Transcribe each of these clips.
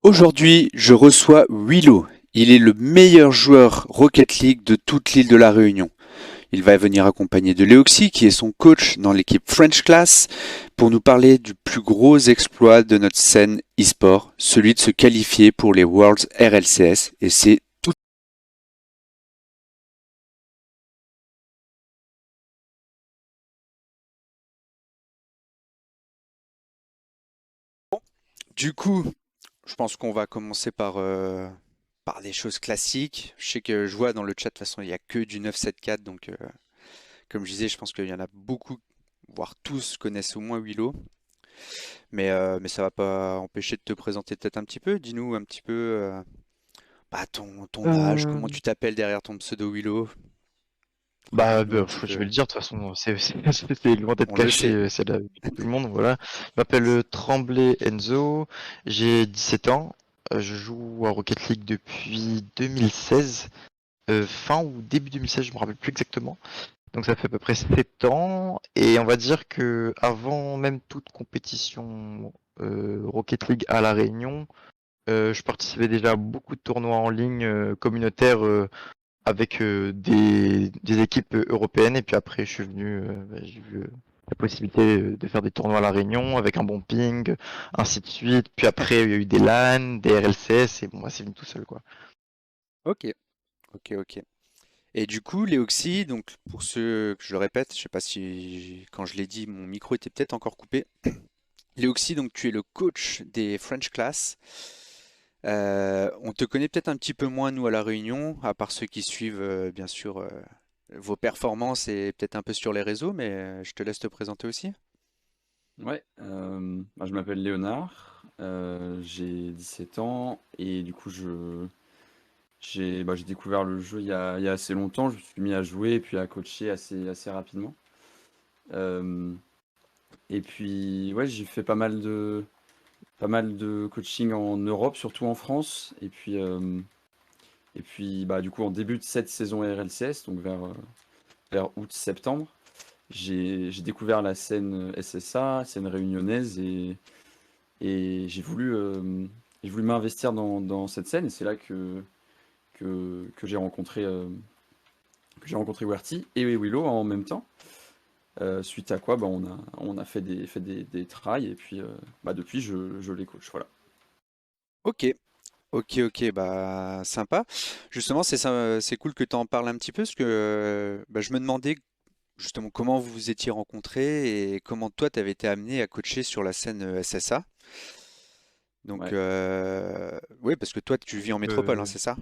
Aujourd'hui, je reçois Willow. Il est le meilleur joueur Rocket League de toute l'île de la Réunion. Il va venir accompagné de Léoxy, qui est son coach dans l'équipe French Class, pour nous parler du plus gros exploit de notre scène e-sport, celui de se qualifier pour les Worlds RLCS. Et c'est tout. Du coup, je pense qu'on va commencer par des choses classiques. Je sais que je vois dans le chat, de toute façon, il n'y a que du 974, donc comme je disais, je pense qu'il y en a beaucoup, voire tous connaissent au moins Willow. Mais ça va pas empêcher de te présenter peut-être un petit peu. Dis-nous un petit peu ton âge, Euh, comment tu t'appelles derrière ton pseudo Willow. bah, Raconte-nous un petit je peu. vais le dire, de toute façon, c'est loin d'être On le caché, sait. c'est là tout le monde, voilà. Je m'appelle Tremblay Enzo, j'ai 17 ans, je joue à Rocket League depuis 2016, fin ou début 2016, je me rappelle plus exactement. Donc ça fait à peu près 7 ans, et on va dire que avant même toute compétition Rocket League à La Réunion, je participais déjà à beaucoup de tournois en ligne communautaires avec des équipes européennes. Et puis après, je suis venu, j'ai eu la possibilité de faire des tournois à La Réunion avec un bon ping, ainsi de suite. Puis après, il y a eu des LAN, des RLCS, et bon, moi, c'est venu tout seul, quoi. Ok, ok. Et du coup, Léoxy, donc pour ceux que je le répète, je sais pas si quand je l'ai dit, mon micro était peut-être encore coupé. Léoxy, donc tu es le coach des French Class. On te connaît peut-être un petit peu moins, nous, à La Réunion, à part ceux qui suivent, bien sûr, vos performances et peut-être un peu sur les réseaux, mais je te laisse te présenter aussi. Ouais, je m'appelle Léonard, j'ai 17 ans et du coup j'ai découvert le jeu il y a assez longtemps. Je me suis mis à jouer et puis à coacher assez rapidement. Euh, et puis ouais, j'ai fait pas mal de coaching en Europe, surtout en France. Et puis bah, du coup en début de cette saison RLCS, donc vers août-septembre, j'ai découvert la scène SSA, scène réunionnaise et j'ai voulu m'investir dans cette scène et c'est là que j'ai rencontré Werty et Willow en même temps. Suite à quoi bah, on a fait des tries et puis bah, depuis je les coach. Voilà. Ok, ok, bah sympa. Justement, c'est cool que tu en parles un petit peu, parce que bah, je me demandais justement comment vous vous étiez rencontrés et comment toi tu avais été amené à coacher sur la scène SSA. Donc, Ouais, oui, parce que toi tu vis en métropole, hein, Euh, c'est ça?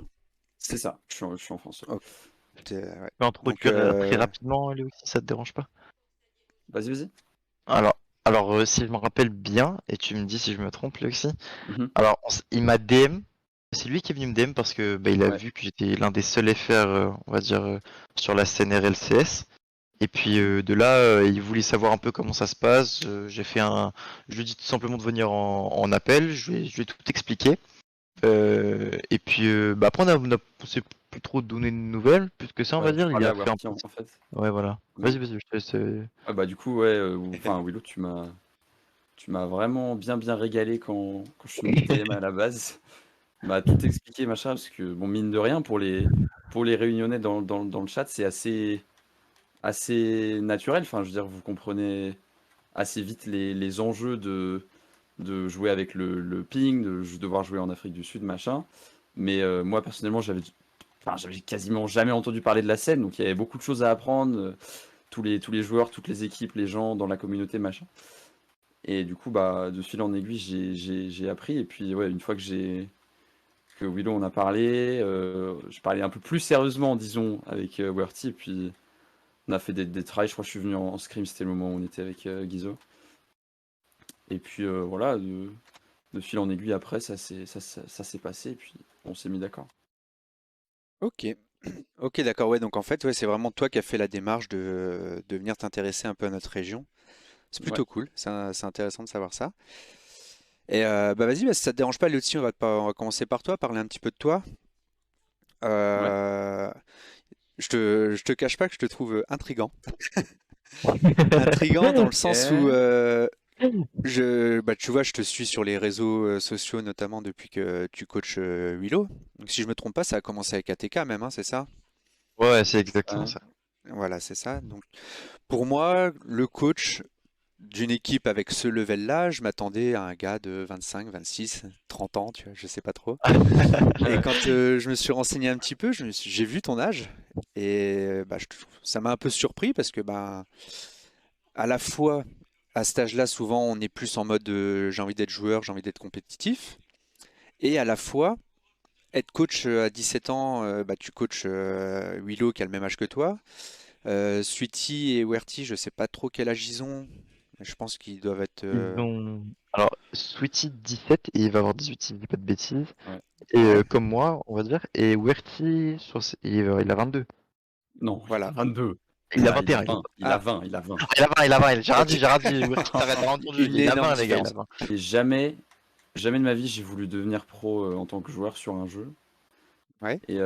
c'est ça. Je suis en France. Ouais. Ok, ouais. je peux Donc, introduire très rapidement, Léo, si ça te dérange pas. Vas-y, vas-y. Alors, si je me rappelle bien, et tu me dis si je me trompe, Léo aussi. Mhm. Alors, il m'a DM. C'est lui qui est venu me DM parce que bah, il a Ouais. vu que j'étais l'un des seuls FR, on va dire, sur la scène RLCS. Et puis Mhm. de là, il voulait savoir un peu comment ça se passe. Je lui ai dit tout simplement de venir en appel. Je lui ai tout expliqué. Et puis bah, après, on s'est plus trop donné de nouvelles, plus que ça, on va Ouais, tu dire. Il parlais a à fait un Werty peu. en fait. Ouais, voilà. Ouais. Vas-y, je te laisse. Ah, bah du coup ouais, enfin Willow, tu m'as vraiment bien régalé quand je suis venu TM à la base. M'a tout expliqué, machin, parce que, bon, mine de rien, pour les Réunionnais dans le chat, c'est assez naturel. Enfin, je veux dire, vous comprenez assez vite les enjeux de jouer avec le ping, de devoir jouer en Afrique du Sud, machin. Mais moi, personnellement, j'avais quasiment jamais entendu parler de la scène, donc il y avait beaucoup de choses à apprendre. Tous les joueurs, toutes les équipes, les gens dans la communauté, machin. Et du coup, bah, de fil en aiguille, j'ai appris. Et puis, ouais, une fois que Willow on a parlé. Je parlais un peu plus sérieusement, disons, avec Werty. Et puis on a fait des tries. Je crois que je suis venu en scrim, c'était le moment où on était avec Guizo. Et puis voilà, de fil en aiguille après, ça s'est passé. Et puis on s'est mis d'accord. ok, ok, d'accord, ouais, donc en fait, ouais, c'est vraiment toi qui as fait la démarche de venir t'intéresser un peu à notre région. C'est Ouais, plutôt cool, c'est intéressant de savoir ça. Et bah vas-y, bah, si ça te dérange pas, Lotzi, on va commencer par toi, parler un petit peu de toi. ouais. Euh, je te cache pas que je te trouve intriguant. Intriguant dans le Ok. sens où Bah, tu vois, je te suis sur les réseaux sociaux, notamment depuis que tu coaches Willow. Donc, si je me trompe pas, ça a commencé avec ATK même, hein, c'est ça? Ouais, c'est exactement Ouais. ça. Voilà, c'est ça. Donc, pour moi, le coach d'une équipe avec ce level-là, je m'attendais à un gars de 25, 26, 30 ans, tu vois, je sais pas trop. Et quand je me suis renseigné un petit peu, j'ai vu ton âge et bah, ça m'a un peu surpris parce que bah, à la fois à cet âge-là, souvent on est plus en mode j'ai envie d'être joueur, j'ai envie d'être compétitif, et à la fois être coach à 17 ans, bah, tu coaches Willow qui a le même âge que toi. Sweetie et Werty, je sais pas trop quel âge ils ont. Je pense qu'ils doivent être. Ils ont. Alors, Sweetie 17 et il va avoir 18 si je dis pas de bêtises. Ouais. Et Ouais, comme moi, on va dire. Et Werty, il a 22. Non, il a voilà. 22. Il a Il a 21. 20. Il a Ah, 20. Il a 20. Il a 20, il a 20. ok. J'ai rien dit. Werty, t'as rien entendu. Une Il a énorme 20, les gars, il différence. a 20. Et jamais de ma vie j'ai voulu devenir pro en tant que joueur sur un jeu. Ouais, Et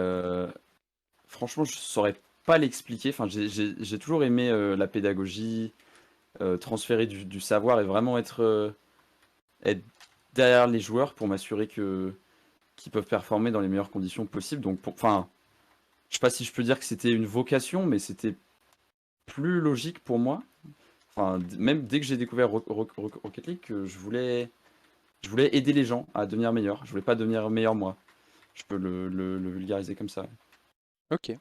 franchement, je saurais pas l'expliquer. Enfin, j'ai toujours aimé la pédagogie, transférer du savoir et vraiment être derrière les joueurs pour m'assurer que qu'ils peuvent performer dans les meilleures conditions possibles. Donc, enfin, je sais pas si je peux dire que c'était une vocation, mais c'était plus logique pour moi. Enfin, même dès que j'ai découvert Rocket League, que je voulais aider les gens à devenir meilleurs. Je voulais pas devenir meilleur moi. Je peux le vulgariser comme ça. ok.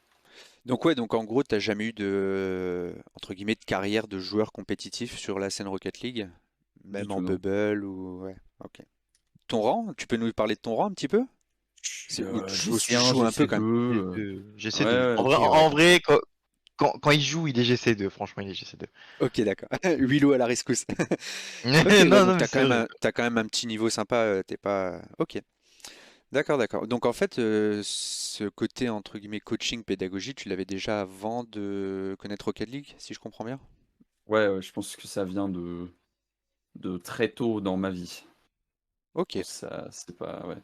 Donc ouais, donc en gros, t'as jamais eu de entre guillemets de carrière de joueur compétitif sur la scène Rocket League, Du même tout, en non. bubble ou ouais. Ok. Ton rang, tu peux nous parler de ton rang un petit peu? Ou tu GC1, joues un peu quand même. GC2. GC2. Ouais, GC2. ouais. En vrai, Ok, ouais, en d'accord. vrai, quand il joue, il est GC2. Franchement, il est GC2. Ok, d'accord. Willow à la rescousse. Ok, ouais, Non, non, donc mais c'est vrai. t'as quand même un petit niveau sympa. T'es pas. Ok. D'accord, d'accord. Donc en fait, ce côté entre guillemets coaching, pédagogie, tu l'avais déjà avant de connaître Rocket League, si je comprends bien? Ouais, ouais, je pense que ça vient de très tôt dans ma vie. Ok, Ça, c'est pas, ouais,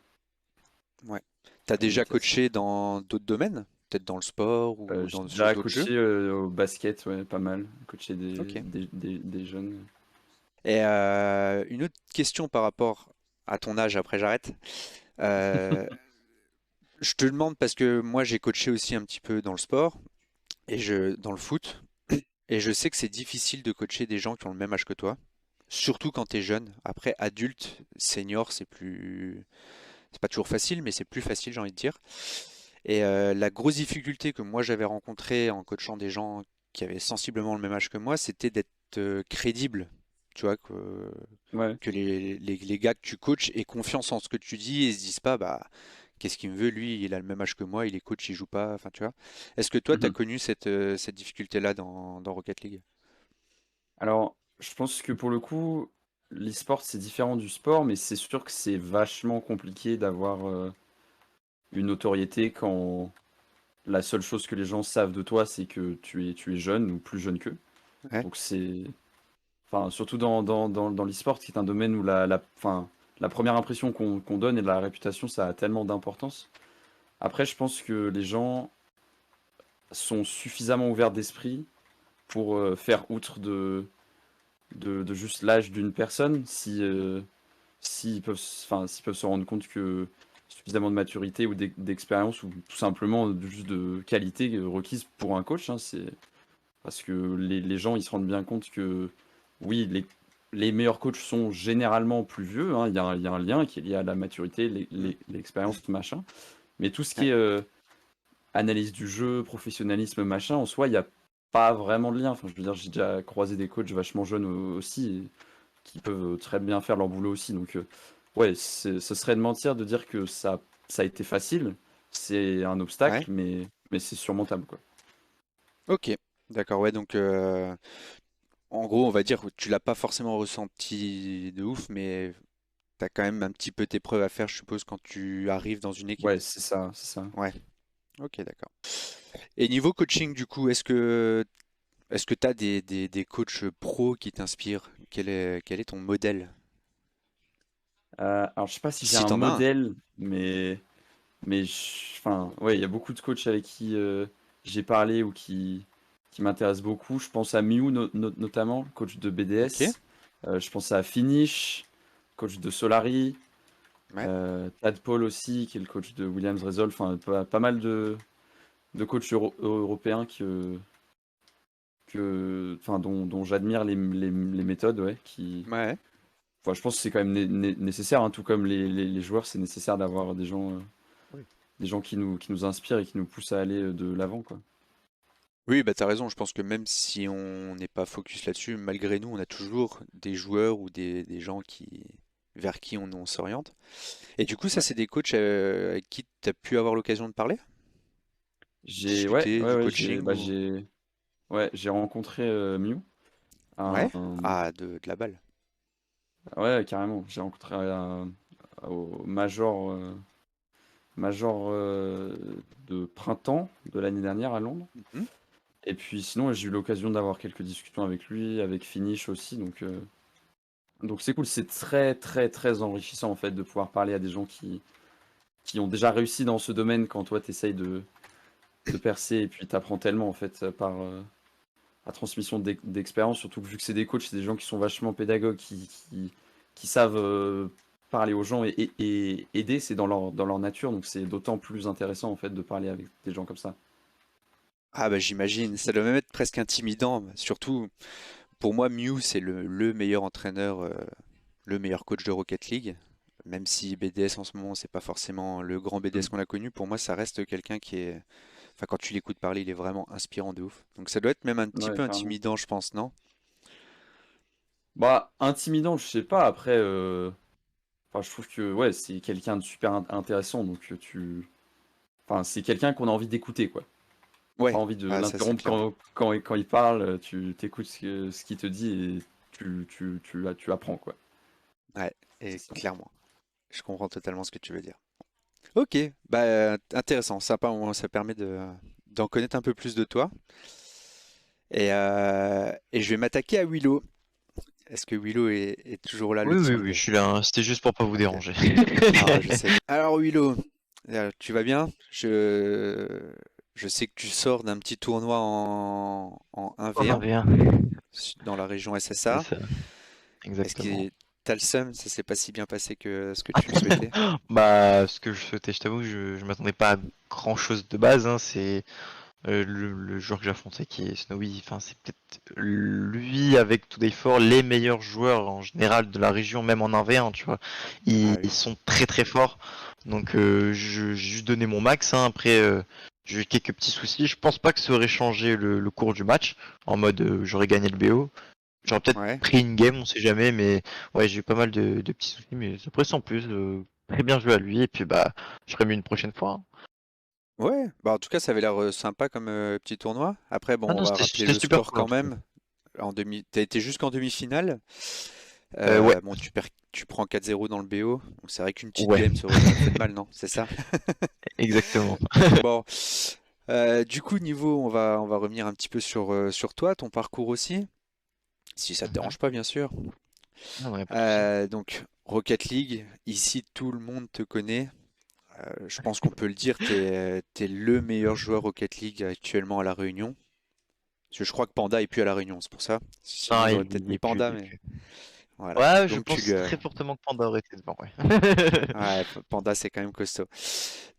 ouais. T'as on déjà était assez. coaché dans d'autres domaines? Peut-être dans le sport ou J'ai sur déjà d'autres jeux? coaché au basket, ouais, pas mal. Coaché Ok. des jeunes. Et une autre question par rapport à ton âge, après j'arrête. Euh, je te demande parce que moi j'ai coaché aussi un petit peu dans le sport dans le foot, et je sais que c'est difficile de coacher des gens qui ont le même âge que toi, surtout quand tu es jeune. Après, adulte, senior, c'est pas toujours facile, mais c'est plus facile, j'ai envie de dire. Et la grosse difficulté que moi j'avais rencontrée en coachant des gens qui avaient sensiblement le même âge que moi, c'était d'être crédible. Tu vois, Ouais. que les gars que tu coaches aient confiance en ce que tu dis et se disent pas, bah, qu'est-ce qu'il me veut, lui, il a le même âge que moi, il est coach, il joue pas, enfin, tu vois. Est-ce que toi, tu as Mhm. connu cette difficulté-là dans Rocket League? Alors, je pense que pour le coup, l'e-sport c'est différent du sport, mais c'est sûr que c'est vachement compliqué d'avoir une notoriété quand la seule chose que les gens savent de toi, c'est que tu es jeune ou plus jeune qu'eux. Ouais, Donc c'est, enfin, surtout dans l'e-sport, qui est un domaine où enfin, la première impression qu'on donne et la réputation, ça a tellement d'importance. Après, je pense que les gens sont suffisamment ouverts d'esprit pour faire outre de juste l'âge d'une personne, si, s'ils peuvent se rendre compte que suffisamment de maturité ou d'expérience ou tout simplement juste de qualité requise pour un coach, hein, c'est parce que les gens ils se rendent bien compte que oui, les meilleurs coachs sont généralement plus vieux, hein, il y a un lien qui est lié à la maturité, mm, l'expérience, machin. Mais tout ce qui ouais, est analyse du jeu, professionnalisme, machin, en soi, il n'y a pas vraiment de lien. Enfin, je veux dire, j'ai déjà croisé des coachs vachement jeunes aussi et qui peuvent très bien faire leur boulot aussi. Donc, ouais, ce serait de mentir de dire que ça a été facile. C'est un obstacle, ouais. mais c'est surmontable, quoi. Ok, d'accord, ouais, donc en gros, on va dire que tu l'as pas forcément ressenti de ouf, mais tu as quand même un petit peu tes preuves à faire, je suppose, quand tu arrives dans une équipe. Ouais, c'est ça, c'est ça. Ouais, ok, d'accord. Et niveau coaching, du coup, est-ce que tu as des coachs pros qui t'inspirent? Quel est ton modèle? Alors, je sais pas si j'ai Si un t'en as un. modèle, enfin, ouais, il y a beaucoup de coachs avec qui j'ai parlé ou qui m'intéressent beaucoup. Je pense à Miu notamment, coach de Ok, BDS. Je pensais à Finish, coach de Solari, Ouais. Tadpole aussi, qui est le coach de Williams Resolve. Enfin, pas mal de coachs européens enfin, dont j'admire les méthodes, ouais, Ouais. enfin, je pense que c'est quand même nécessaire, hein, tout comme les joueurs, c'est nécessaire d'avoir Oui. des gens qui nous inspirent et qui nous poussent à aller de l'avant, quoi. Oui, bah t'as raison. Je pense que même si on n'est pas focus là-dessus, malgré nous, on a toujours des joueurs ou des gens vers qui on s'oriente. Et du coup, ça, Ouais. c'est des coachs avec qui tu as pu avoir l'occasion de parler? Ouais, Discuter ouais, du ouais, coaching ou... j'ai rencontré Mew, Ouais? un, Ah, de la balle. ouais, carrément, j'ai rencontré au Major de printemps de l'année dernière à Londres. Mhm. Et puis sinon, j'ai eu l'occasion d'avoir quelques discussions avec lui, avec Finish aussi, donc c'est cool, c'est très très très enrichissant en fait de pouvoir parler à des gens qui ont déjà réussi dans ce domaine quand toi t'essayes de percer et puis t'apprends tellement en fait par la transmission d'expérience, surtout que vu que c'est des coachs, c'est des gens qui sont vachement pédagogues, qui savent parler aux gens et aider, c'est dans leur nature, donc c'est d'autant plus intéressant en fait de parler avec des gens comme ça. Ah bah j'imagine, ça doit même être presque intimidant. Surtout, pour moi, Mew, c'est le meilleur entraîneur, le meilleur coach de Rocket League. Même si BDS en ce moment, c'est pas forcément le grand BDS Mm. qu'on a connu, pour moi, ça reste quelqu'un qui est... Enfin, quand tu l'écoutes parler, il est vraiment inspirant de ouf. Donc ça doit être même un petit Ouais, peu carrément. intimidant, je pense, non? Bah, intimidant, je sais pas, après, enfin, je trouve que ouais, c'est quelqu'un de super intéressant, donc enfin, c'est quelqu'un qu'on a envie d'écouter, quoi. Pas Ouais, envie de ah, ça c'est l'interrompre clair. quand il parle, tu t'écoutes ce qu'il te dit et tu apprends, quoi. Ouais, C'est et ça. clairement. Je comprends totalement ce que tu veux dire. Ok, bah intéressant, sympa, au moins, ça permet d'en connaître un peu plus de toi. Et je vais m'attaquer à Willow. Est-ce que Willow est toujours là, le Oui, oui, oui, team? je suis là, hein. C'était juste pour pas vous Ok. déranger. Ah, je sais. Alors Willow, tu vas bien? Je sais que tu sors d'un petit tournoi en On en 1v1 avait un. dans la région C'est SSA. ça, Est-ce exactement. que t'as le seum? Ça s'est pas si bien passé que ce que tu le souhaitais? Bah, ce que je souhaitais, je t'avoue, je m'attendais pas à grand chose de base, hein. C'est le joueur que j'affrontais qui est Snowy. Enfin, c'est peut-être lui avec Today Four les meilleurs joueurs en général de la région, même en 1v1, tu vois. Ah Ils oui. sont très très forts. Donc, j'ai juste donné mon max, hein. Après, j'ai eu quelques petits soucis. Je pense pas que ça aurait changé le cours du match. En mode, j'aurais gagné le BO. J'aurais peut-être Ouais. pris une game, on sait jamais, mais ouais, j'ai eu pas mal de petits soucis, mais après sans plus, très bien joué à lui, et puis bah, je ferai mieux une prochaine fois, hein. Ouais. Bah en tout cas, ça avait l'air sympa comme petit tournoi. Après, bon, Ah on non, va c'était rappeler c'était le super score cool en quand tout cas. même. T'as été jusqu'en demi-finale. Ouais, Bon, tu prends 4-0 dans le BO. Donc c'est vrai qu'une petite ouais, game, ça aurait pas fait de mal, non? C'est ça? exactement. Bon. Du coup, niveau, on va revenir un petit peu sur toi, ton parcours aussi, si ça te Mhm. dérange pas, bien sûr. Non, ouais, pas de souci. Donc, Rocket League, ici, tout le monde te connaît. Je pense qu'on peut le dire, t'es le meilleur joueur Rocket League actuellement à La Réunion. Parce que je crois que Panda est plus à La Réunion, c'est pour ça. Sinon, Non, j'aurais peut-être il mis est plus, Panda, il est mais plus. voilà. Ouais, je Donc, pense très fortement que Panda aurait été devant, ouais. ouais, Panda, c'est quand même costaud.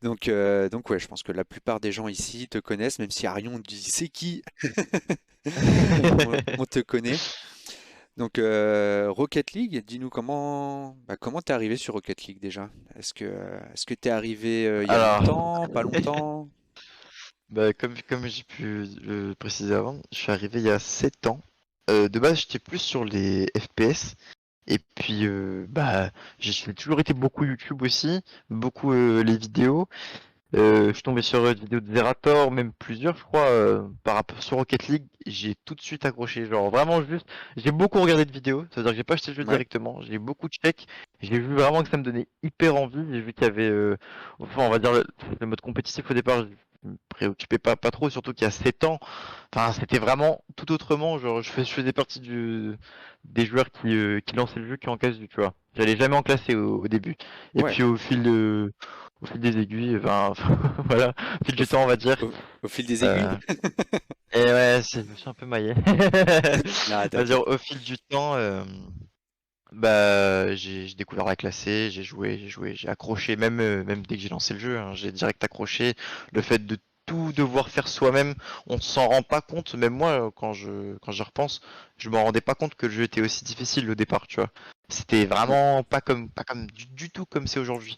Donc ouais, je pense que la plupart des gens ici te connaissent, même si Arion dit c'est qui? On te connaît. Donc Rocket League, dis-nous comment t'es arrivé sur Rocket League déjà? Est-ce que t'es arrivé il y a Alors, longtemps, pas longtemps? bah, comme j'ai pu le préciser avant, je suis arrivé il y a 7 ans. De base, j'étais plus sur les FPS. Et puis, bah, j'ai toujours été beaucoup YouTube aussi, beaucoup les vidéos. Je suis tombé sur une vidéo de Zerator, même plusieurs, je crois, par rapport sur Rocket League. J'ai tout de suite accroché. Genre, vraiment juste, j'ai beaucoup regardé de vidéos. C'est-à-dire que j'ai pas acheté le jeu Ouais, directement. J'ai beaucoup check. J'ai vu vraiment que ça me donnait hyper envie. J'ai vu qu'il y avait, enfin, on va dire le mode compétitif au départ. Je me préoccupais pas trop, surtout qu'il y a 7 ans. Enfin, c'était vraiment tout autrement. Genre, je faisais partie des joueurs qui lançaient le jeu qui en casse du, tu vois. J'allais jamais en classer au début. Et ouais. puis au fil des aiguilles, enfin, voilà, au fil Au, du fi- temps, on va dire. au fil des aiguilles? euh, et ouais, je me suis un peu maillé. Non, On va dire t'inquiète. au fil du temps. Bah, j'ai découvert la classée, j'ai accroché, même dès que j'ai lancé le jeu, hein, j'ai direct accroché. Le fait de tout devoir faire soi-même, on s'en rend pas compte. Même moi, quand j'y repense, je me rendais pas compte que le jeu était aussi difficile au départ, tu vois. C'était Mm. vraiment pas comme du tout comme c'est aujourd'hui.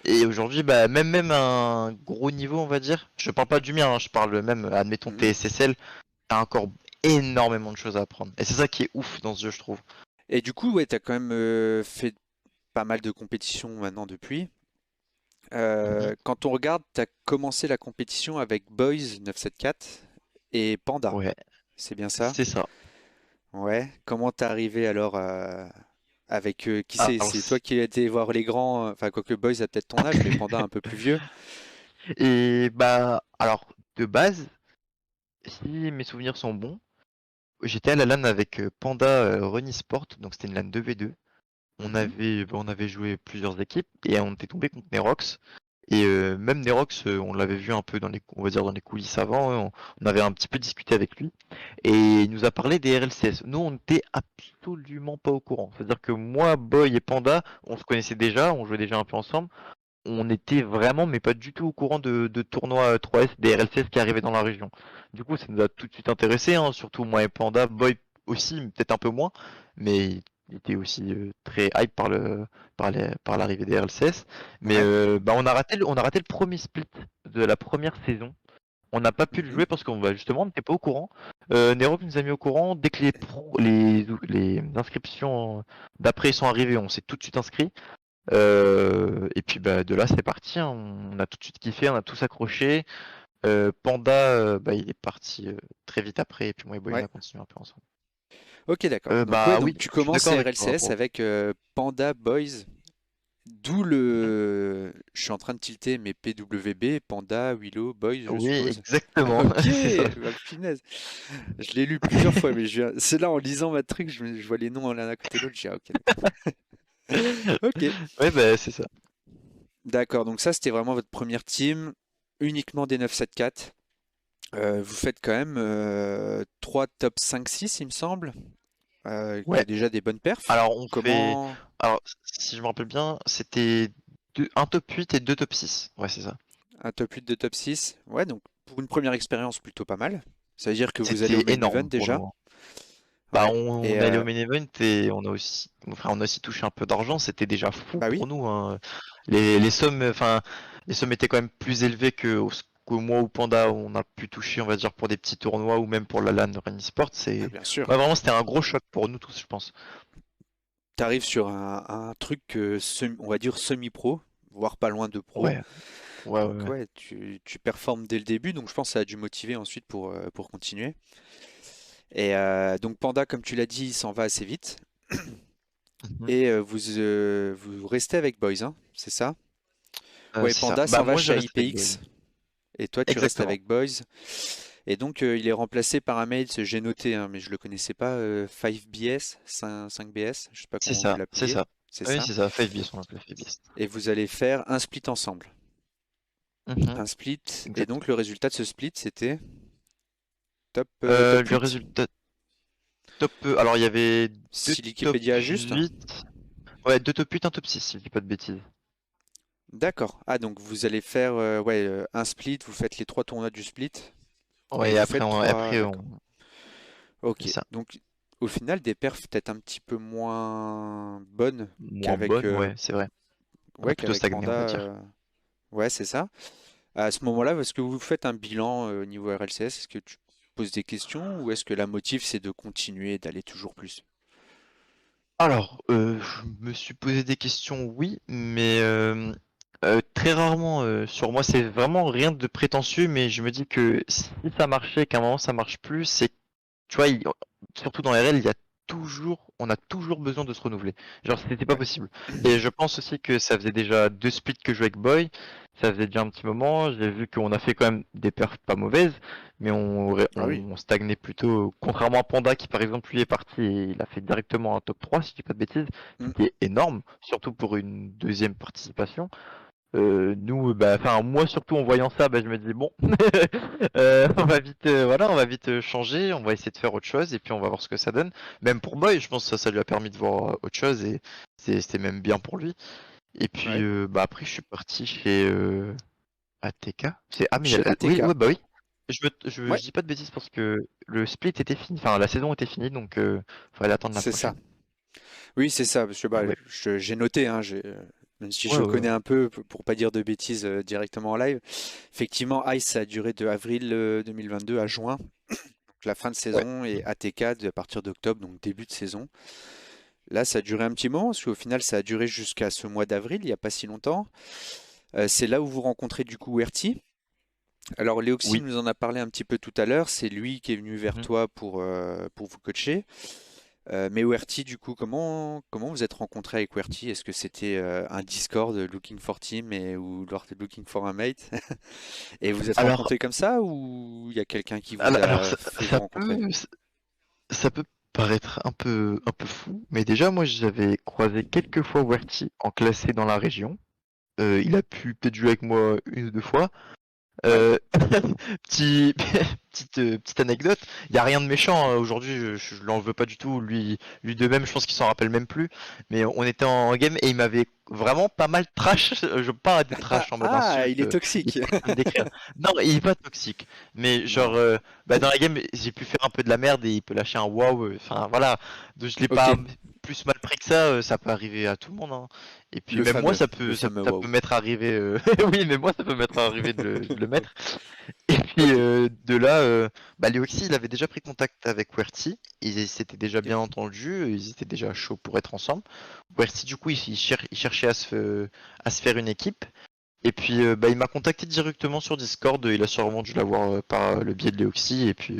Et aujourd'hui, bah, même un gros niveau, on va dire. Je parle pas du mien, hein, je parle même, admettons Mhm. TSSL, t'as encore énormément de choses à apprendre. Et c'est ça qui est ouf dans ce jeu, je trouve. Et du coup, ouais, tu as quand même fait pas mal de compétitions maintenant depuis. Mhm. Quand on regarde, tu as commencé la compétition avec Boys 974 et Panda. Ouais. C'est bien ça? C'est ça. Ouais. Comment t'es arrivé alors avec qui Ah, c'est? alors, C'est toi qui as été voir les grands, enfin quoique Boys a peut-être ton âge, mais Panda un peu plus vieux. et bah, alors, de base, si mes souvenirs sont bons, j'étais à la LAN avec Panda Running Sport, donc c'était une LAN 2v2. Mhm. On avait joué plusieurs équipes et on était tombé contre Nerox. Et même Nerox, on l'avait vu un peu on va dire dans les coulisses avant, hein, on avait un petit peu discuté avec lui. Et il nous a parlé des RLCS. Nous, on n'était absolument pas au courant. C'est-à-dire que moi, Boy et Panda, on se connaissait déjà, on jouait déjà un peu ensemble. On était vraiment, mais pas du tout au courant de tournois 3S, des RLCS qui arrivaient dans la région. Du coup, ça nous a tout de suite intéressé, hein, surtout moi et Panda, Boy aussi, mais peut-être un peu moins, mais il était aussi très hype par l'arrivée des RLCS. Mais Ouais. bah, on a raté le premier split de la première saison. On n'a pas pu le Mhm. jouer parce qu'on va justement, on n'était pas au courant. Nerok nous a mis au courant dès que les inscriptions d'après sont arrivées, on s'est tout de suite inscrit. Et puis bah, de là c'est parti, hein. On a tout de suite kiffé, on a tous accroché. Panda, bah, il est parti très vite après, et puis moi et Boy on Ouais. a continué un peu ensemble. Ok, d'accord. Donc ouais, Bah donc oui, tu je suis commences d'accord avec toi RLCS avec Panda Boys, d'où Mhm. le. Je suis en train de tilter, mais PWB, Panda, Willow, Boys, je Oui, suppose. exactement, Ok, c'est ça. bah, punaise. Je l'ai lu plusieurs fois, mais c'est là en lisant ma truc, je vois les noms l'un à côté de l'autre, je dis ah, ok, d'accord. Ok, Ouais, bah c'est ça. d'accord. Donc ça, c'était vraiment votre première team, uniquement des 974. Vous faites quand même 3 top 5-6, il me semble, qui Ouais. est déjà des bonnes perfs. Alors on fait, Comment alors si je me rappelle bien, c'était un top 8 et deux top 6. Ouais, c'est ça. un top 8 de top 6? Ouais, donc pour une première expérience, plutôt pas mal. Ça veut dire que vous allez au C'était main event énorme pour déjà. nous, hein. Bah, Ouais. Et on est allé au main event et on a aussi touché un peu d'argent. C'était déjà fou bah oui, pour nous, hein. Les sommes, les sommes étaient quand même plus élevées que moi ou Panda, où on a pu toucher, on va dire, pour des petits tournois ou même pour la LAN Rennes Sport. ah, bien sûr. Ouais, vraiment, c'était un gros choc pour nous tous, je pense. T'arrives sur un truc on va dire semi-pro, voire pas loin de pro. Ouais, ouais, ouais, Donc ouais. ouais, tu performes dès le début, donc je pense que ça a dû motiver ensuite pour continuer. Et donc Panda, comme tu l'as dit, il s'en va assez vite. Mhm. Et vous restez avec Boys, hein, c'est ça? Ouais, C'est ça. Panda Bah, s'en va moi, je chez reste avec Boy. IPX et toi tu restes Exactement. avec Boys. Et donc il est remplacé par un mail, j'ai noté, hein, mais je le connaissais pas, 5BS, 5BS, je sais pas C'est comment vous ça, c'est l'appeliez, ça. c'est Oui, ça. c'est ça. 5BS, on l'appelle 5BS. Et vous allez faire un split ensemble. Mhm. Un split, et donc Exactement. le résultat de ce split c'était top Le 8, résultat top. Alors, il y avait deux si top Wikipédia est juste. 8. Ouais, deux top 8, un top 6, si je dis pas de bêtises. D'accord. Ah, donc vous allez faire ouais, un split, vous faites les 3 tournois du split, et Ouais, et vous faites 3. après, D'accord. c'est Ok. ça. Donc au final, des perfs peut-être un petit peu moins bonnes Moins qu'avec bonne, ouais, c'est vrai. On a ouais, plutôt qu'avec stagné, Panda. on va dire. Ouais, c'est ça. À ce moment-là, est-ce que vous faites un bilan au niveau RLCS? Est-ce que tu poses des questions ou est-ce que la motive c'est de continuer, d'aller toujours plus? Alors, je me suis posé des questions, oui, mais très rarement sur moi. C'est vraiment rien de prétentieux, mais je me dis que si ça marchait et qu'à un moment ça marche plus, c'est, tu vois, surtout dans RL, on a toujours besoin de se renouveler. Genre, c'était pas Ouais. possible. Et je pense aussi que ça faisait déjà deux splits que je jouais avec Boy. Ça faisait déjà un petit moment. J'ai vu qu'on a fait quand même des perfs pas mauvaises, mais Ah oui. on stagnait plutôt. Contrairement à Panda qui, par exemple, lui est parti et il a fait directement un top 3, si je dis pas de bêtises. Mm. C'était énorme, surtout pour une deuxième participation. Nous, enfin moi surtout en voyant ça, je me dis bon, on va vite changer, on va essayer de faire autre chose et puis on va voir ce que ça donne. Même pour Boy, je pense que ça lui a permis de voir autre chose et c'était même bien pour lui. Et puis Ouais. après je suis parti chez ATK. Mais Chez oui, ATK. ouais, bah oui. Ouais, Je dis pas de bêtises parce que le split était fini, enfin la saison était finie donc fallait attendre la c'est ça. prochaine. Oui, c'est ça. Parce que Ouais, j'ai noté, hein, même si ouais, je ouais. connais un peu, pour pas dire de bêtises directement en live. Effectivement, Ice a duré de avril 2022 à juin, donc la fin de Ouais. saison, et ATK à partir d'octobre, donc début de saison. Là, ça a duré un petit moment, parce qu'au final, ça a duré jusqu'à ce mois d'avril, il n'y a pas si longtemps. C'est là où vous rencontrez du coup Werty. Alors, Léoxy Oui. nous en a parlé un petit peu tout à l'heure. C'est lui qui est venu vers Mhm. toi pour vous coacher. Mais Werty, du coup, comment vous êtes rencontré avec Werty? Est-ce que c'était un Discord Looking for Team ou Looking for a Mate? Et vous êtes Alors, rencontrés comme ça ou il y a quelqu'un qui vous alors a fait vous rencontrer? ça peut paraître un peu fou, mais déjà moi j'avais croisé quelques fois Werty en classé dans la région. Il a pu peut-être jouer avec moi une ou deux fois. Ouais. Euh, petit, petite anecdote, il n'y a rien de méchant, hein. Aujourd'hui je l'en veux pas du tout, lui de même je pense qu'il s'en rappelle même plus, mais on était en game et il m'avait vraiment pas mal trash, je parle de Ah, trash en mode ah, insulte, il est il toxique. peut pas le décrire. Non, il est pas toxique, mais Non. genre dans la game j'ai pu faire un peu de la merde et il peut lâcher un wow, enfin voilà, donc je l'ai Ok, pas plus mal pris que ça peut arriver à tout le monde, hein. Et puis même moi le fameux ça peut wow. m'être arrivé, oui mais moi ça peut m'être arrivé de le mettre. Et puis Ok. de là, Léoxy, il avait déjà pris contact avec Werty, ils s'étaient déjà Ok. bien entendus, ils étaient déjà chauds pour être ensemble. Werty, du coup, il cherchait à se faire une équipe. Et puis il m'a contacté directement sur Discord, il a sûrement dû l'avoir par le biais de Léoxy, et puis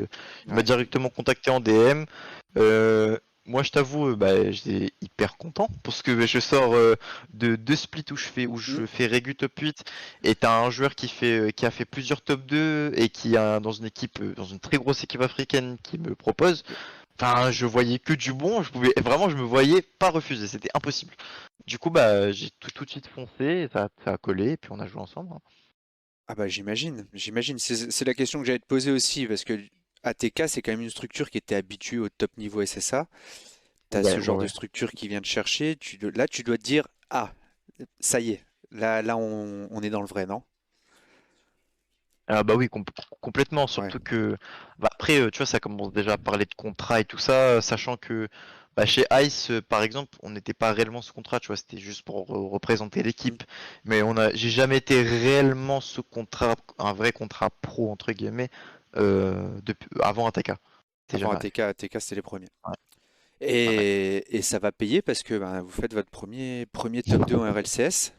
il m'a Ouais. directement contacté en DM. Euh, Moi je t'avoue, j'étais hyper content parce que je sors de deux splits où Hmm. je fais Régu top 8 et t'as un joueur qui a fait plusieurs top 2 et qui a dans une équipe, dans une très grosse équipe africaine qui me propose. Enfin, je voyais que du bon, je me voyais pas refuser, c'était impossible. Du coup, j'ai tout de suite foncé, ça a collé, et puis on a joué ensemble, hein. Ah bah j'imagine. C'est la question que j'allais te poser aussi, parce que ATK, c'est quand même une structure qui était habituée au top niveau SSA. Tu as Ouais, ce ouais, genre de ouais. structure qui vient te chercher. Là, tu dois te dire, ah, ça y est, là on est dans le vrai, non? Ah bah oui, complètement, Ouais. surtout que après, tu vois, ça commence déjà à parler de contrat et tout ça, sachant que chez Ice, par exemple, on n'était pas réellement sous contrat, tu vois, c'était juste pour représenter Hmm. l'équipe, mais j'ai jamais été réellement sous contrat, un vrai contrat pro entre guillemets, depuis avant ATK. C'est Avant jamais arrivé. ATK, c'était les premiers. Ouais, ouais. Et ça va payer parce que ben, vous faites votre premier top 2 en RLCS.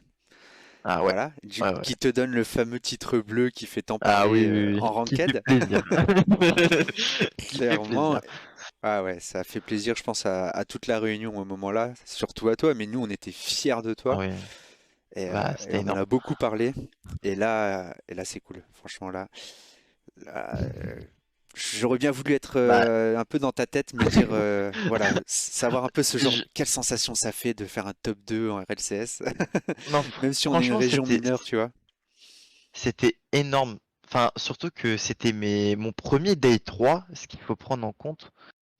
Ah ouais, Voilà, ouais, ouais. qui te donne le fameux titre bleu qui fait tant Ah parler oui, oui, en oui, qui fait ranked. plaisir. Qui fait Clairement. plaisir. Ah ouais, ça a fait plaisir, je pense, à toute la réunion au moment-là, surtout à toi, mais nous, on était fiers de Ah toi ouais, et c'était on en a énorme. beaucoup parlé. Et là, c'est cool. Franchement, là, j'aurais bien voulu être Bah, un peu dans ta tête, me dire, voilà, savoir un peu ce genre, je- quelle sensation ça fait de faire un top 2 en RLCS, non, même si on est une franchement, région mineure, tu vois. c'était énorme. Enfin, surtout que c'était mon premier day 3, ce qu'il faut prendre en compte.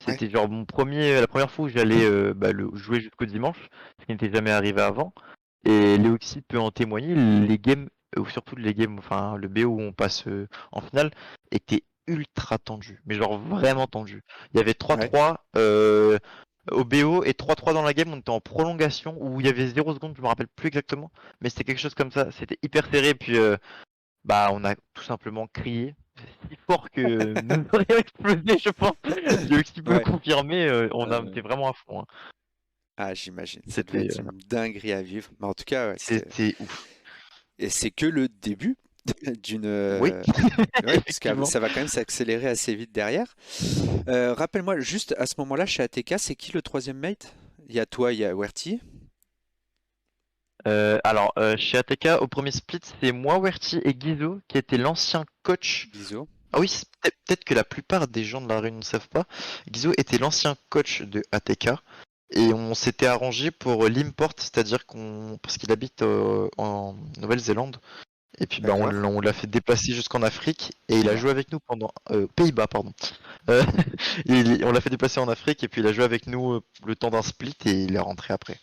Ouais, C'était genre la première fois où j'allais le jouer jusqu'au dimanche, ce qui n'était jamais arrivé avant. Et Léoxy peut en témoigner, les games, ou surtout les games, enfin le BO où on passe en finale, était ultra tendu, mais genre vraiment tendu. Il y avait ouais, 3-3 au BO et 3-3 dans la game, on était en prolongation où il y avait 0 secondes, je me rappelle plus exactement, mais c'était quelque chose comme ça, c'était hyper serré, puis on a tout simplement crié si fort que nous aurions explosé, je pense. Léoxy peut le ouais. confirmer, on a Euh, été vraiment à fond, hein. ah, j'imagine, ça devait C'était être une dinguerie à vivre. Mais en tout cas, ouais, c'était ouf. et c'est que le début d'une. Oui, Ouais, parce que effectivement. ça va quand même s'accélérer assez vite derrière. Rappelle-moi, juste à ce moment-là, chez ATK, c'est qui le troisième mate? Il y a toi, il y a Werty, Chez ATK, au premier split, c'est moi, Werty et Guizo, qui était l'ancien coach. Guizo. Ah oui, peut-être que la plupart des gens de la Réunion ne savent pas. Guizo était l'ancien coach de ATK. Et on s'était arrangé pour l'import, c'est-à-dire qu'on parce qu'il habite en Nouvelle-Zélande. Et puis bah, D'accord. on l'a fait déplacer jusqu'en Afrique et il a Pays-Bas. joué avec nous pendant Pays-Bas pardon. Euh, on l'a fait déplacer en Afrique et puis il a joué avec nous le temps d'un split et il est rentré après.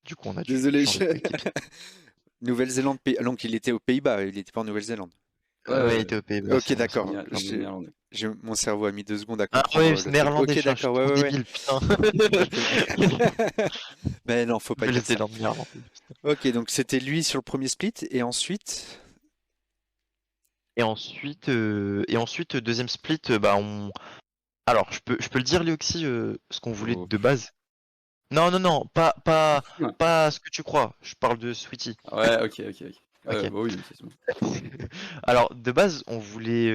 Du coup on a dû Désolé, changer de coéquipier. Nouvelle-Zélande, donc il était aux Pays-Bas, il n'était pas en Nouvelle-Zélande. Ouais, Ouais, il ouais, était aux Pays-Bas, Ok, c'est c'est ça. d'accord. un néerlandais. Mon cerveau a mis 2 secondes à Ah ouais, comprendre c'est le truc. néerlandais, Ok, je suis d'accord, ouais, trop ouais, ouais. débile, putain. Ok, mais non, faut pas dire ça. Nouvelle-Zélande, néerlandais. Ok, donc c'était lui sur le premier split, et ensuite. Et ensuite, deuxième split, bah on. Alors, je peux le dire, Léoxy, ce qu'on voulait Oh, de base. Non, non, non, pas, pas, ouais, pas ce que tu crois. Je parle de Sweetie. ouais, ok, ok, ok. Ok. Bah oui, oui, c'est bon. Alors, de base, on voulait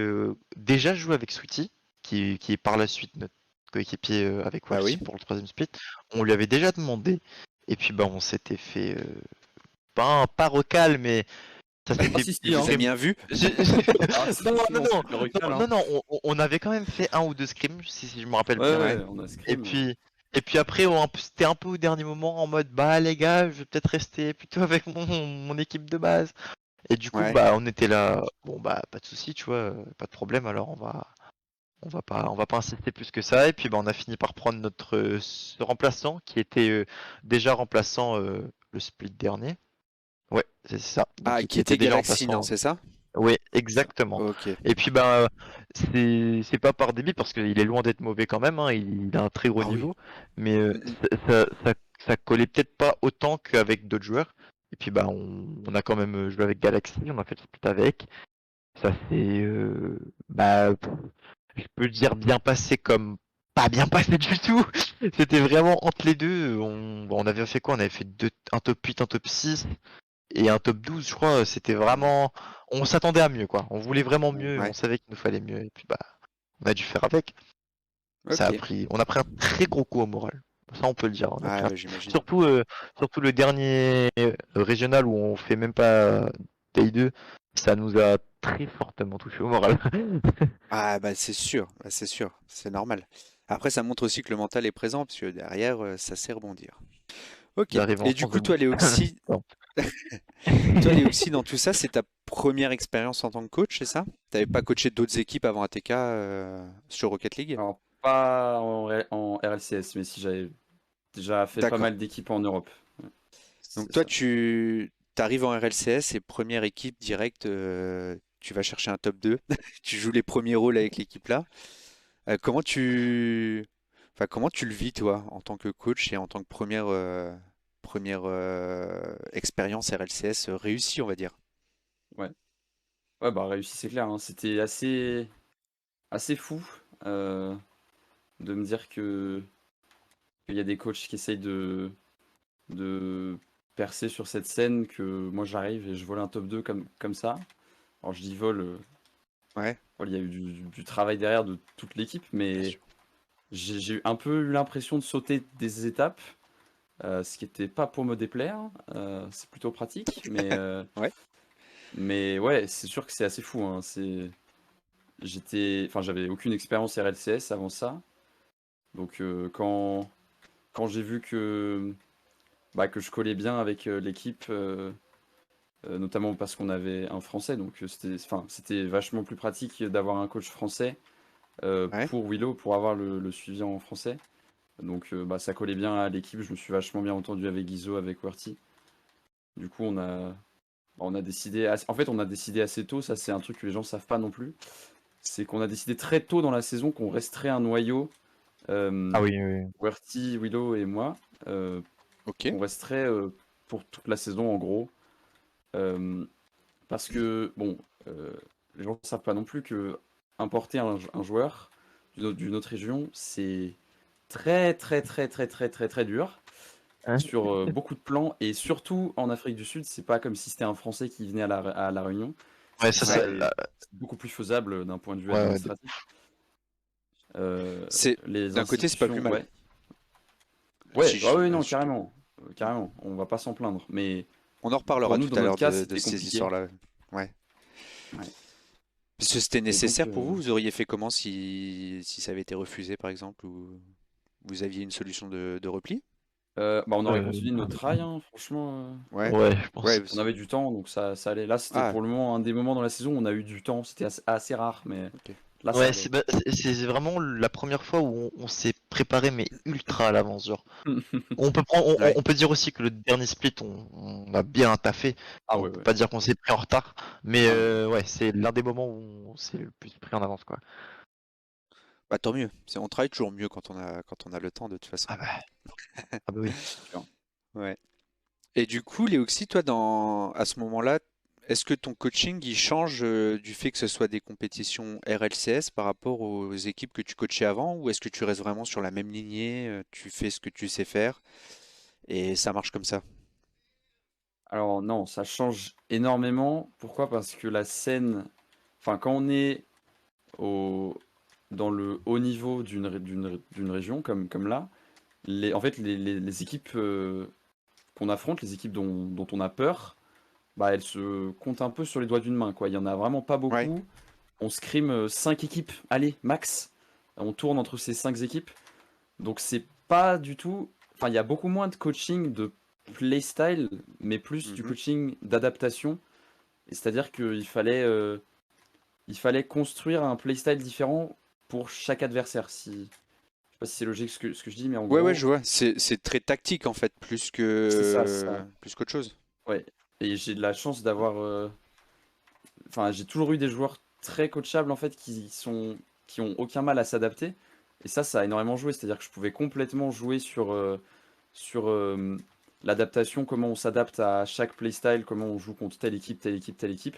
déjà jouer avec Sweetie, qui est par la suite notre coéquipier avec Bah Worthy oui. pour le troisième split. On lui avait déjà demandé, et puis bah on s'était fait pas recal, mais ça Ah s'était si, Il si, vous hein. a mis un vu? Ah si, Non, si, non, on s'est non, fait recal, non, hein. non, non, on avait quand même fait un ou deux scrims, si je me rappelle Ouais, bien. Ouais. ouais, on a Et scrim. puis, et puis après, c'était un peu au dernier moment en mode, bah les gars, je vais peut-être rester plutôt avec mon équipe de base. Et du coup, Ouais. bah, on était là, bon, bah, pas de souci, tu vois, pas de problème, alors on va pas insister plus que ça. Et puis, bah, on a fini par prendre notre ce remplaçant qui était déjà remplaçant le split dernier. Ouais, c'est ça. Ah, Donc, qui qui était était déjà Galaxy, non, remplaçant. c'est ça? Oui, Ça. exactement. Ok. Et puis, bah, c'est pas par débit parce qu'il est loin d'être mauvais quand même, hein, il a un très gros Ah oui. niveau, mais Mm, mm. ça collait peut-être pas autant qu'avec d'autres joueurs. Et puis, bah, on a quand même joué avec Galaxy, on a fait le split avec. Ça s'est, bah, je peux dire bien passé comme pas bien passé du tout. C'était vraiment entre les deux. On avait fait quoi? On avait fait un top 8, un top 6 et un top 12, je crois. C'était vraiment. On s'attendait à mieux, quoi. On voulait vraiment mieux. On Ouais. savait qu'il nous fallait mieux. Et puis, bah, on a dû faire avec. Ok. On a pris un très gros coup au moral. Ça, on peut le dire. Ah, bah, j'imagine. Surtout le dernier régional où on fait même pas Day 2, ça nous a très fortement touché au moral. Ah, bah, c'est sûr. Bah, c'est sûr. C'est normal. Après, ça montre aussi que le mental est présent, parce que derrière, ça sait rebondir. Ok. J'arrive en Et du France coup, de toi, bon. Léoxy, Non. Dans tout ça, c'est ta première expérience en tant que coach, c'est ça? T'avais pas coaché d'autres équipes avant ATK sur Rocket League? Alors, pas en RLCS, mais si j'avais déjà fait pas D'accord. mal d'équipes en Europe. Ouais, Donc c'est toi, ça. tu arrives en RLCS et première équipe directe, tu vas chercher un top 2. Tu joues les premiers rôles avec l'équipe là. Comment comment tu le vis toi en tant que coach et en tant que première expérience RLCS réussie, on va dire. Ouais. Ouais, bah réussi, c'est clair, hein. C'était assez fou de me dire qu'il y a des coachs qui essayent de percer sur cette scène, que moi j'arrive et je vole un top 2 comme ça. Alors je dis vol, Ouais, voilà, il y a eu du travail derrière de toute l'équipe, bien mais sûr. j'ai un peu eu l'impression de sauter des étapes, ce qui n'était pas pour me déplaire. C'est plutôt pratique, Ouais, mais ouais, c'est sûr que c'est assez fou, hein. Enfin, j'avais aucune expérience RLCS avant ça, donc quand j'ai vu que je collais bien avec l'équipe, notamment parce qu'on avait un Français, donc c'était vachement plus pratique d'avoir un coach français ouais. pour Willow, pour avoir le suivi en français. Donc bah, ça collait bien à l'équipe, je me suis vachement bien entendu avec Guizo, avec Werty. Du coup, on a décidé, en fait, on a décidé assez tôt, ça c'est un truc que les gens savent pas non plus, c'est qu'on a décidé très tôt dans la saison qu'on resterait un noyau, Ah euh, oui, oui, oui. Werty, Willow et moi, Ok. qu'on resterait pour toute la saison en gros. Euh, Parce que, bon, les gens ne savent pas non plus que importer un joueur d'une autre région, c'est très, très, très, très, très, très, très dur Hein. sur beaucoup de plans. Et surtout en Afrique du Sud, c'est pas comme si c'était un Français qui venait à la Réunion. Ouais, C'est ça, Ouais. c'est beaucoup plus faisable d'un point de vue ouais, ouais, administratif. Euh, C'est les d'un côté, c'est pas plus institutions, mal. ouais. Ouais, Si ah je- oui, non, je- carrément. Carrément, on va pas s'en plaindre. Mais On en pour reparlera nous, tout dans à notre l'heure cas, de c'était ces compliqué. histoires-là. Ouais. Ouais. Parce que c'était Et donc, nécessaire pour vous? Vous auriez fait comment si ça avait été refusé, par exemple, ou vous aviez une solution de repli? On aurait Euh, continué notre trail, hein, franchement. Ouais, ouais, je pense. ouais, On avait du temps, donc ça allait. Là, c'était ah, pour le moment un des moments dans la saison où on a eu du temps. C'était assez rare, mais ok. là, ça Ouais, allait. c'est vraiment la première fois où on s'est préparé, mais ultra à l'avance, genre. On peut prendre, Ouais. on peut dire aussi que le dernier split, on a bien taffé. Ah On ouais, peut ouais. pas dire qu'on s'est pris en retard, mais Ah non. ouais, c'est l'un des moments où on s'est le plus pris en avance, quoi. Bah tant mieux. On travaille toujours mieux quand on a le temps de toute façon. Ah bah, ah bah oui. C'est sûr. Ouais. Et du coup, Léoxy, toi, à ce moment-là, est-ce que ton coaching il change du fait que ce soit des compétitions RLCS par rapport aux équipes que tu coachais avant, ou est-ce que tu restes vraiment sur la même lignée, tu fais ce que tu sais faire et ça marche comme ça? Alors non, ça change énormément. Pourquoi? Parce que la scène, enfin quand on est au, dans le haut niveau d'une région comme là, en fait les équipes qu'on affronte, les équipes dont on a peur, bah elles se comptent un peu sur les doigts d'une main, quoi. Il y en a vraiment pas Ouais. beaucoup. On scrim 5 équipes, allez, max. On tourne entre ces 5 équipes. Donc c'est pas du tout. Enfin, il y a beaucoup moins de coaching de playstyle, mais plus du Mhm. coaching d'adaptation. Et c'est-à-dire il fallait construire un playstyle différent pour chaque adversaire. Si, je sais pas si c'est logique ce que je dis, mais en Ouais, ouais, gros, je vois. C'est très tactique en fait, c'est ça. plus qu'autre chose. Ouais. Et j'ai de la chance d'avoir. Enfin, j'ai toujours eu des joueurs très coachables en fait qui ont aucun mal à s'adapter. Et ça a énormément joué. C'est-à-dire que je pouvais complètement jouer sur l'adaptation, comment on s'adapte à chaque playstyle, comment on joue contre telle équipe, telle équipe, telle équipe.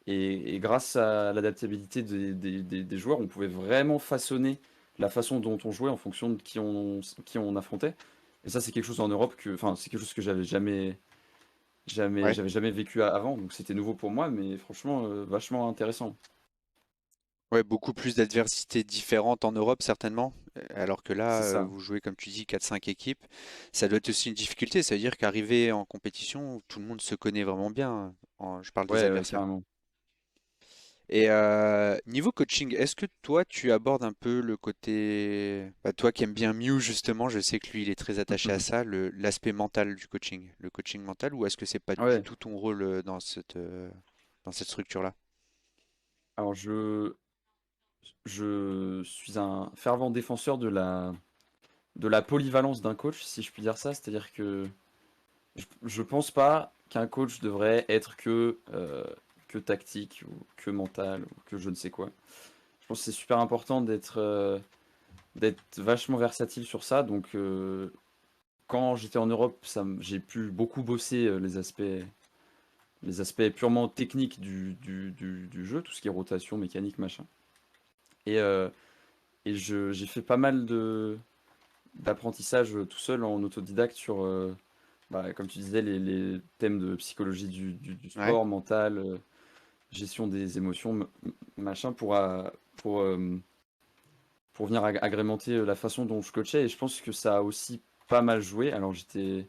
Et grâce à l'adaptabilité des joueurs, on pouvait vraiment façonner la façon dont on jouait en fonction de qui on affrontait. Et ça, c'est quelque chose en Europe enfin, c'est quelque chose que Ouais. j'avais jamais vécu avant. Donc c'était nouveau pour moi, mais franchement, vachement intéressant. Ouais, beaucoup plus d'adversités différentes en Europe certainement, alors que là, C'est ça. vous jouez comme tu dis 4-5 équipes. Ça doit être aussi une difficulté, ça veut dire qu'arriver en compétition, tout le monde se connaît vraiment bien. Je parle des Ouais, ouais, adversaires. carrément. Et niveau coaching, est-ce que toi tu abordes un peu le côté, bah, toi qui aimes bien Mew justement, je sais que lui il est très attaché à ça, l'aspect mental du coaching, le coaching mental, ou est-ce que c'est pas du Ouais. tout ton rôle dans cette structure-là? Alors je suis un fervent défenseur de la polyvalence d'un coach, si je puis dire ça. C'est-à-dire que je pense pas qu'un coach devrait être que tactique ou que mental ou que je ne sais quoi. Je pense que c'est super important d'être vachement versatile sur ça. Donc quand j'étais en Europe, j'ai pu beaucoup bosser les aspects purement techniques du jeu, tout ce qui est rotation, mécanique, machin. Et, euh, j'ai fait pas mal d'apprentissage tout seul en autodidacte sur, comme tu disais, les thèmes de psychologie du Ouais, sport, mental, gestion des émotions, machin, pour venir agrémenter la façon dont je coachais. Et je pense que ça a aussi pas mal joué. Alors j'étais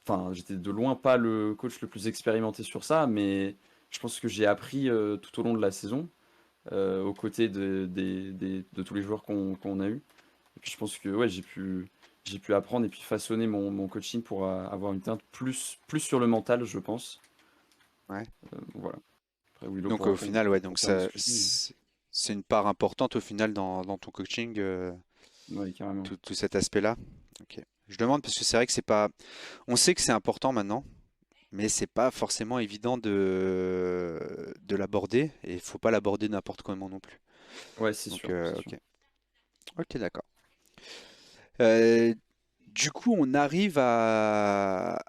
de loin pas le coach le plus expérimenté sur ça, mais je pense que j'ai appris tout au long de la saison, aux côtés de tous les joueurs qu'on a eu. Et puis je pense que ouais, j'ai pu apprendre et puis façonner mon coaching pour avoir une teinte plus sur le mental, je pense. ouais. Voilà. Après, Willow Donc pourra au final, ouais, donc compléter en ça, discuter. c'est une part importante au final dans ton coaching, Ouais, carrément. tout cet aspect-là. Ok. Je demande parce que c'est vrai que c'est pas, on sait que c'est important maintenant, mais c'est pas forcément évident de l'aborder et il faut pas l'aborder n'importe comment non plus. Ouais, c'est Donc sûr, c'est sûr. ok, ok, d'accord. Euh, du coup, on arrive à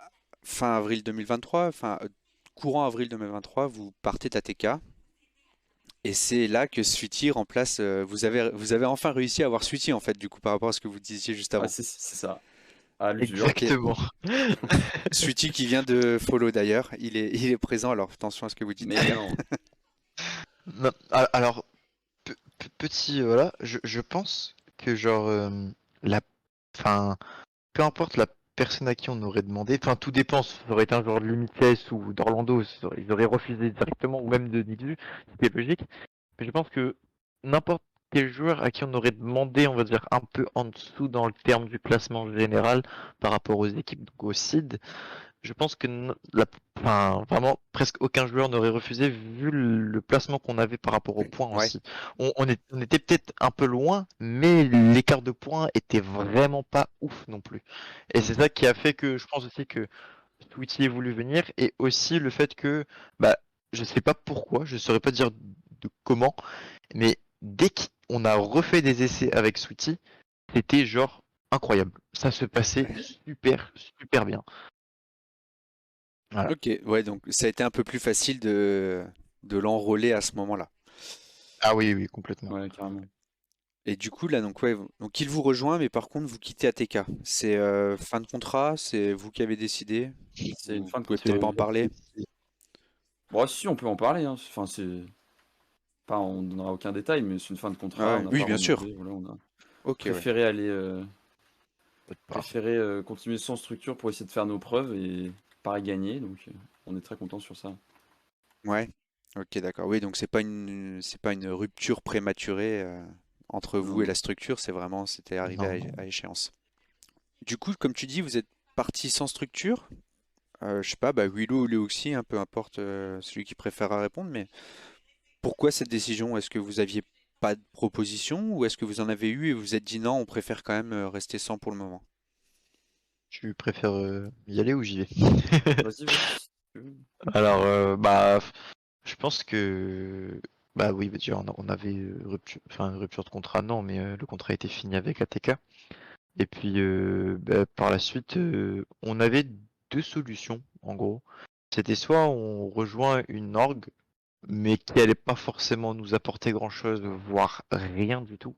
fin avril 2023, courant avril 2023, vous partez d'ATK. Et c'est là que Sweetie remplace. Vous avez enfin réussi à avoir Sweetie en fait, du coup, par rapport à ce que vous disiez juste Ouais, avant. c'est ça. À l'usure. Ok. Exactement. Sweetie qui vient de follow d'ailleurs. Il est présent, alors attention à ce que vous dites. Mais non. Non, alors, petit, voilà, je pense que genre, la, enfin, peu importe la personne à qui on aurait demandé, enfin, tout dépend, si ça aurait été un joueur de l'UMITS ou d'Orlando, ils auraient refusé directement, ou même de Nixu, c'était logique. Mais je pense que n'importe quel joueur à qui on aurait demandé, on va dire, un peu en dessous dans le terme du classement général par rapport aux équipes, donc au seed, je pense que enfin, vraiment presque aucun joueur n'aurait refusé vu le placement qu'on avait par rapport aux points Ouais, aussi. On était peut-être un peu loin, mais l'écart de points était vraiment pas ouf non plus. Et c'est ça qui a fait que je pense aussi que Tweety ait voulu venir, et aussi le fait que, bah, je sais pas pourquoi, je saurais pas dire de comment, mais dès qu'on a refait des essais avec Sweetie, c'était genre incroyable. Ça se passait super, super bien. Voilà. ok, ouais, donc ça a été un peu plus facile de l'enrôler à ce moment-là. Ah oui, oui, complètement. Ouais, carrément. Et du coup, là, donc, ouais, donc il vous rejoint, mais par contre, vous quittez ATK. C'est fin de contrat, c'est vous qui avez décidé. C'est une Vous fin de pouvez peut-être contrat. pas en parler. Bon, si, on peut en parler, hein. Enfin, c'est pas, on donnera aucun détail, mais c'est une fin de contrat. Ouais, On n'a oui, pas bien sûr. renouvelé. Voilà, on a Ok, ouais. préféré aller, Pas de part. préféré continuer sans structure pour essayer de faire nos preuves et pareil gagner. Donc, on est très content sur ça. Ouais. Ok, d'accord. Oui, donc c'est pas une rupture prématurée entre Non, vous et non. la structure, c'est vraiment, c'était arrivé Non, non. à échéance. Du coup, comme tu dis, vous êtes parti sans structure. Je sais pas, bah Willow ou Léoxy, hein, peu importe celui qui préférera répondre, mais pourquoi cette décision? Est-ce que vous aviez pas de proposition ou est-ce que vous en avez eu et vous vous êtes dit non, on préfère quand même rester sans pour le moment? Tu préfères y aller ou j'y vais? Vas-y, vas-y. Si tu veux. Alors, je pense que, bah oui, bah, déjà, on avait rupture, enfin, rupture de contrat, non, mais le contrat était fini avec ATK. Et puis, bah, par la suite, on avait deux solutions, en gros. C'était soit on rejoint une org, mais qui allait pas forcément nous apporter grand-chose, voire rien du tout.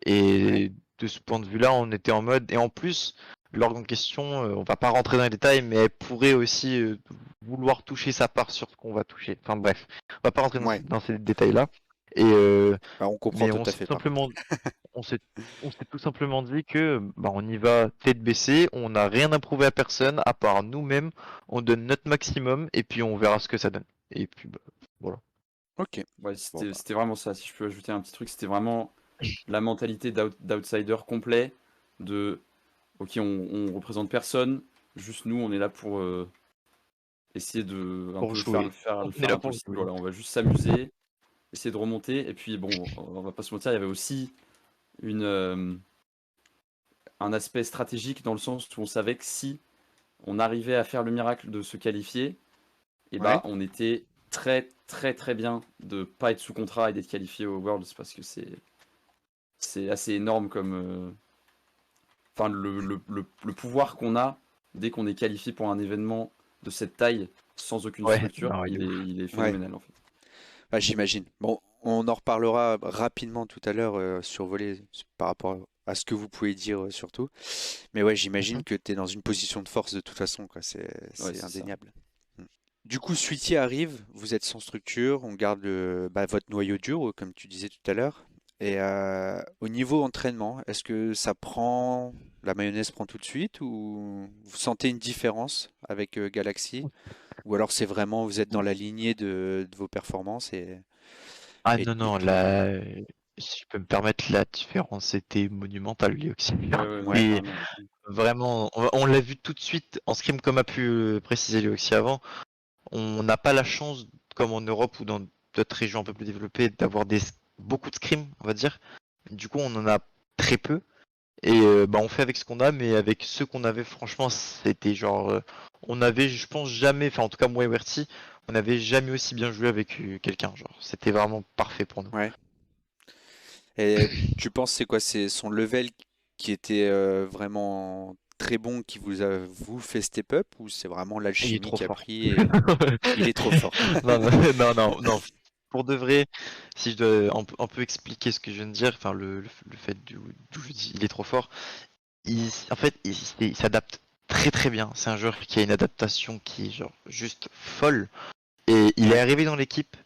Ouais, Et de ce point de vue-là, on était en mode. Et en plus, l'orgue en question, on va pas rentrer dans les détails, mais elle pourrait aussi vouloir toucher sa part sur ce qu'on va toucher. Enfin bref, on va pas rentrer ouais. dans ces détails-là. Et Bah, on comprend mais tout on à s'est fait tout par contre. simplement, on s'est, on s'est tout simplement dit que bah, on y va tête baissée, on n'a rien à prouver à personne à part nous-mêmes. On donne notre maximum et puis on verra ce que ça donne. Et puis bah, voilà. Ok. Ouais, Bon bah. c'était vraiment ça. Si je peux ajouter un petit truc, c'était vraiment la mentalité d'outsider complet. De, ok, on représente personne, juste nous, on est là pour essayer de un Pour peu jouer. On est faire là un peu pour le cycle. jouer. Voilà, on va juste s'amuser, essayer de remonter. Et puis bon, on va pas se mentir, il y avait aussi une, un aspect stratégique dans le sens où on savait que si on arrivait à faire le miracle de se qualifier, et bah Ouais. on était très très très bien de pas être sous contrat et d'être qualifié au Worlds parce que c'est assez énorme comme enfin le pouvoir qu'on a dès qu'on est qualifié pour un événement de cette taille sans aucune Ouais, structure, non, il est ouf. il est Ouais. phénoménal en fait. Bah, j'imagine. Bon, on en reparlera rapidement tout à l'heure survolé par rapport à ce que vous pouvez dire surtout. Mais ouais, j'imagine Mhm. que tu es dans une position de force de toute façon, quoi. Ouais, C'est c'est ça. indéniable. Mm. Du coup, Sweetie arrive, vous êtes sans structure, on garde bah, votre noyau dur, comme tu disais tout à l'heure. Et au niveau entraînement, est-ce que la mayonnaise prend tout de suite ou vous sentez une différence avec Galaxy? Ou alors c'est vraiment, vous êtes dans la lignée de vos performances Ah et, non, et non, tout va bien? là, si je peux me permettre, la différence était monumentale, lui aussi. Ouais, ouais, non, Ouais, Et carrément. vraiment, on l'a vu tout de suite en scrim, comme a pu préciser lui aussi avant. On n'a pas la chance, comme en Europe ou dans d'autres régions un peu plus développées, d'avoir beaucoup de scrims, on va dire. Du coup, on en a très peu. Et bah, on fait avec ce qu'on a, mais avec ceux qu'on avait, franchement, c'était genre. On avait, je pense, jamais, enfin, en tout cas, moi et Werty, on n'avait jamais aussi bien joué avec quelqu'un. Genre, c'était vraiment parfait pour nous. ouais. Et tu penses c'est quoi? C'est son level qui était vraiment très bon qui vous a vous fait step up ou c'est vraiment Il est l'alchimie trop qui a fort. pris et il est trop fort? Non, non, non, non, non. Pour de vrai, si je dois un peu expliquer ce que je viens de dire, enfin le fait d'où je dis il est trop fort, en fait il s'adapte très très bien. C'est un joueur qui a une adaptation qui est genre juste folle. Et il est Ouais, arrivé dans l'équipe.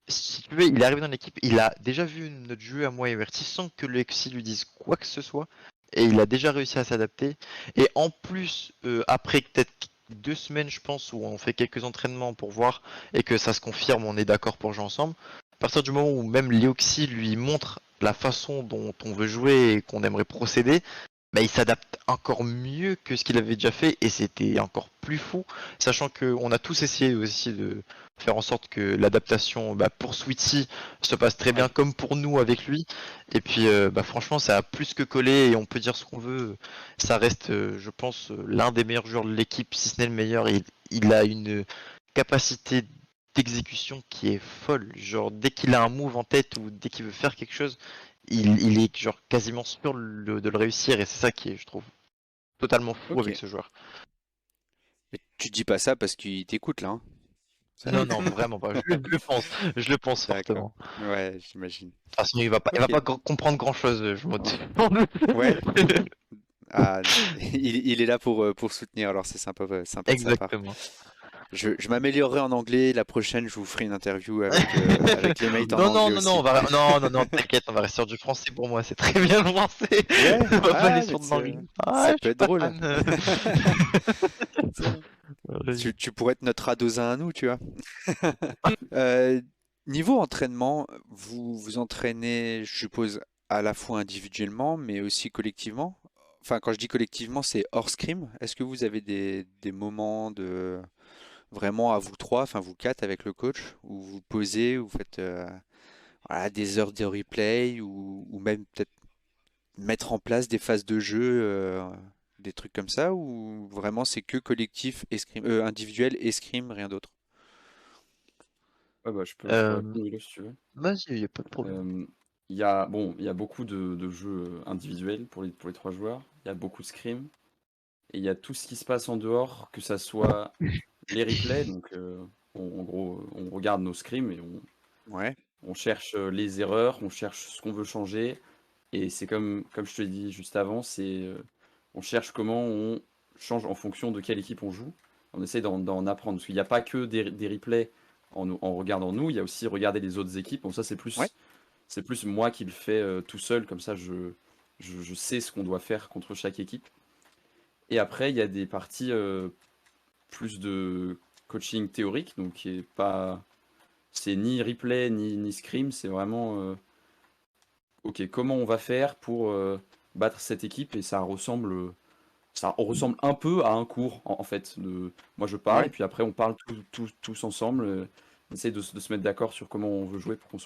Si tu veux, il est arrivé dans l'équipe, il a déjà vu notre jeu à moi et Verti sans que le XI lui dise quoi que ce soit. Et il a déjà réussi à s'adapter. Et en plus, après peut-être 2 semaines, je pense, où on fait quelques entraînements pour voir et que ça se confirme, on est d'accord pour jouer ensemble. partir du moment où même Léoxy lui montre la façon dont on veut jouer et qu'on aimerait procéder, bah, il s'adapte encore mieux que ce qu'il avait déjà fait et c'était encore plus fou, sachant qu'on a tous essayé aussi de faire en sorte que l'adaptation bah, pour Sweetie se passe très bien Ouais. comme pour nous avec lui. Et puis bah, franchement ça a plus que collé et on peut dire ce qu'on veut. Ça reste je pense l'un des meilleurs joueurs de l'équipe, si ce n'est le meilleur. Il a une capacité d'exécution qui est folle. Genre dès qu'il a un move en tête ou dès qu'il veut faire quelque chose, il est genre quasiment sûr de le réussir et c'est ça qui est, je trouve, totalement fou Ok. avec ce joueur. Mais tu dis pas ça parce qu'il t'écoute là, hein. Non, non, vraiment pas. Je le pense D'accord. fortement. Ouais, j'imagine. De toute façon, il va Ok. pas comprendre grand chose, je m'en Ouais. doute. Ah, il est là pour soutenir, alors c'est sympa, sympa de sa part. Exactement. Je m'améliorerai en anglais. La prochaine, je vous ferai une interview avec les mates en Non, non, anglais non, non, aussi. non, non, non, t'inquiète, on va rester sur du français pour moi, c'est très bien le français. Ouais, On va pas aller ah, mais sur de l'anglais. ça Ah, je peut suis être pas drôle. fan. Tu pourrais être notre adosin à nous, tu vois. Euh, Niveau entraînement, vous vous entraînez, je suppose, à la fois individuellement, mais aussi collectivement. Enfin, quand je dis collectivement, c'est hors scrim. Est-ce que vous avez des moments de vraiment à vous trois, enfin vous quatre avec le coach, où vous posez, où vous faites voilà, des heures de replay, ou même peut-être mettre en place des phases de jeu, des trucs comme ça, ou vraiment c'est que collectif et scrim, individuel et scrim, rien d'autre? Ouais, bah, je peux Euh, répondre, Willow, si tu veux. Vas-y, y a pas de problème. Il y a beaucoup de jeux individuels pour les trois joueurs. Il y a beaucoup de scrims. Et il y a tout ce qui se passe en dehors, que ça soit les replays. Donc, en gros, on regarde nos scrims et Ouais, on cherche les erreurs, on cherche ce qu'on veut changer. Et c'est comme je te l'ai dit juste avant, on cherche comment on change en fonction de quelle équipe on joue. On essaie d'en apprendre. Parce qu'il n'y a pas que des replays en regardant nous, il y a aussi regarder les autres équipes. Bon, ça, ouais. c'est plus moi qui le fais tout seul. Comme ça, je sais ce qu'on doit faire contre chaque équipe. Et après, il y a des parties plus de coaching théorique. Donc, qui est pas. C'est ni replay ni scrim. C'est vraiment. Ok, comment on va faire pour battre cette équipe? Et ça ressemble un peu à un cours en fait. Moi je parle et Ouais. puis après on parle tous ensemble. On essaie de se mettre d'accord sur comment on veut jouer pour qu'on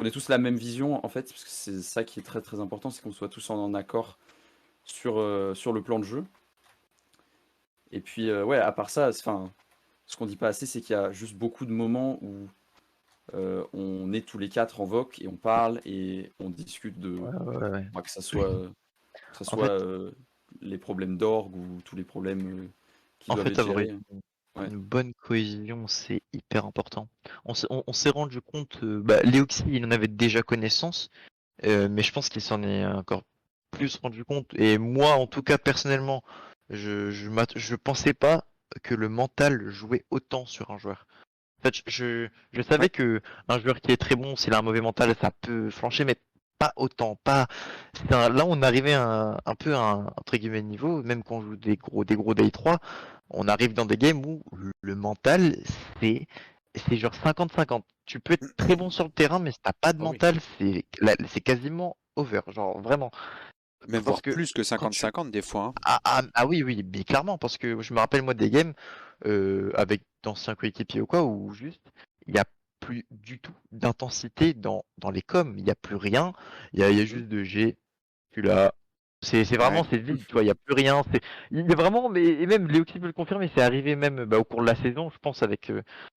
ait tous la même vision en fait, parce que c'est ça qui est très très important, c'est qu'on soit tous en accord sur le plan de jeu. Et puis ouais, à part ça, enfin, ce qu'on dit pas assez, c'est qu'il y a juste beaucoup de moments où on est tous les quatre en voc et on parle et on discute Ouais, ouais, ouais. bah, que ça soit En fait, les problèmes d'orgue ou tous les problèmes qui en doivent fait, être avoir gérés. Ouais. une bonne cohésion, c'est hyper important. On s'est rendu compte, bah, Léoxy, il en avait déjà connaissance, mais je pense qu'il s'en est encore plus rendu compte. Et moi, en tout cas, personnellement, je pensais pas que le mental jouait autant sur un joueur. En fait, je Ouais. savais que un joueur qui est très bon, s'il a un mauvais mental, ça peut flancher, mais pas autant. Pas. Là, on arrivait un peu à un entre guillemets niveau, même quand on joue des gros Day 3, on arrive dans des games où le mental, c'est c'est genre 50-50. Tu peux être très bon sur le terrain, mais si t'as pas de Ah oui. mental, c'est quasiment over. Genre vraiment. Même Parce voire que plus que quand tu 50-50 des fois, hein. ah oui, oui, mais clairement, parce que je me rappelle moi des games avec d'anciens coéquipiers ou quoi, où juste il n'y a plus du tout d'intensité dans les coms, il n'y a plus rien, il y a Mm. juste de G, tu là, c'est Ouais. vraiment c'est vide, tu vois, il n'y a plus rien, il y a vraiment, mais et même Léo qui peut le confirmer, c'est arrivé même bah, au cours de la saison, je pense avec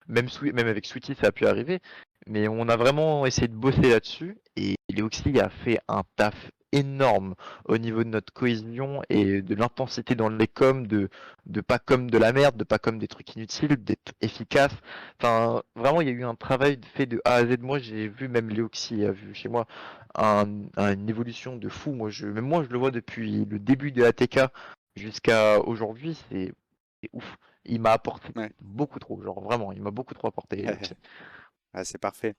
même avec Sweetie ça a pu arriver, mais on a vraiment essayé de bosser là-dessus et Léoxy a fait un taf énorme au niveau de notre cohésion et de l'intensité dans les coms, de pas comme de la merde, de pas comme des trucs inutiles, d'être efficace. Enfin, vraiment, il y a eu un travail fait de A à Z. Moi, j'ai vu, même Léoxy a vu chez moi, une évolution de fou. Même moi, je le vois depuis le début de ATK jusqu'à aujourd'hui, c'est ouf. Il m'a apporté Ouais. beaucoup trop, genre vraiment, il m'a beaucoup trop apporté, Léoxy. Ah, c'est parfait.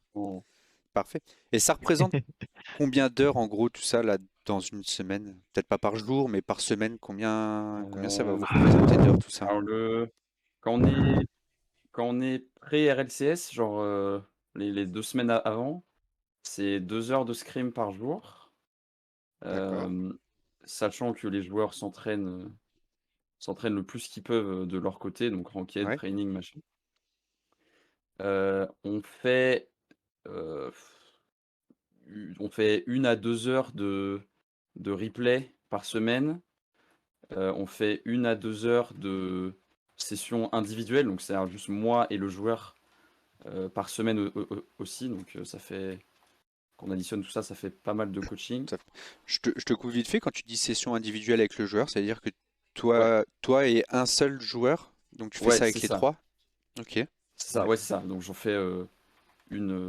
Parfait. Et ça représente combien d'heures en gros tout ça là dans une semaine? Peut-être pas par jour, mais par semaine, combien ça va Euh, vous représenter d'heures tout ça? alors quand on est pré-RLCS, genre les 2 semaines avant, c'est 2 heures de scrim par jour. D'accord. Sachant que les joueurs s'entraînent le plus qu'ils peuvent de leur côté, donc ranked, Ouais. training, machin. On fait, heu, on fait 1 à 2 heures de replay par semaine. On fait 1 à 2 heures de sessions individuelles, donc c'est juste moi et le joueur par semaine aussi. Donc ça fait, qu'on additionne tout ça, ça fait pas mal de coaching. Ça- je te coupe vite fait quand tu dis session individuelle avec le joueur, c'est-à-dire que Ouais, toi et un seul joueur, donc tu fais ouais, ça avec c'est les ça. trois? Ok. C'est ça, ouais, c'est ça. Donc j'en fais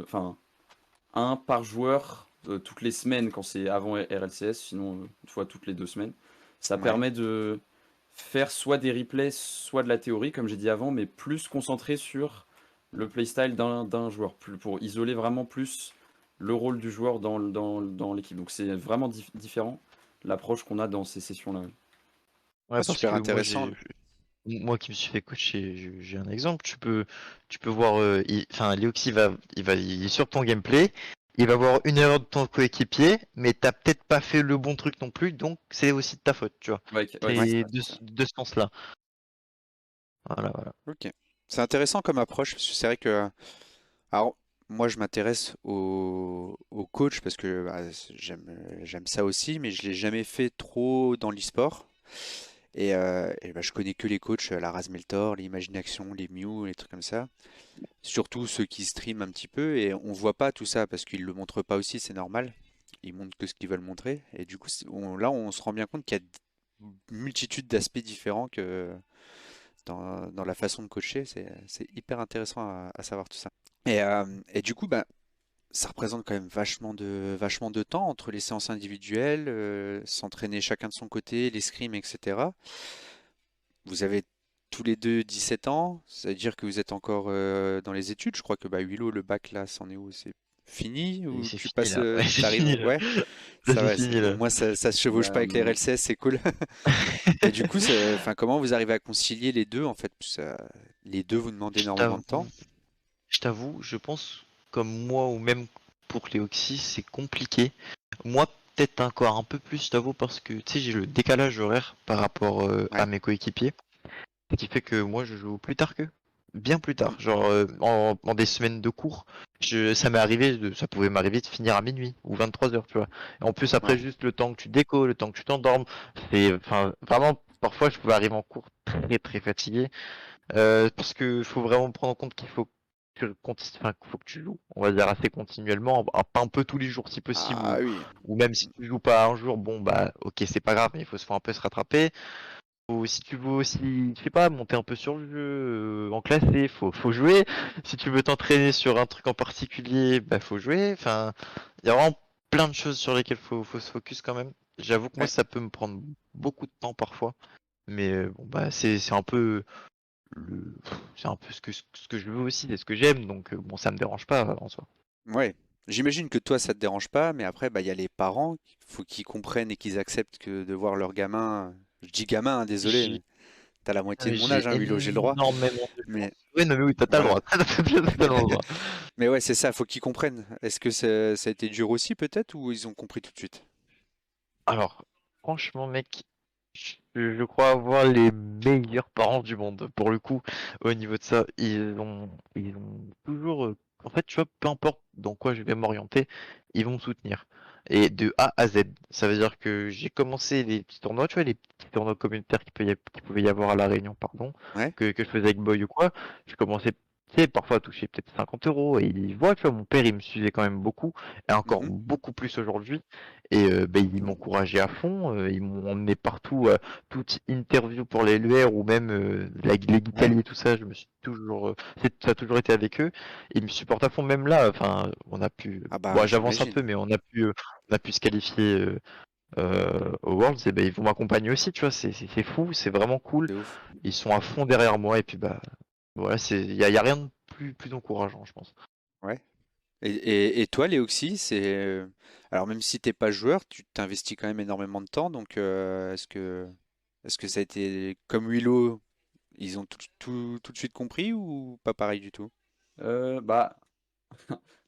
enfin, un par joueur toutes les semaines quand c'est avant RLCS, sinon une fois toutes les 2 semaines. Ça Ouais. permet de faire soit des replays, soit de la théorie, comme j'ai dit avant, mais plus concentré sur le playstyle d'un joueur, pour isoler vraiment plus le rôle du joueur dans l'équipe. Donc c'est vraiment différent l'approche qu'on a dans ces sessions-là. Ouais, Ah, parce super que intéressant. moi qui me suis fait coacher, j'ai un exemple. Tu peux voir, enfin, Leoxy il est sur ton gameplay, il va voir une erreur de ton coéquipier, mais t'as peut-être pas fait le bon truc non plus, donc c'est aussi de ta faute, tu vois. Ouais, ouais, c'est Ouais. C'est ça. de, C'est ça. de ce sens-là. Voilà, voilà. Ok. C'est intéressant comme approche, parce que c'est vrai que, alors, moi je m'intéresse au coach parce que j'aime ça aussi, mais je l'ai jamais fait trop dans l'e-sport. Et bah, je connais que les coachs, la Razmeltor, les Imagination, les Mew, les trucs comme ça. Surtout ceux qui streament un petit peu, et on voit pas tout ça parce qu'ils le montrent pas aussi, c'est normal. Ils montrent que ce qu'ils veulent montrer. Et du coup, là, on se rend bien compte qu'il y a une multitude d'aspects différents que dans la façon de coacher. C'est hyper intéressant à savoir tout ça. Et du coup, bah, ça représente quand même vachement de temps entre les séances individuelles, s'entraîner chacun de son côté, les scrims, etc. Vous avez tous les deux 17 ans, ça veut dire que vous êtes encore dans les études. Je crois que bah, Willow, le bac là, c'en est où? C'est fini Et ou c'est tu fini passes, là. Ouais, c'est t'arrives? fini là. Ouais, Là, ça c'est va. fini Au là. moins, ça se chevauche pas avec les Euh, RLCS, c'est cool. Et du coup, enfin, comment vous arrivez à concilier les deux en fait? Parce que les deux vous demandent Je énormément t'avoue, de temps. je pense, comme moi ou même pour Léoxy, c'est compliqué. Moi, peut-être encore un peu plus, je t'avoue, parce que tu sais, j'ai le décalage horaire par rapport à Ouais. mes coéquipiers. Ce qui fait que moi je joue plus tard qu'eux. Bien plus tard. Mm. Genre en des semaines de cours. Ça pouvait m'arriver de finir à minuit ou 23 heures, tu vois. Et en plus après Ouais. juste le temps que tu décolles, le temps que tu t'endormes. Enfin, vraiment, parfois je pouvais arriver en cours très très fatigué. Parce que faut vraiment prendre en compte qu'il faut faut que tu joues, on va dire assez continuellement, un peu tous les jours si possible, Ah oui. ou même si tu joues pas un jour, bon bah ok c'est pas grave, mais il faut un peu se rattraper. Si tu veux aussi, je sais pas, monter un peu sur le jeu, en classé, faut jouer. Si tu veux t'entraîner sur un truc en particulier, bah faut jouer. Enfin, il y a vraiment plein de choses sur lesquelles faut se focus quand même. J'avoue que moi Ouais. ça peut me prendre beaucoup de temps parfois, mais bon bah c'est un peu c'est un peu ce que je veux aussi, c'est ce que j'aime, donc bon ça me dérange pas en soi. Ouais. J'imagine que toi ça te dérange pas, mais après bah il y a les parents, il faut qu'ils comprennent et qu'ils acceptent que de voir leur gamin. Je dis gamin, hein, désolé, mais J'ai t'as la moitié de mon âge, hein, Willow, j'ai le droit. énormément de chance. Mais Oui, non mais oui, t'as le voilà. droit, t'as totalement le droit. Mais ouais, c'est ça, faut qu'ils comprennent. Est-ce que ça a été dur aussi peut-être ou ils ont compris tout de suite? Alors, franchement, mec, je crois avoir les meilleurs parents du monde. Pour le coup, au niveau de ça, ils ont toujours. En fait, tu vois, peu importe dans quoi je vais m'orienter, ils vont me soutenir. Et de A à Z. Ça veut dire que j'ai commencé les petits tournois, tu vois, les petits tournois communautaires qui pouvaient y avoir à La Réunion, pardon, Ouais. que je faisais avec Boy ou quoi. Je commençais, tu sais, parfois à toucher peut-être 50 euros. Et ils voient, tu vois, mon père, il me suivait quand même beaucoup. Et encore Mhm. beaucoup plus aujourd'hui. Et ben, ils m'encourageaient à fond, ils m'ont emmené partout, toute interview pour les LER ou même les Guitali et tout ça, je me suis toujours, ça a toujours été avec eux. Ils me supportent à fond, même là, enfin, Ah bon, bah j'avance un peu, j'imagine. mais on a pu se qualifier aux Worlds, et ben ils vont m'accompagner aussi, tu vois, c'est fou, c'est vraiment cool. C'est ouf. Ils sont à fond derrière moi, et puis bah, voilà, y a rien de plus encourageant, je pense. Ouais. Et toi, Léoxy, alors même si t'es pas joueur, tu t'investis quand même énormément de temps. Donc est-ce que ça a été comme Willow, ils ont tout de suite compris ou pas pareil du tout? bah,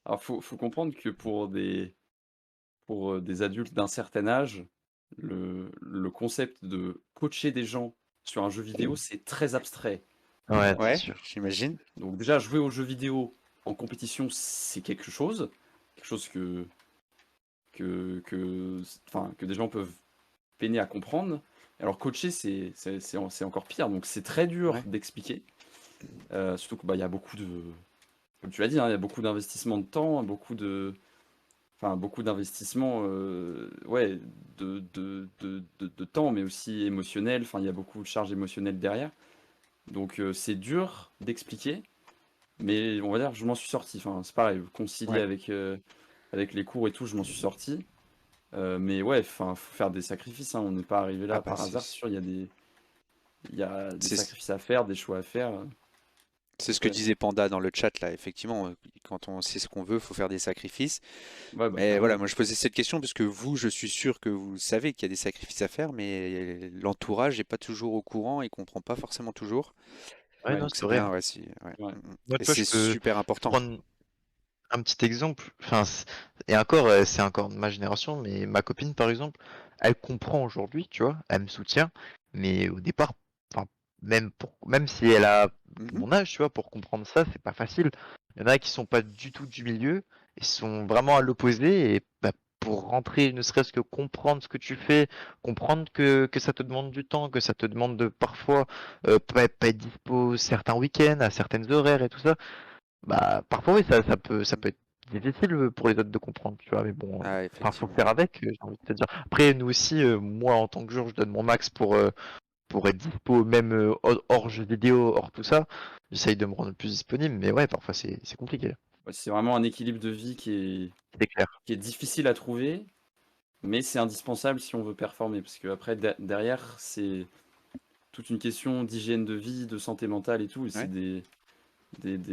Alors, faut comprendre que pour des adultes d'un certain âge, le concept de coacher des gens sur un jeu vidéo, c'est très abstrait. Ouais, c'est Ouais, sûr. j'imagine. Donc déjà, jouer aux jeux vidéo en compétition, c'est quelque chose que des gens peuvent peiner à comprendre. Alors coacher, c'est encore pire. Donc c'est très dur Ouais. d'expliquer. Surtout que il y a beaucoup de, comme tu l'as dit, hein, il y a beaucoup d'investissement de temps, beaucoup d'investissement, ouais, de temps, mais aussi émotionnel. Enfin, il y a beaucoup de charges émotionnelles derrière. Donc c'est dur d'expliquer, mais on va dire, je m'en suis sorti. Enfin, c'est pareil, concilier Ouais. avec les cours et tout, je m'en suis sorti. Mais ouais, enfin, faut faire des sacrifices, hein. On n'est pas arrivé Ah là bah par hasard. C'est sûr, il y a des c'est sacrifices à faire, des choix à faire. c'est ce Donc que ouais, disait Panda dans le chat là. Effectivement, quand on sait ce qu'on veut, faut faire des sacrifices. ouais, bah Mais voilà, carrément. moi je posais cette question parce que vous, je suis sûr que vous savez qu'il y a des sacrifices à faire, mais l'entourage n'est pas toujours au courant et comprend pas forcément toujours. Ouais, Ouais, non, Donc c'est c'est vrai, bien, hein. ouais, si, ouais. ouais. Moi, Et tu vois, c'est je peux super important. prendre un petit exemple. Enfin, et encore, c'est encore de ma génération, mais ma copine, par exemple, elle comprend aujourd'hui, tu vois, elle me soutient, mais au départ, enfin, même si elle a Mhm. mon âge, tu vois, pour comprendre ça, c'est pas facile. Il y en a qui sont pas du tout du milieu, et sont vraiment à l'opposé, et bah, pour rentrer, ne serait-ce que comprendre ce que tu fais, comprendre que ça te demande du temps, que ça te demande de parfois pas être dispo certains week-ends, à certaines horaires et tout ça. Bah, parfois, oui, ça peut être difficile pour les autres de comprendre, tu vois, mais bon, Ah, enfin, faut effectivement. faire avec, j'ai envie de te dire. Après, nous aussi, moi, en tant que joueur, je donne mon max pour être dispo, même hors jeux vidéo, hors tout ça. J'essaye de me rendre le plus disponible, mais ouais, parfois, c'est compliqué, Ouais, c'est vraiment un équilibre de vie c'est clair. qui est difficile à trouver, mais c'est indispensable si on veut performer. Parce que après, derrière, c'est toute une question d'hygiène de vie, de santé mentale et tout. Et c'est Ouais. des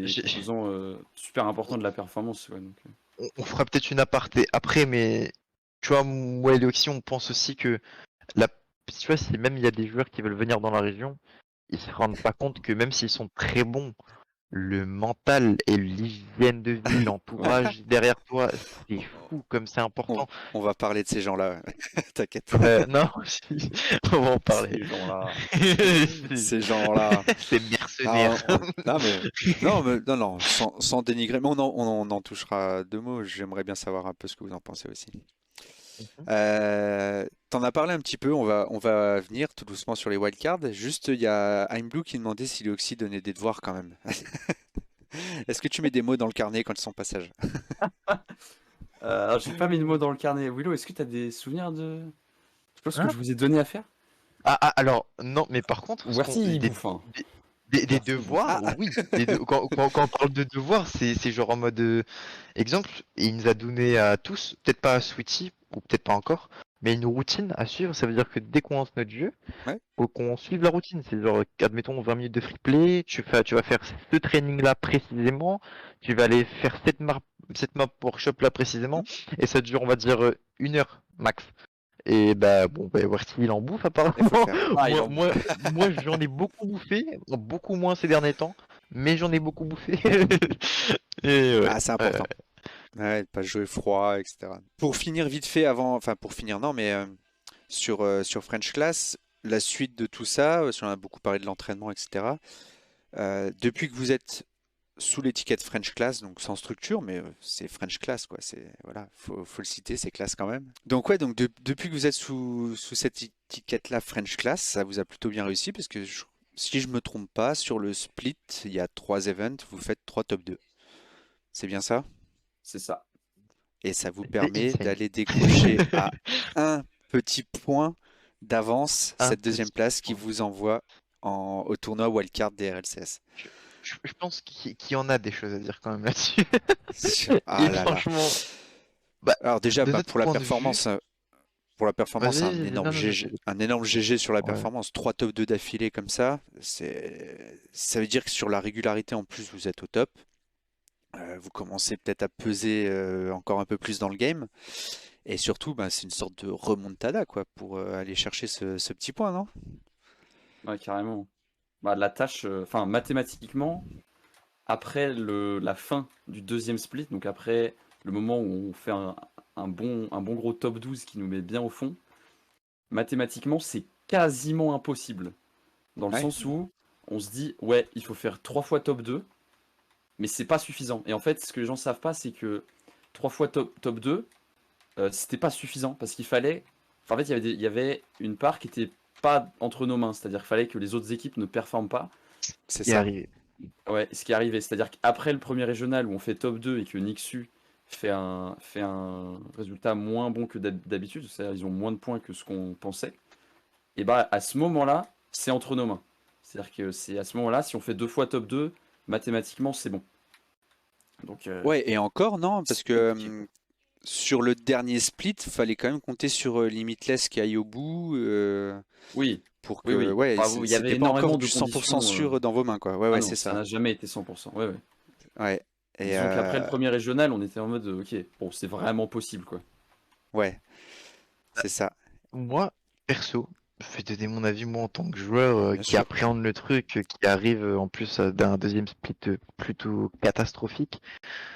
J'ai- composants super importants de la performance. Ouais, donc, on fera peut-être une aparté après, mais tu vois, moi et Léoxy, on pense aussi que la, tu vois, si même il y a des joueurs qui veulent venir dans la région, ils se rendent pas compte que même s'ils sont très bons, le mental et l'hygiène de vie, l'entourage derrière toi, c'est fou comme c'est On, important. on va parler de ces gens-là, t'inquiète. Non, si, on va en parler. ces gens-là. C'est Ces gens-là. c'est Ah, mercenaire. non, non, non, sans dénigrer, mais on en touchera deux mots. J'aimerais bien savoir un peu ce que vous en pensez aussi. T'en as parlé un petit peu, on va venir tout doucement sur les wildcards. Juste, il y a I'm Blue qui demandait si Léoxy donnait des devoirs quand même. Est-ce que tu mets des mots dans le carnet quand ils sont passage? Alors, j'ai pas mis de mots dans le carnet. Willow, est-ce que tu as des souvenirs de choses que Hein? je vous ai donné à faire? Alors, non, mais par contre, Ou Werty, il bouffe, hein. des Werty, il bouffe. devoirs, Ah, oui. Quand on parle de devoirs, c'est genre en mode exemple, il nous a donné à tous, peut-être pas à Sweetie, ou peut-être pas encore, mais une routine à suivre. Ça veut dire que dès qu'on lance notre jeu, ouais, faut qu'on suive la routine. C'est genre, admettons, 20 minutes de free play, tu vas faire ce training-là précisément, tu vas aller faire cette map workshop là précisément, hmm, et ça dure, on va dire, 1 heure max. Et bah bon, bah, voir s'il en bouffe il faut le apparemment. faire. Ah, il Moi, en bouffe. moi, moi j'en ai beaucoup bouffé, beaucoup moins ces derniers temps, mais j'en ai beaucoup bouffé. Et ouais, Ah, c'est important. Ouais, de pas jouer froid, etc. Pour finir vite fait avant, enfin pour finir non, mais sur French Class, la suite de tout ça, si on a beaucoup parlé de l'entraînement, etc. Depuis que vous êtes sous l'étiquette French Class, donc sans structure, mais c'est French Class quoi. C'est voilà, faut le citer, c'est classe quand même. Donc ouais, donc depuis que vous êtes sous cette étiquette-là French Class, ça vous a plutôt bien réussi parce que si je me trompe pas, sur le split, il y a 3 events, vous faites 3 top 2. C'est bien ça? C'est ça. Et ça vous c'est permet insane. d'aller décrocher à un petit point d'avance Un cette deuxième petit place qui point. vous envoie au tournoi Wildcard des RLCS. Je, je pense qu'il y en a des choses à dire quand même là-dessus. Ah Et là là. franchement, bah, Alors déjà, de bah, notre point de vue, pour la performance, vas-y, vas-y, non, non, non, Un énorme GG sur la ouais. performance. 3 top 2 d'affilée comme ça veut dire que sur la régularité en plus, vous êtes au top. Vous commencez peut-être à peser encore un peu plus dans le game. Et surtout, bah, c'est une sorte de remontada quoi, pour aller chercher ce petit point, non? Ouais, carrément. Bah, la tâche, enfin, mathématiquement, après la fin du deuxième split, donc après le moment où on fait un bon gros top 12 qui nous met bien au fond, mathématiquement, c'est quasiment impossible. Dans le Ouais, sens où on se dit, ouais, il faut faire 3 fois top 2, mais c'est pas suffisant. Et en fait, ce que les gens savent pas, c'est que 3 fois top 2, c'était pas suffisant parce qu'il fallait. Enfin, en fait, il y avait une part qui était pas entre nos mains, c'est-à-dire qu'il fallait que les autres équipes ne performent pas. c'est qui est ça. arrivé. Ouais, ce qui est arrivé, c'est-à-dire qu'après le premier régional où on fait top 2 et que Nixu fait un résultat moins bon que d'habitude, c'est-à-dire ils ont moins de points que ce qu'on pensait, et bah à ce moment-là, c'est entre nos mains. C'est-à-dire que c'est à ce moment-là, si on fait 2 fois top 2, mathématiquement c'est bon. Donc Ouais, et encore, non, parce c'est que compliqué, quoi. sur le dernier split, fallait quand même compter sur Limitless qui aille au bout Oui, pour oui, que, oui. ouais, Enfin, il y avait c'était pas encore énormément de du 100% conditions. sûr dans vos mains, quoi. Ouais, Ah ouais, non, c'est ça ça. n'a jamais été 100%. Ouais, ouais. Ouais, et Disons qu'après le premier régional, on était en mode, ok, bon, c'est vraiment possible, quoi. ouais, c'est ça, Moi, perso, je vais donner mon avis, moi, en tant que joueur bien qui sûr. appréhende le truc, qui arrive en plus d'un deuxième split plutôt catastrophique.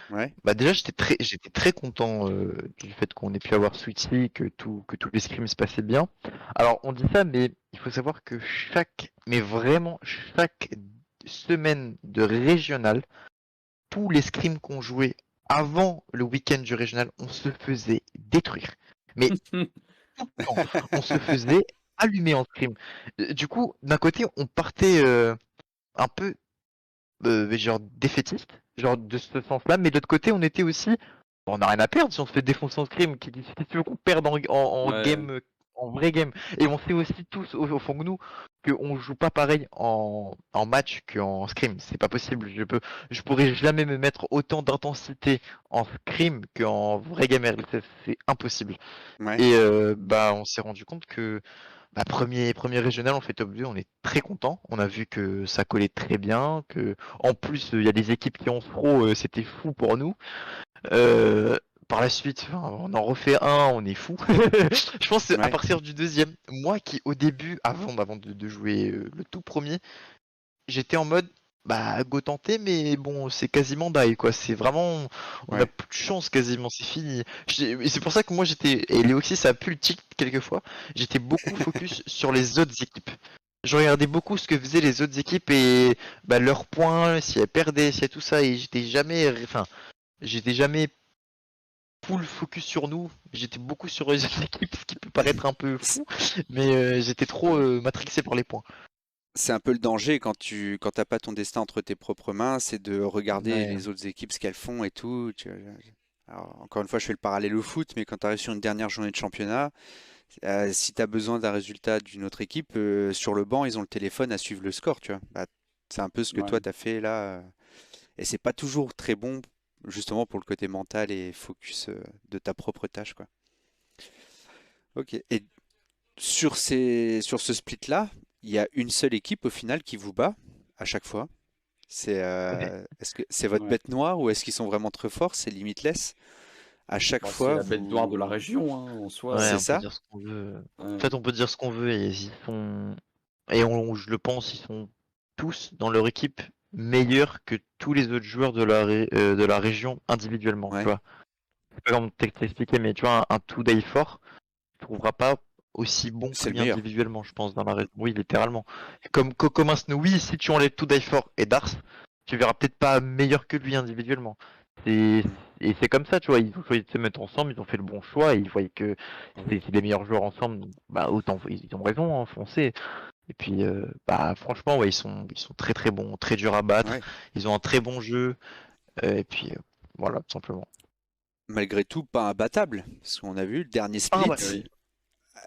Ouais, Bah déjà, j'étais très content du fait qu'on ait pu avoir Switchy, que tous les scrims se passaient bien. Alors, on dit ça, mais il faut savoir que mais vraiment, chaque semaine de régional, tous les scrims qu'on jouait avant le week-end du régional, on se faisait détruire. Mais tout le temps, on se faisait allumer en scrim. Du coup, d'un côté, on partait un peu genre défaitiste, genre de ce sens-là, mais de l'autre côté, on était aussi, bon, on n'a rien à perdre si on se fait défoncer en scrim, si tu veux qu'on perde en Ouais, game, en vrai game. Et on sait aussi tous au fond de nous qu'on joue pas pareil en match qu'en scrim. C'est pas possible. Je pourrais jamais me mettre autant d'intensité en scrim qu'en vrai game RL. C'est impossible. ouais, Et bah, on s'est rendu compte que bah, premier régional, on fait top 2, on est très content. On a vu que ça collait très bien, que en plus il y a des équipes qui ont pro, c'était fou pour nous. Euh, Par la suite, enfin, on en refait un, on est fou. Je pense que à ouais, partir du deuxième, moi qui au début, avant de jouer le tout premier, j'étais en mode bah go tenter, mais bon c'est quasiment die quoi, c'est vraiment on a ouais, plus de chance quasiment, c'est fini. Et c'est pour ça que moi j'étais, et Léo aussi ça a pu le tic quelquefois, j'étais beaucoup focus sur les autres équipes. Je regardais beaucoup ce que faisaient les autres équipes et bah, leurs points, si elles perdaient, si elles tout ça, et j'étais jamais full focus sur nous, j'étais beaucoup sur les autres équipes, ce qui peut paraître un peu C'est fou, mais j'étais trop matrixé par les points. c'est un peu le danger quand t'as pas ton destin entre tes propres mains, c'est de regarder Ouais, les autres équipes, ce qu'elles font et tout. Alors, encore une fois, je fais le parallèle au foot, mais quand tu arrives sur une dernière journée de championnat, si tu as besoin d'un résultat d'une autre équipe, sur le banc, ils ont le téléphone à suivre le score, tu vois. Bah, c'est un peu ce que toi, ouais. tu as fait là. Et c'est pas toujours très bon, justement, pour le côté mental et focus de ta propre tâche, quoi. Ok. Et sur ce split-là, il y a une seule équipe au final qui vous bat à chaque fois. ouais. Est-ce que c'est votre Ouais. bête noire ou est-ce qu'ils sont vraiment très forts? C'est limitless. À chaque Bah, c'est fois, la bête noire de la vous... région, hein, en soi. Ouais, C'est on peut ça? dire ce qu'on veut. En Ouais. fait, on peut dire ce qu'on veut et ils sont je le pense, ils sont tous dans leur équipe meilleurs que tous les autres joueurs de la région individuellement, tu Ouais, vois. C'est pas comme t'expliquer, mais tu vois, un two day fort, tu trouveras pas aussi bon que c'est le lui meilleur. individuellement, je pense, dans la région. Oui, littéralement. Comme un Snowy, si tu enlèves two day fort et Dars, tu verras peut-être pas meilleur que lui individuellement. C'est Mm. et c'est comme ça, tu vois, ils ont choisi de se mettre ensemble, ils ont fait le bon choix, et ils voyaient que c'est les meilleurs joueurs ensemble, bah autant ils ont raison, hein, foncez. Et puis bah franchement ouais ils sont très très bons, très durs à battre, Ouais. ils ont un très bon jeu, et puis voilà tout simplement. Malgré tout, pas imbattable. Parce qu'on a vu le dernier Ah split. bah Oui.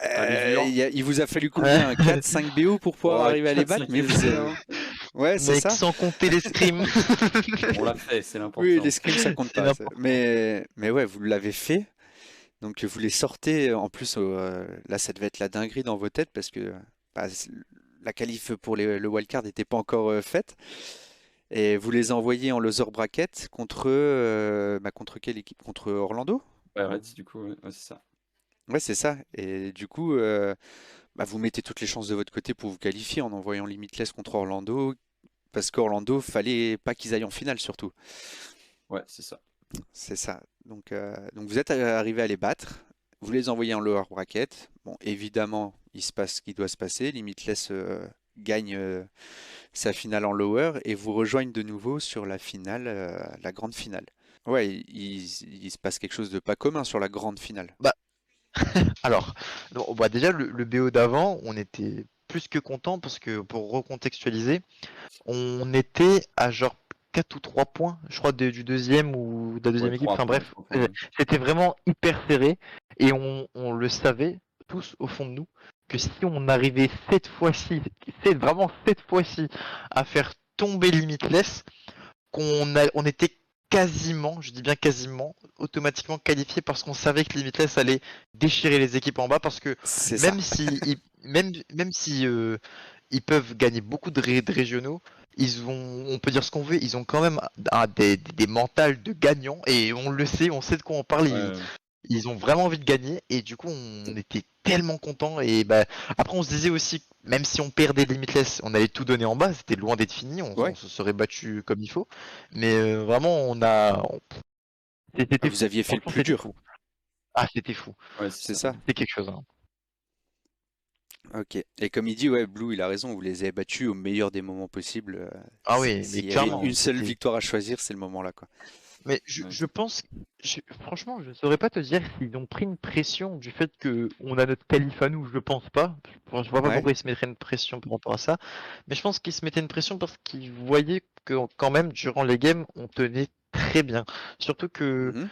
À l'usure. Il vous a fallu combien? 4-5 BO pour pouvoir Ouais, arriver à les battre? 4-5 Mais vous essais, êtes... hein. Ouais, c'est mec ça. sans compter les scrims. On l'a fait, c'est Oui, les l'important. scrims, ça compte C'est pas. n'importe quoi. Mais ouais, vous l'avez fait. Donc vous les sortez. En plus, là, ça devait être la dinguerie dans vos têtes parce que bah, la qualif pour le wildcard n'était pas encore faite. Et vous les envoyez en loser bracket contre, bah, contre quelle équipe? Contre Orlando? Ouais, Reds, du coup, ouais, ouais, c'est ça. Ouais, c'est ça. Et du coup, bah, vous mettez toutes les chances de votre côté pour vous qualifier en envoyant Limitless contre Orlando, parce qu'Orlando, fallait pas qu'ils aillent en finale surtout. Ouais, c'est ça. C'est ça. Donc vous êtes arrivé à les battre, vous les envoyez en lower bracket. Bon, évidemment, il se passe ce qui doit se passer. Limitless gagne sa finale en lower et vous rejoignent de nouveau sur la finale, la grande finale. Ouais, il se passe quelque chose de pas commun sur la grande finale. Bah, alors, non, bah déjà le BO d'avant, on était plus que content parce que pour recontextualiser, on était à genre 4 ou 3 points, je crois, du deuxième ou de la Ouais, deuxième équipe. 3 Enfin points, bref, 3 points, ouais. c'était vraiment hyper serré et on le savait tous au fond de nous que si on arrivait cette fois-ci, vraiment cette fois-ci, à faire tomber Limitless, on était quasiment, je dis bien quasiment, automatiquement qualifié parce qu'on savait que Limitless allait déchirer les équipes en bas parce que C'est ça. même si même si ils peuvent gagner beaucoup de régionaux, on peut dire ce qu'on veut, ils ont quand même des mentales de gagnants et on le sait, on sait de quoi on parle. Ouais, Ils ont vraiment envie de gagner et du coup on était tellement contents et bah après on se disait aussi même si on perdait Limitless on allait tout donner en bas, c'était loin d'être fini, on Ouais. se serait battu comme il faut, mais vraiment Ah, c'était vous fou, aviez fait le franchement plus c'était dur. fou. Ah c'était fou, ouais, c'est C'est ça. ça. c'était quelque chose hein. Ok. Et comme il dit, ouais, Blue, il a raison, vous les avez battus au meilleur des moments possibles. Ah oui mais S'il y avait clairement une seule c'était. victoire à choisir, c'est le moment-là, quoi. Mais Ouais. je pense, franchement, je saurais pas te dire s'ils ont pris une pression du fait que on a notre qualif à nous. Je pense pas. Je vois pas Ouais. pourquoi ils se mettraient une pression par rapport à ça. Mais je pense qu'ils se mettaient une pression parce qu'ils voyaient que quand même durant les games, on tenait très bien. Surtout que Mhm.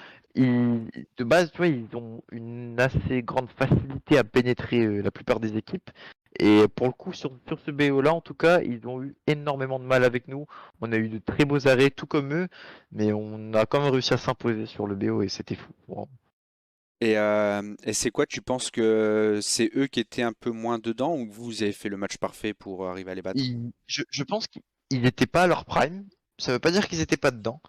de base, tu vois, ils ont une assez grande facilité à pénétrer la plupart des équipes. Et pour le coup, sur ce BO-là, en tout cas, ils ont eu énormément de mal avec nous. On a eu de très beaux arrêts, tout comme eux, mais on a quand même réussi à s'imposer sur le BO et c'était fou. Vraiment. Et c'est quoi, tu penses que c'est eux qui étaient un peu moins dedans ou vous avez fait le match parfait pour arriver à les battre? Je pense qu'ils n'étaient pas à leur prime. Ça veut pas dire qu'ils étaient pas dedans.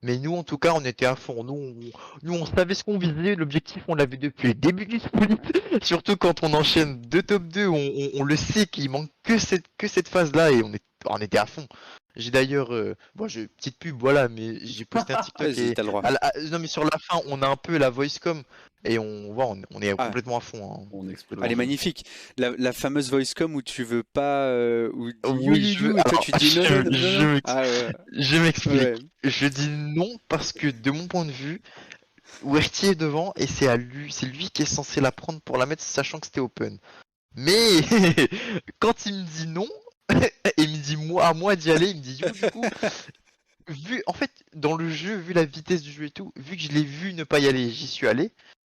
Mais nous, en tout cas, on était à fond. Nous, on savait ce qu'on visait. L'objectif, on l'avait depuis le début du split. Surtout quand on enchaîne deux top 2, on le sait qu'il manque que cette phase-là et on était à fond. J'ai d'ailleurs, bon, petite pub, voilà, mais j'ai posté un TikTok Vas-y, et t'as le droit. non, mais sur la fin, on a un peu la voicecom et on est Ah, complètement à fond. Hein. On elle est explose. magnifique. La fameuse voice-com où tu veux pas, où il dit you, Oui, you, you, et toi alors, tu dis non, non, non, non, non. Ah ouais, je ouais. m'explique. Je dis non parce que de mon point de vue, Werty est devant et c'est lui qui est censé la prendre pour la mettre sachant que c'était open. Mais quand il me dit non, et il me dit moi à moi d'y aller, il me dit you du coup, vu en fait dans le jeu, vu la vitesse du jeu et tout, vu que je l'ai vu ne pas y aller, j'y suis allé.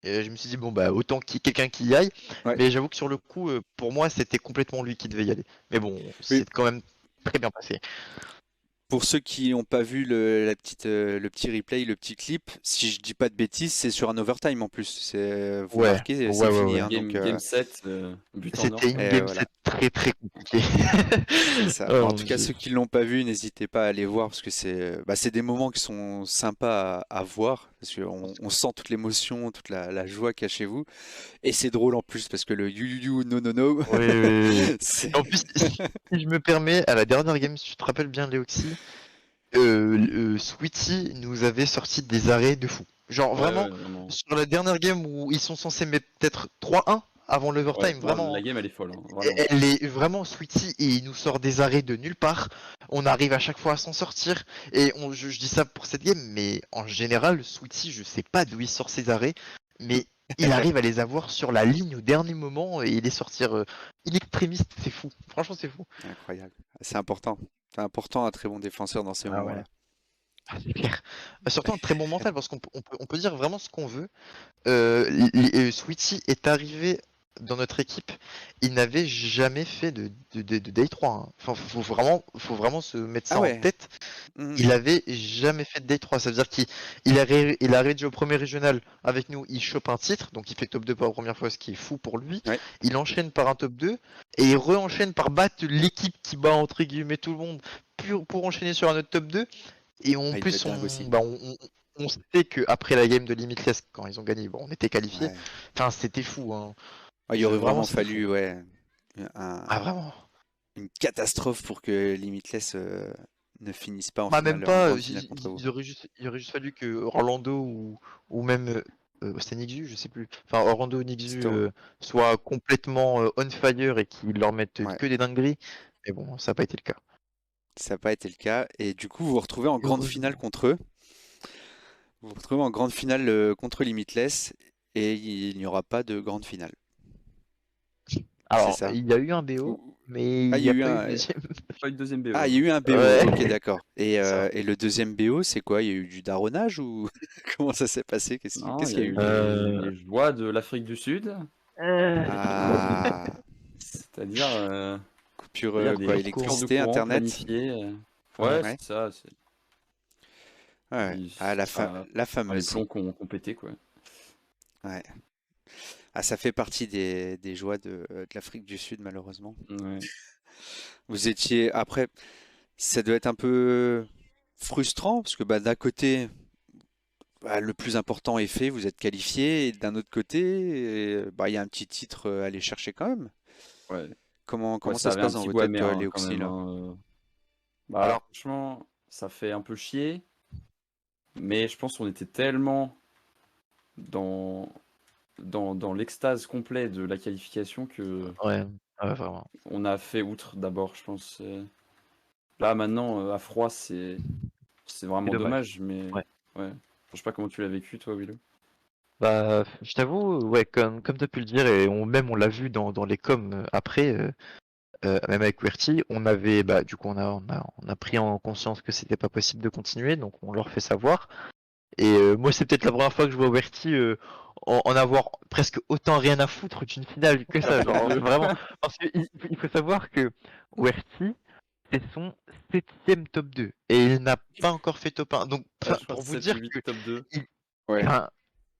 Et je me suis dit bon bah autant quelqu'un qui y aille, Ouais. mais j'avoue que sur le coup, pour moi c'était complètement lui qui devait y aller. Mais bon, Oui. c'est quand même très bien passé. Pour ceux qui n'ont pas vu le petit replay, le petit clip, si je dis pas de bêtises, c'est sur un overtime en plus. Vous Ouais, marquez, ouais, c'est ouais, fini, ouais. hein, donc Game 7, but en or. C'était une game voilà. set très très compliquée. C'est ça. Bon, Oh en mon tout cas, dieu. ceux qui l'ont pas vu, n'hésitez pas à aller voir parce que c'est des moments qui sont sympas à voir parce qu'on sent toute l'émotion, toute la joie qu'il y a chez vous. Et c'est drôle en plus parce que le you, you, you, no, no, no, Oui, oui, oui. c'est... En plus, si je me permets, à la dernière game, si tu te rappelles bien, Léoxy, Sweetie nous avait sorti des arrêts de fou. Genre Ouais, vraiment, ouais, vraiment. sur la dernière game où ils sont censés mettre peut-être 3-1 avant Ouais, l'overtime, non, vraiment, la game elle est folle, hein, vraiment. elle est vraiment Sweetie et il nous sort des arrêts de nulle part. On arrive à chaque fois à s'en sortir. Et je dis ça pour cette game, mais en général, Sweetie, je sais pas d'où il sort ses arrêts, mais il arrive à les avoir sur la ligne au dernier moment et les sortir in extremis, c'est fou. Franchement, c'est fou. Incroyable. C'est important. C'est important un très bon défenseur dans ces Ah ouais. moments-là. Ah, c'est clair. Surtout un très bon mental parce on peut dire vraiment ce qu'on veut. Sweetie est arrivé dans notre équipe, il n'avait jamais fait de Day 3. Hein. Enfin, faut vraiment se mettre Ah ça en ouais. tête. Mhm. Il avait jamais fait de Day 3. Ça veut dire qu'il arrive déjà au premier régional avec nous, il chope un titre, donc il fait top 2 pour la première fois, ce qui est fou pour lui. Ouais. Il enchaîne par un top 2 et il re-enchaîne par battre l'équipe qui bat entre guillemets tout le monde pour enchaîner sur un autre top 2. Et en Ah, il devait plus, être dingue aussi. on sait qu'après la game de Limitless, quand ils ont gagné, bon, on était qualifiés. Ouais. Enfin, c'était fou. Hein. Ah, il aurait Vraiment, vraiment c'était fou. fallu, ouais, un, Ah, vraiment. une catastrophe pour que Limitless ne finisse pas Bah même en pas, grande finale contre vous. il aurait juste fallu que Orlando ou même c'était Nixu, je sais plus. Enfin Orlando ou Nixu C'était- soient complètement on fire et qu'ils leur mettent Ouais, que des dingueries. Mais bon, ça n'a pas été le cas. ça n'a pas été le cas. Et du coup, vous vous retrouvez en grande finale Heureusement. contre eux. Vous vous retrouvez en grande finale contre Limitless et il n'y aura pas de grande finale. C'est Alors, ça? il y a eu un BO, Ou- mais il Ah, il n'y y a a eu pas eu de un. deuxième. Pas eu de deuxième BO, Ah, il y a non. eu un BO. Ouais, Ok, d'accord. c'est ça. Et le deuxième BO, c'est quoi? Il y a eu du daronnage ou comment ça s'est passé? Non, Qu'est-ce il y qu'il a y a eu eu? les joies de l'Afrique du Sud, Ah, c'est-à-dire coupure c'est-à-dire quoi? des Coupure de coupures courant. de Électricité, courant Internet? planifiées. Ouais, Ouais. Ouais. c'est ça. Ouais. Ah, la Les fameuse. plombs qu'on pétait, quoi. Ouais. Ah, ça fait partie des joies de l'Afrique du Sud, malheureusement. Ouais. Vous étiez. Après, ça doit être un peu frustrant, parce que bah, d'un côté, bah, le plus important est fait, vous êtes qualifié, et d'un autre côté, bah, il y a un petit titre à aller chercher quand même. Ouais. Ouais, Comment ça ça se avait un passe dans petit votre goût tête, amer, toi, hein, quand Léoxy, même, là? hein. Bah, Alors, franchement, ça fait un peu chier, mais je pense qu'on était tellement dans, dans l'extase complète de la qualification que ouais, ouais, vraiment. on a fait outre d'abord, je pense. Là, maintenant, à froid, c'est C'est vraiment dommage. dommage, mais Ouais. ouais. Je sais pas comment tu l'as vécu, toi, Willow. Bah, je t'avoue, ouais, comme tu as pu le dire, et même on l'a vu dans les coms après, même avec QWERTY, on avait, bah, du coup, on a pris en conscience que c'était pas possible de continuer, donc on leur fait savoir. Et moi, c'est peut-être la première fois que je vois QWERTY en avoir presque autant rien à foutre d'une finale que ça, genre vraiment. Parce qu'il faut savoir que QWERTY, c'est son septième top 2 et il n'a pas encore fait top 1. Donc, Ouais, je crois pour que vous 7 ou dire 8 que top 2. il- Ouais. enfin,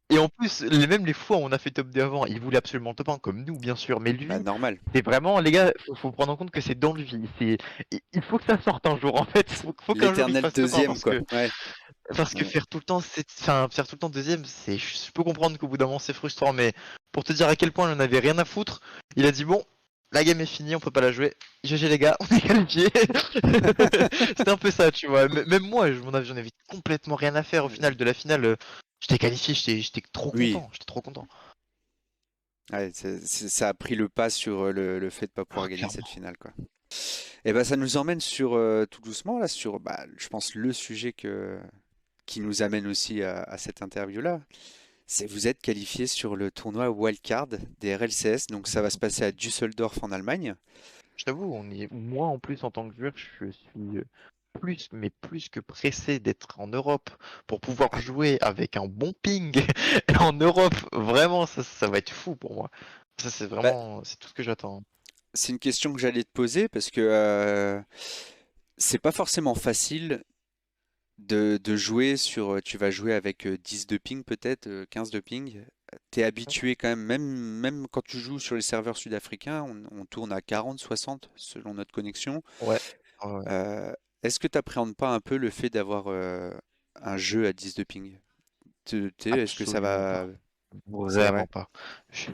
et en plus, même les fois où on a fait top 2 avant, il voulait absolument top 1, comme nous, bien sûr. Mais Bah, lui, normal. c'est vraiment, les gars, faut prendre en compte que c'est dans le vie. Il faut que ça sorte un jour, en fait. C'est Faut qu'un jour il l'éternel fasse top 1 deuxième, quoi. Ouais. parce que Ouais. faire tout le temps, faire tout le temps deuxième, je peux comprendre qu'au bout d'un moment c'est frustrant, mais pour te dire à quel point il en avait rien à foutre, il a dit bon, la game est finie, on peut pas la jouer. GG les gars, on est qualifiés. C'était un peu ça, tu vois. Même moi, j'en avais complètement rien à faire au final de la finale. J'étais qualifié, j'étais trop Oui. content, j'étais trop content. Ouais, ça a pris le pas sur le fait de pas pouvoir Ah, gagner cette clairement. finale, quoi. Et ben, ça nous emmène sur tout doucement là sur, bah, je pense le sujet qui nous amène aussi à cette interview-là. C'est vous êtes qualifié sur le tournoi Wildcard des RLCS, donc ça va se passer à Düsseldorf en Allemagne. Je t'avoue, moi en plus en tant que joueur, je suis mais plus que pressé d'être en Europe pour pouvoir jouer avec un bon ping en Europe. Vraiment, ça va être fou pour moi. Ça, Bah, c'est tout ce que j'attends. c'est une question que j'allais te poser parce que c'est pas forcément facile de jouer sur. Tu vas jouer avec 10 de ping peut-être, 15 de ping. T'es habitué quand même quand tu joues sur les serveurs sud-africains, on tourne à 40, 60 selon notre connexion. Ouais. Ouais. Euh, Est-ce que tu n'appréhendes pas un peu le fait d'avoir un jeu à 10 de ping? Est-ce que ça Absolument va. pas. C'est Vraiment vrai? pas. Je,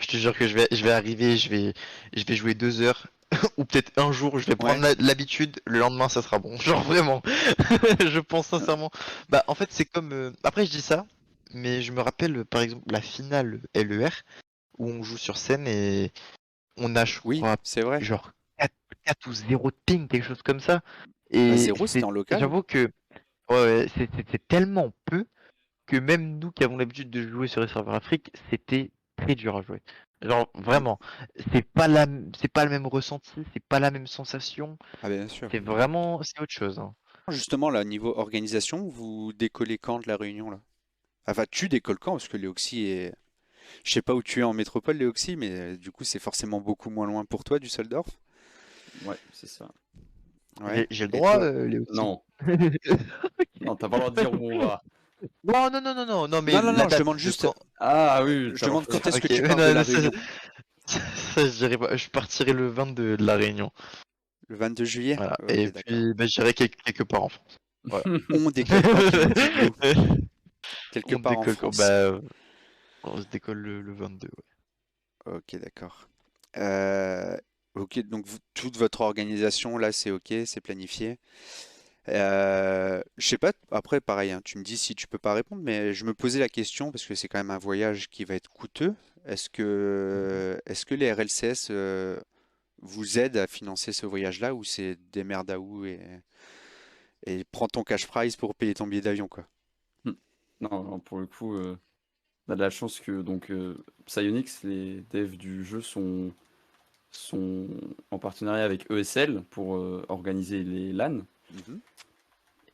je te jure que je vais arriver, je vais jouer 2 heures. Ou peut-être un jour, je vais prendre Ouais. l'habitude, le lendemain ça sera bon. Genre vraiment. Je pense sincèrement. Bah en fait c'est comme. Après je dis ça, mais je me rappelle par exemple la finale LER où on joue sur scène et on a je Oui, crois c'est vrai. genre 4 ou 0 de ping, quelque chose comme ça. Bah, Et 0, c'était en local. j'avoue que ouais, c'est tellement peu que même nous qui avons l'habitude de jouer sur les serveurs Afrique, c'était très dur à jouer. Genre Mm. vraiment, c'est pas le même ressenti, c'est pas la même sensation, Ah, bien sûr. c'est autre chose, hein. Justement, là, niveau organisation, vous décollez quand de la Réunion, là? Enfin, tu décolles quand? Parce que Léoxy est. Je sais pas où tu es en métropole, Léoxy, mais du coup, c'est forcément beaucoup moins loin pour toi, Düsseldorf. Ouais, c'est ça. Ouais. J'ai le Et droit, toi? Léo aussi. Non, non, t'as pas le droit de dire où on va. Non, non, non, non, non, non, mais Non, non, la non, je date demande de juste. quand. Ah oui, Je t'as le demande droit de quand est-ce faire. que Ok, tu mais pars de non, la non, Réunion? ça, je dirais pas. Je partirai le 22 de la Réunion. Le 22 juillet? Voilà. Ok, Et d'accord. puis, bah, j'irai quelque part en France. Voilà. On décolle quand, tu m'as dit, Blue? Quelque On part en décolle quand? France. Bah, on se décolle le 22, ouais. Ok, d'accord. Euh, Ok, donc toute votre organisation là, c'est ok, c'est planifié. Je sais pas, après pareil, hein, tu me dis si tu peux pas répondre, mais je me posais la question parce que c'est quand même un voyage qui va être coûteux. Est-ce que les RLCS vous aident à financer ce voyage-là ou c'est des merdes à où et prends ton cash prize pour payer ton billet d'avion quoi. Hmm. Non, non, pour le coup, on a de la chance que donc Psyonix, les devs du jeu, sont en partenariat avec ESL pour organiser les LAN. Mhm.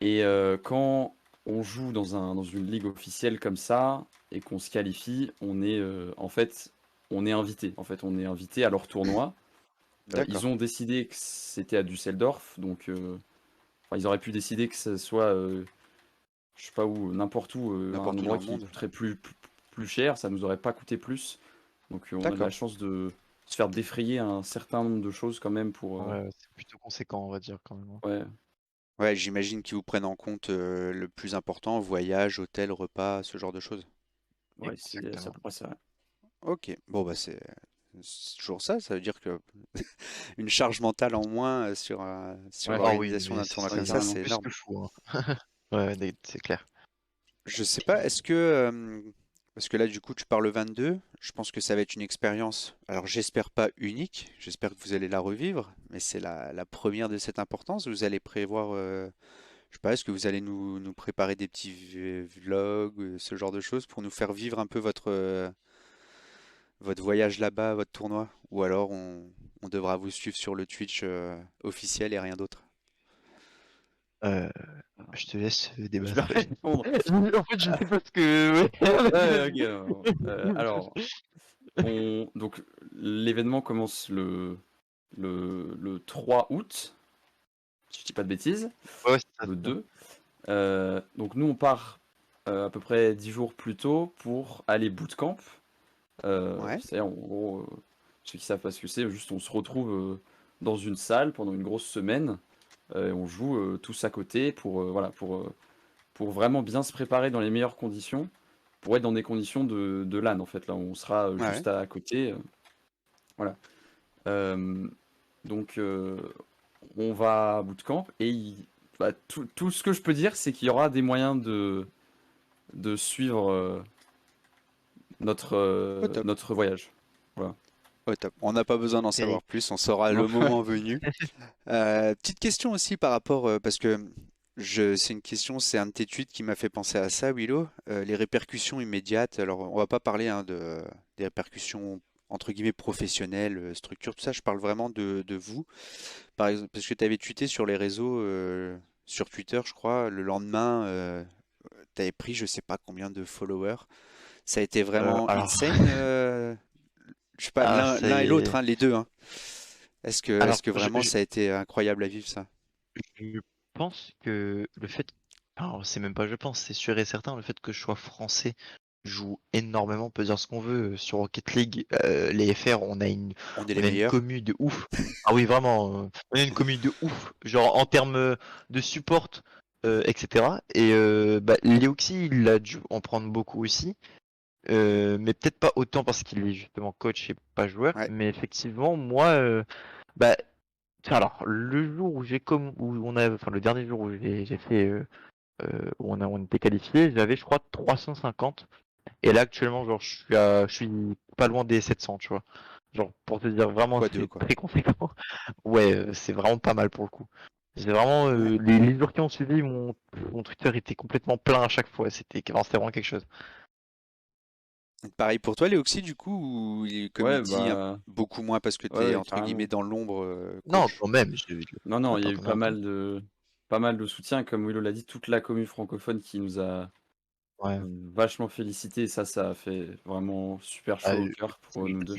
Et quand on joue dans une ligue officielle comme ça et qu'on se qualifie, en fait, on est invité. En fait, on est invité à leur tournoi. Ils D'accord, ont décidé que c'était à Düsseldorf, donc enfin, ils auraient pu décider que ce soit, je sais pas où, n'importe où, un n'importe où dans endroit le qui monde. coûterait plus cher, ça nous aurait pas coûté plus. Donc on a de la D'accord. chance de se faire défrayer un certain nombre de choses quand même Ouais, c'est plutôt conséquent, on va dire, quand même, hein. ouais, Ouais, j'imagine qu'ils vous prennent en compte le plus important, voyage, hôtel, repas, ce genre de choses. ouais, c'est à Exactement. peu près ça. Ok, bon bah c'est toujours ça, ça veut dire que une charge mentale en moins sur Ouais, Ah oui, l'organisation mais d'un tournoi ouais, comme ça, carrément. c'est plus énorme. que fou, hein. Ouais, c'est clair. Je sais pas, parce que là du coup tu parles 22, je pense que ça va être une expérience, alors j'espère pas unique, j'espère que vous allez la revivre, mais c'est la première de cette importance. Vous allez prévoir, je sais pas, est-ce que vous allez nous préparer des petits vlogs, ce genre de choses pour nous faire vivre un peu votre voyage là-bas, votre tournoi, ou alors on devra vous suivre sur le Twitch officiel et rien d'autre. Euh, je te laisse Je vais débattre. répondre. En fait, je sais pas ce que. Ouais, Ouais, vas-y, ok. Alors, donc l'événement commence le 3 août, si je dis pas de bêtises, ouais, c'est ça, le c'est ça. 2. Donc nous on part à peu près 10 jours plus tôt pour aller bootcamp. Ouais, C'est en gros, ceux qui savent pas ce que c'est, juste on se retrouve dans une salle pendant une grosse semaine et on joue tous à côté voilà, pour vraiment bien se préparer dans les meilleures conditions, pour être dans des conditions de LAN en fait. Là, on sera ouais. juste à côté. Voilà. Euh, donc, on va à bootcamp et bah, tout ce que je peux dire, c'est qu'il y aura des moyens de suivre Au top, notre voyage. Voilà. au top. On n'a pas besoin d'en savoir Périple. plus, on saura Non? le moment venu. Petite question aussi par rapport, parce que c'est une question, c'est un de tes tweets qui m'a fait penser à ça, Willow. Les répercussions immédiates. Alors, on va pas parler hein, des répercussions entre guillemets professionnelles, structure, tout ça. Je parle vraiment de vous. Par exemple, parce que tu avais tweeté sur les réseaux, sur Twitter, je crois, le lendemain, tu avais pris je sais pas combien de followers. Ça a été vraiment Alors, insane. Je sais pas, l'un et l'autre, c'est. hein, les deux. Hein. Est-ce que Je, vraiment ça a été incroyable à vivre ça? je pense que le fait. Alors, c'est même pas je pense, c'est sûr et certain, le fait que je sois français joue énormément, on peut dire ce qu'on veut. Sur Rocket League, les FR, On est les on a une meilleurs. commu de ouf. Ah oui, vraiment, on a une commu de ouf. Genre en termes de support, etc. Et bah, Léoxy, il a dû en prendre beaucoup aussi. Mais peut-être pas autant parce qu'il est justement coach et pas joueur. Ouais. Mais effectivement, moi, bah, alors le jour où où on a, enfin le dernier jour où j'ai fait, où on était qualifié, j'avais je crois 350. Et là actuellement, genre je suis pas loin des 700, tu vois. Genre pour te dire vraiment, Fois deux, c'est quoi. très conséquent. Ouais, c'est vraiment pas mal pour le coup. C'est vraiment Ouais. les jours qui ont suivi, mon Twitter était complètement plein à chaque fois. C'était vraiment quelque chose. Pareil pour toi, Léoxy, du coup, ou comme il Ouais, dit, bah, beaucoup moins parce que tu ouais, es ouais, entre guillemets carrément. dans l'ombre Non, coach. quand même, Non, on non, va il y a pas eu tourner un peu. pas mal de soutien, comme Willow l'a dit, toute la commune francophone qui nous a Ouais. vachement félicité, et ça a fait vraiment super Ah, chaud au cœur pour nous deux.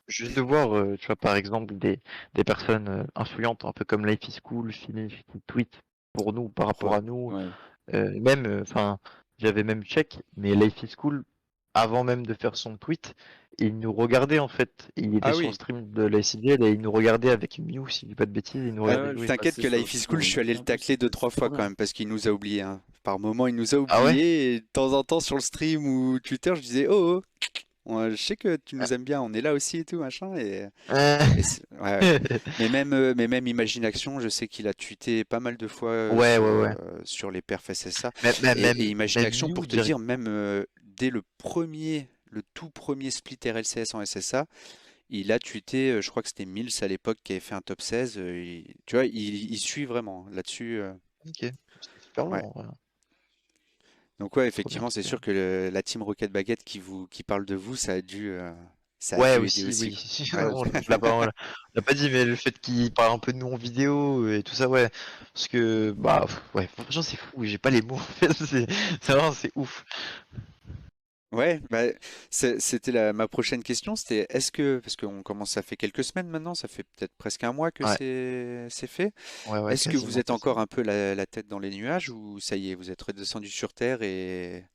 juste de voir, tu vois, par exemple, des personnes influentes, un peu comme Life is Cool, Finish, qui tweetent pour nous, par rapport Ouais. à nous. Ouais. Même, enfin, j'avais même check, mais Life is Cool, avant même de faire son tweet, il nous regardait en fait. Il était Ah sur le oui. stream de la SCDL et il nous regardait avec Mew, si je dis pas de bêtises, il nous Ah, Ouais, regardait ouais, je jouer. suis t'inquiète passé que sur Life le is stream, Cool, je on suis allé était le un peu, tacler deux, c'était trois trop fois quand bien. même parce qu'il nous a oublié. Hein. Par moment, il nous a Ah ouais? oublié et de temps en temps sur le stream ou Twitter, je disais oh, oh. Je sais que tu nous aimes bien, on est là aussi et tout, machin. Euh, Ouais, ouais. Mais même Imagine Action, je sais qu'il a tweeté pas mal de fois Ouais, ouais, ouais. sur les perfs SSA. Même, même, Et même, Imagine même Action, You, pour te direct. dire, même dès le tout premier split RLCS en SSA, il a tweeté, je crois que c'était Mills à l'époque qui avait fait un top 16. Tu vois, il suit vraiment là-dessus. Ok, c'est super Ouais. long, voilà. Donc ouais, Trop bien, effectivement, c'est trop bien. sûr que la team Rocket Baguette qui parle de vous, ça a Ouais, dû aider aussi, aussi, oui. quoi. Ouais, On l'a pas dit, mais le fait qu'il parle un peu de nous en vidéo et tout ça, ouais. Parce que, bah, ouais, franchement, c'est fou, j'ai pas les mots, en fait. C'est vraiment, c'est ouf. Ouais, bah, c'était ma prochaine question, c'était parce qu'on commence, ça fait quelques semaines maintenant, ça fait peut-être presque un mois que Ouais, c'est fait. ouais, ouais, Est-ce que vous quasiment, êtes encore quasiment. un peu la tête dans les nuages ou ça y est, vous êtes redescendu sur Terre et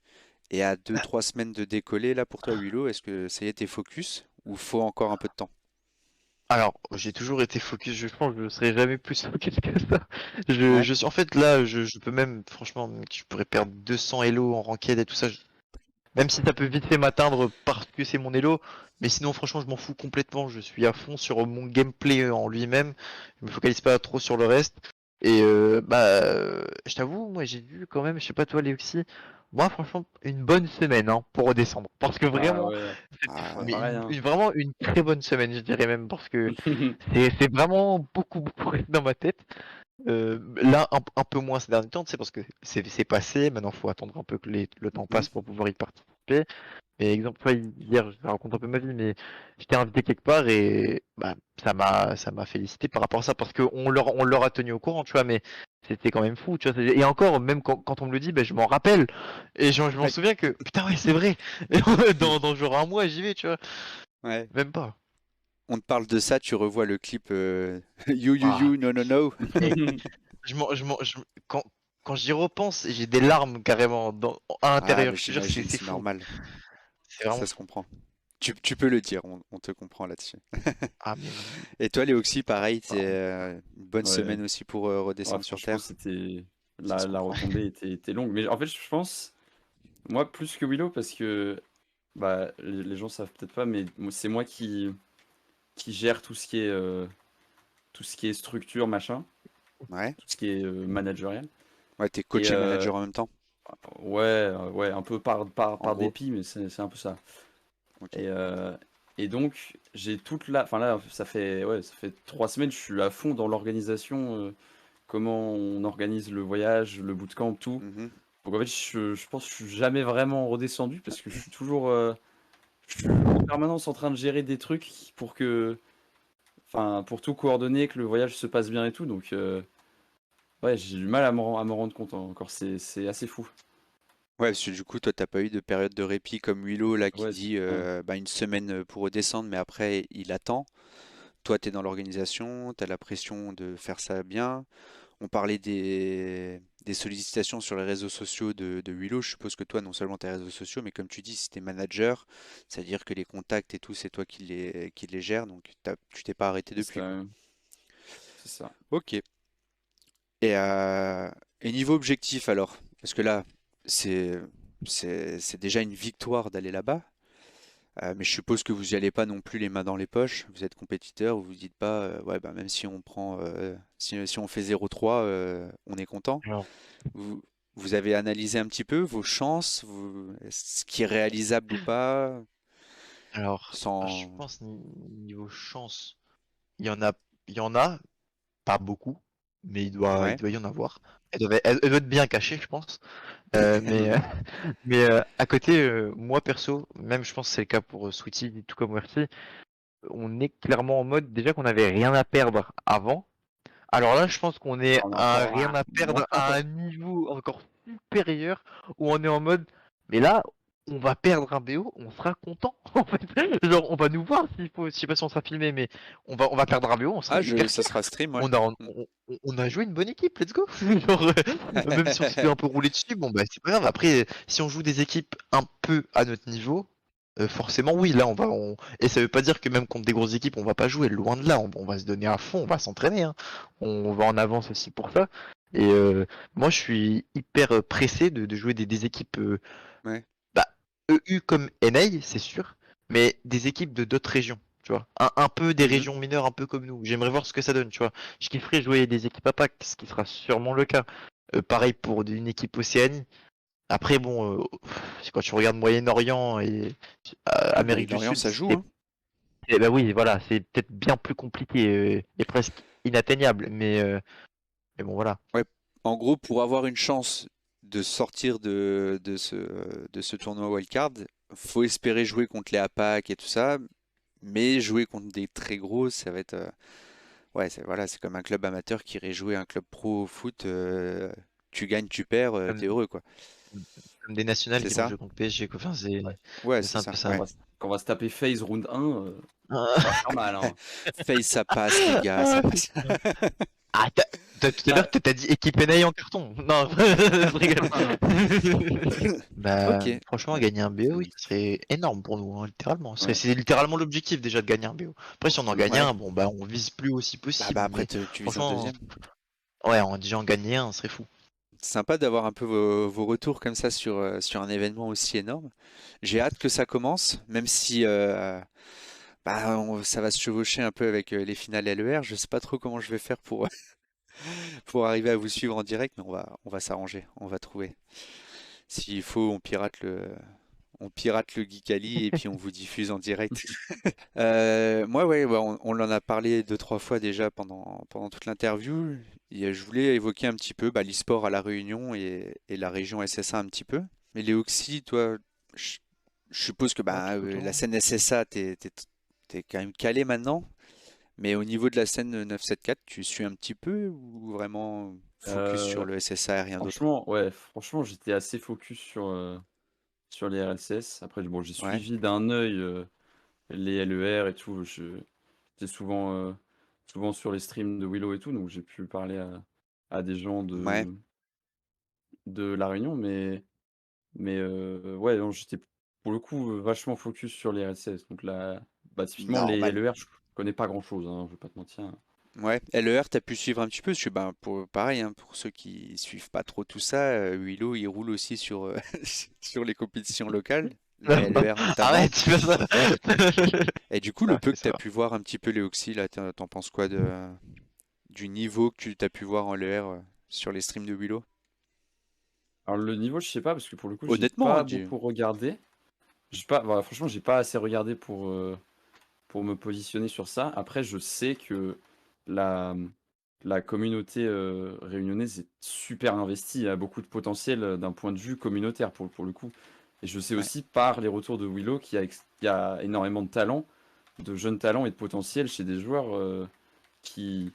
à 2, 3 semaines de décoller là pour toi, Willow, est-ce que ça y est, t'es focus ou faut encore un peu de temps? Alors, j'ai toujours été focus, je pense que je serai jamais plus focus que ça. Ouais, Je suis, en fait, là, je peux même, franchement, mec, je pourrais perdre 200 Elo en ranked et tout ça. Même si ça peut vite fait m'atteindre parce que c'est mon Elo, mais sinon, franchement, je m'en fous complètement. Je suis à fond sur mon gameplay en lui-même. Je me focalise pas trop sur le reste. Et je t'avoue, moi, j'ai vu quand même, je sais pas toi, Léoxy, moi, franchement, une bonne semaine hein, pour redescendre. Parce que Ah vraiment, ouais, c'était fou. ah, Mais pareil, hein. vraiment une très bonne semaine, je dirais même, parce que c'est vraiment beaucoup, beaucoup resté dans ma tête. Là, un peu moins ces derniers temps, tu sais, parce que c'est passé. Maintenant, faut attendre un peu que le temps mhm. passe pour pouvoir y participer. Mais exemple, toi, hier, je raconte un peu ma vie, mais j'étais invité quelque part et bah, ça m'a félicité par rapport à ça parce que on leur a tenu au courant, tu vois, mais c'était quand même fou, tu vois. Et encore, même quand on me le dit, ben, je m'en rappelle et je m'en Ouais. souviens que putain, ouais, c'est vrai. Dans genre un mois, j'y vais, tu vois. Ouais. Même pas. On te parle de ça, tu revois le clip You You Ah, You No No No. et quand j'y repense, j'ai des larmes carrément à Ah, l'intérieur. bah, Je te jure, j'imagine, c'est c'est fou. normal. C'est vraiment Ça se fou. comprend. Tu peux le dire, on te comprend là-dessus. Ah, mais Et toi, Léoxy, pareil, c'est vraiment. une bonne Ouais. semaine aussi pour Ouais, redescendre sur franchement, Terre. c'était Ça se la comprend. retombée était longue. Mais en fait, je pense, moi, plus que Willow, parce que bah, les gens savent peut-être pas, mais c'est moi qui gère tout ce qui est structure, machin, Ouais. tout ce qui est managérial. Ouais, t'es Et coach et manager en même temps, ouais, ouais, un peu en par gros. dépit, mais c'est un peu ça. Ok. Et, euh, et donc, j'ai toute la. Enfin là, ça fait 3 semaines, je suis à fond dans l'organisation, comment on organise le voyage, le bootcamp, tout. Mhm. Donc en fait, je pense que je suis jamais vraiment redescendu parce que je suis toujours. Je suis en permanence en train de gérer des trucs pour que. Enfin, pour tout coordonner, que le voyage se passe bien et tout. Donc, ouais, j'ai du mal à me rendre compte encore. C'est assez fou. Ouais, parce que du coup, toi, t'as pas eu de période de répit comme Willow là qui Ouais, dit ouais. bah, une semaine pour redescendre, mais après il attend. Toi, t'es dans l'organisation, t'as la pression de faire ça bien. On parlait des sollicitations sur les réseaux sociaux de Willow. Je suppose que toi, non seulement tes réseaux sociaux, mais comme tu dis, si t'es manager, c'est-à-dire que les contacts et tout, c'est toi qui les gères, donc tu t'es pas arrêté depuis, quoi. C'est c'est ça. Ok. Et niveau objectif alors, parce que là, c'est c'est déjà une victoire d'aller là-bas, mais je suppose que vous y allez pas non plus les mains dans les poches. Vous êtes compétiteur, vous vous dites pas, ouais, bah, même si on prend, si on fait 0-3, on est content. Alors, Vous, vous avez analysé un petit peu vos chances, ce qui est réalisable ou pas, alors, je sans. pense niveau chance, il y en a, il y en a, pas beaucoup, mais il Ouais. doit y en avoir. Elle doit être bien cachée, je pense. Mais à côté, moi perso, même je pense que c'est le cas pour Sweetie, tout comme Werty, on est clairement en mode déjà qu'on avait rien à perdre avant. Alors là, je pense qu'on est On a à encore rien à moins. perdre à un niveau encore supérieur où on est en mode, mais là, on va perdre un BO, on sera content en fait. Genre, on va nous voir s'il faut, je sais pas si on sera filmé, mais on va perdre un BO, on sera Ah, hyper ça fiers. sera stream, ouais. Mm. On a joué une bonne équipe, let's go. Genre, même si on se fait un peu rouler dessus, bon bah c'est pas grave. Après, si on joue des équipes un peu à notre niveau, forcément oui, là et ça veut pas dire que même contre des grosses équipes, on va pas jouer. Loin de là, on va se donner à fond, on va s'entraîner, hein. On va en avance aussi pour ça. Et moi, je suis hyper pressé de jouer des équipes Ouais. bah, EU comme NA, c'est sûr. mais des équipes de d'autres régions, tu vois. Un peu des Mhm. régions mineures, un peu comme nous. J'aimerais voir ce que ça donne, tu vois. Je kifferais jouer des équipes Impact, ce qui sera sûrement le cas. Pareil pour une équipe Océanie. Après, bon, quand tu regardes Moyen-Orient et Ah, Amérique du Moyen-Orient, Sud, ça joue, hein. bah oui, voilà, c'est peut-être bien plus compliqué et presque inatteignable, mais bon, voilà. Ouais. En gros, pour avoir une chance de sortir de ce tournoi wildcard, faut espérer jouer contre les APAC et tout ça, mais jouer contre des très gros, ça va être. Ouais, voilà, c'est comme un club amateur qui irait jouer un club pro au foot. Tu gagnes, tu perds, t'es Comme, heureux, quoi. comme des nationales C'est qui vont ça? jouer contre PSG, quoi. Enfin, Ouais. Ouais, c'est c'est un peu ça. ça. Ouais. Quand on va se taper FaZe round 1, ça va faire mal, hein. Face, ça passe, les gars, ça Ah, passe. putain. Ah, tout à Bah, l'heure, t'as dit équipe NA en carton. Non, je rigole. Bah, Ok. franchement, gagner un BO, oui, c'est- ça serait énorme pour nous, hein, littéralement. ouais. C'est littéralement l'objectif déjà de gagner un BO. Après, si on en gagne Ouais. un, bon, bah, on vise plus aussi Bah, possible, après, mais tu vises un franchement, deuxième. ouais, déjà en gagner un, ce serait fou. C'est sympa d'avoir un peu vos retours comme ça sur un événement aussi énorme. J'ai hâte que ça commence, même si bah, ça va se chevaucher un peu avec les finales LER. Je sais pas trop comment je vais faire pour arriver à vous suivre en direct, mais on va s'arranger, on va trouver. S'il faut, on pirate le Geekali et puis on vous diffuse en direct. Moi, ouais, bah, on en a parlé deux, trois fois déjà pendant toute l'interview. Et je voulais évoquer un petit peu bah, l'e-sport à La Réunion et la région SSA un petit peu. Mais Léoxy, toi, je, je suppose que Ouais, tu bah, peux tout, la hein. scène SSA, t'es quand même calé maintenant. Mais au niveau de la scène 974, tu suis un petit peu ou vraiment focus sur Euh, le SSA et rien d'autre? franchement, j'étais assez focus sur les RLCS. Après, bon, j'ai Ouais, suivi d'un œil les LER et tout. J'étais souvent sur les streams de Willow et tout, donc j'ai pu parler à des gens ouais. de La Réunion, mais ouais, non, j'étais pour le coup vachement focus sur les RLCS. Donc là, bah, typiquement, les Normal. LER, je connais pas grand-chose, hein, je vais pas te mentir. Ouais, LER, t'as pu suivre un petit peu, parce que ben, pareil, hein, pour ceux qui suivent pas trop tout ça, Willow, il roule aussi sur, sur les compétitions locales, la LER notamment. Arrête, tu fais ça. Et du coup, le Ouais, peu que c'est t'as ça. pu voir un petit peu Léoxy, là, t'en penses quoi du niveau que tu t'as pu voir en LER sur les streams de Willow? Alors le niveau, je sais pas, parce que pour le coup, j'ai Honnêtement, hein, pas beaucoup regardé. J'ai pas, voilà, franchement, j'ai pas assez regardé pour me positionner sur ça. Après, je sais que la, la communauté réunionnaise est super investie, il y a beaucoup de potentiel d'un point de vue communautaire pour le coup. Et je sais ouais. aussi par les retours de Willow qu'il y a énormément de talent, de jeunes talents et de potentiel chez des joueurs qui,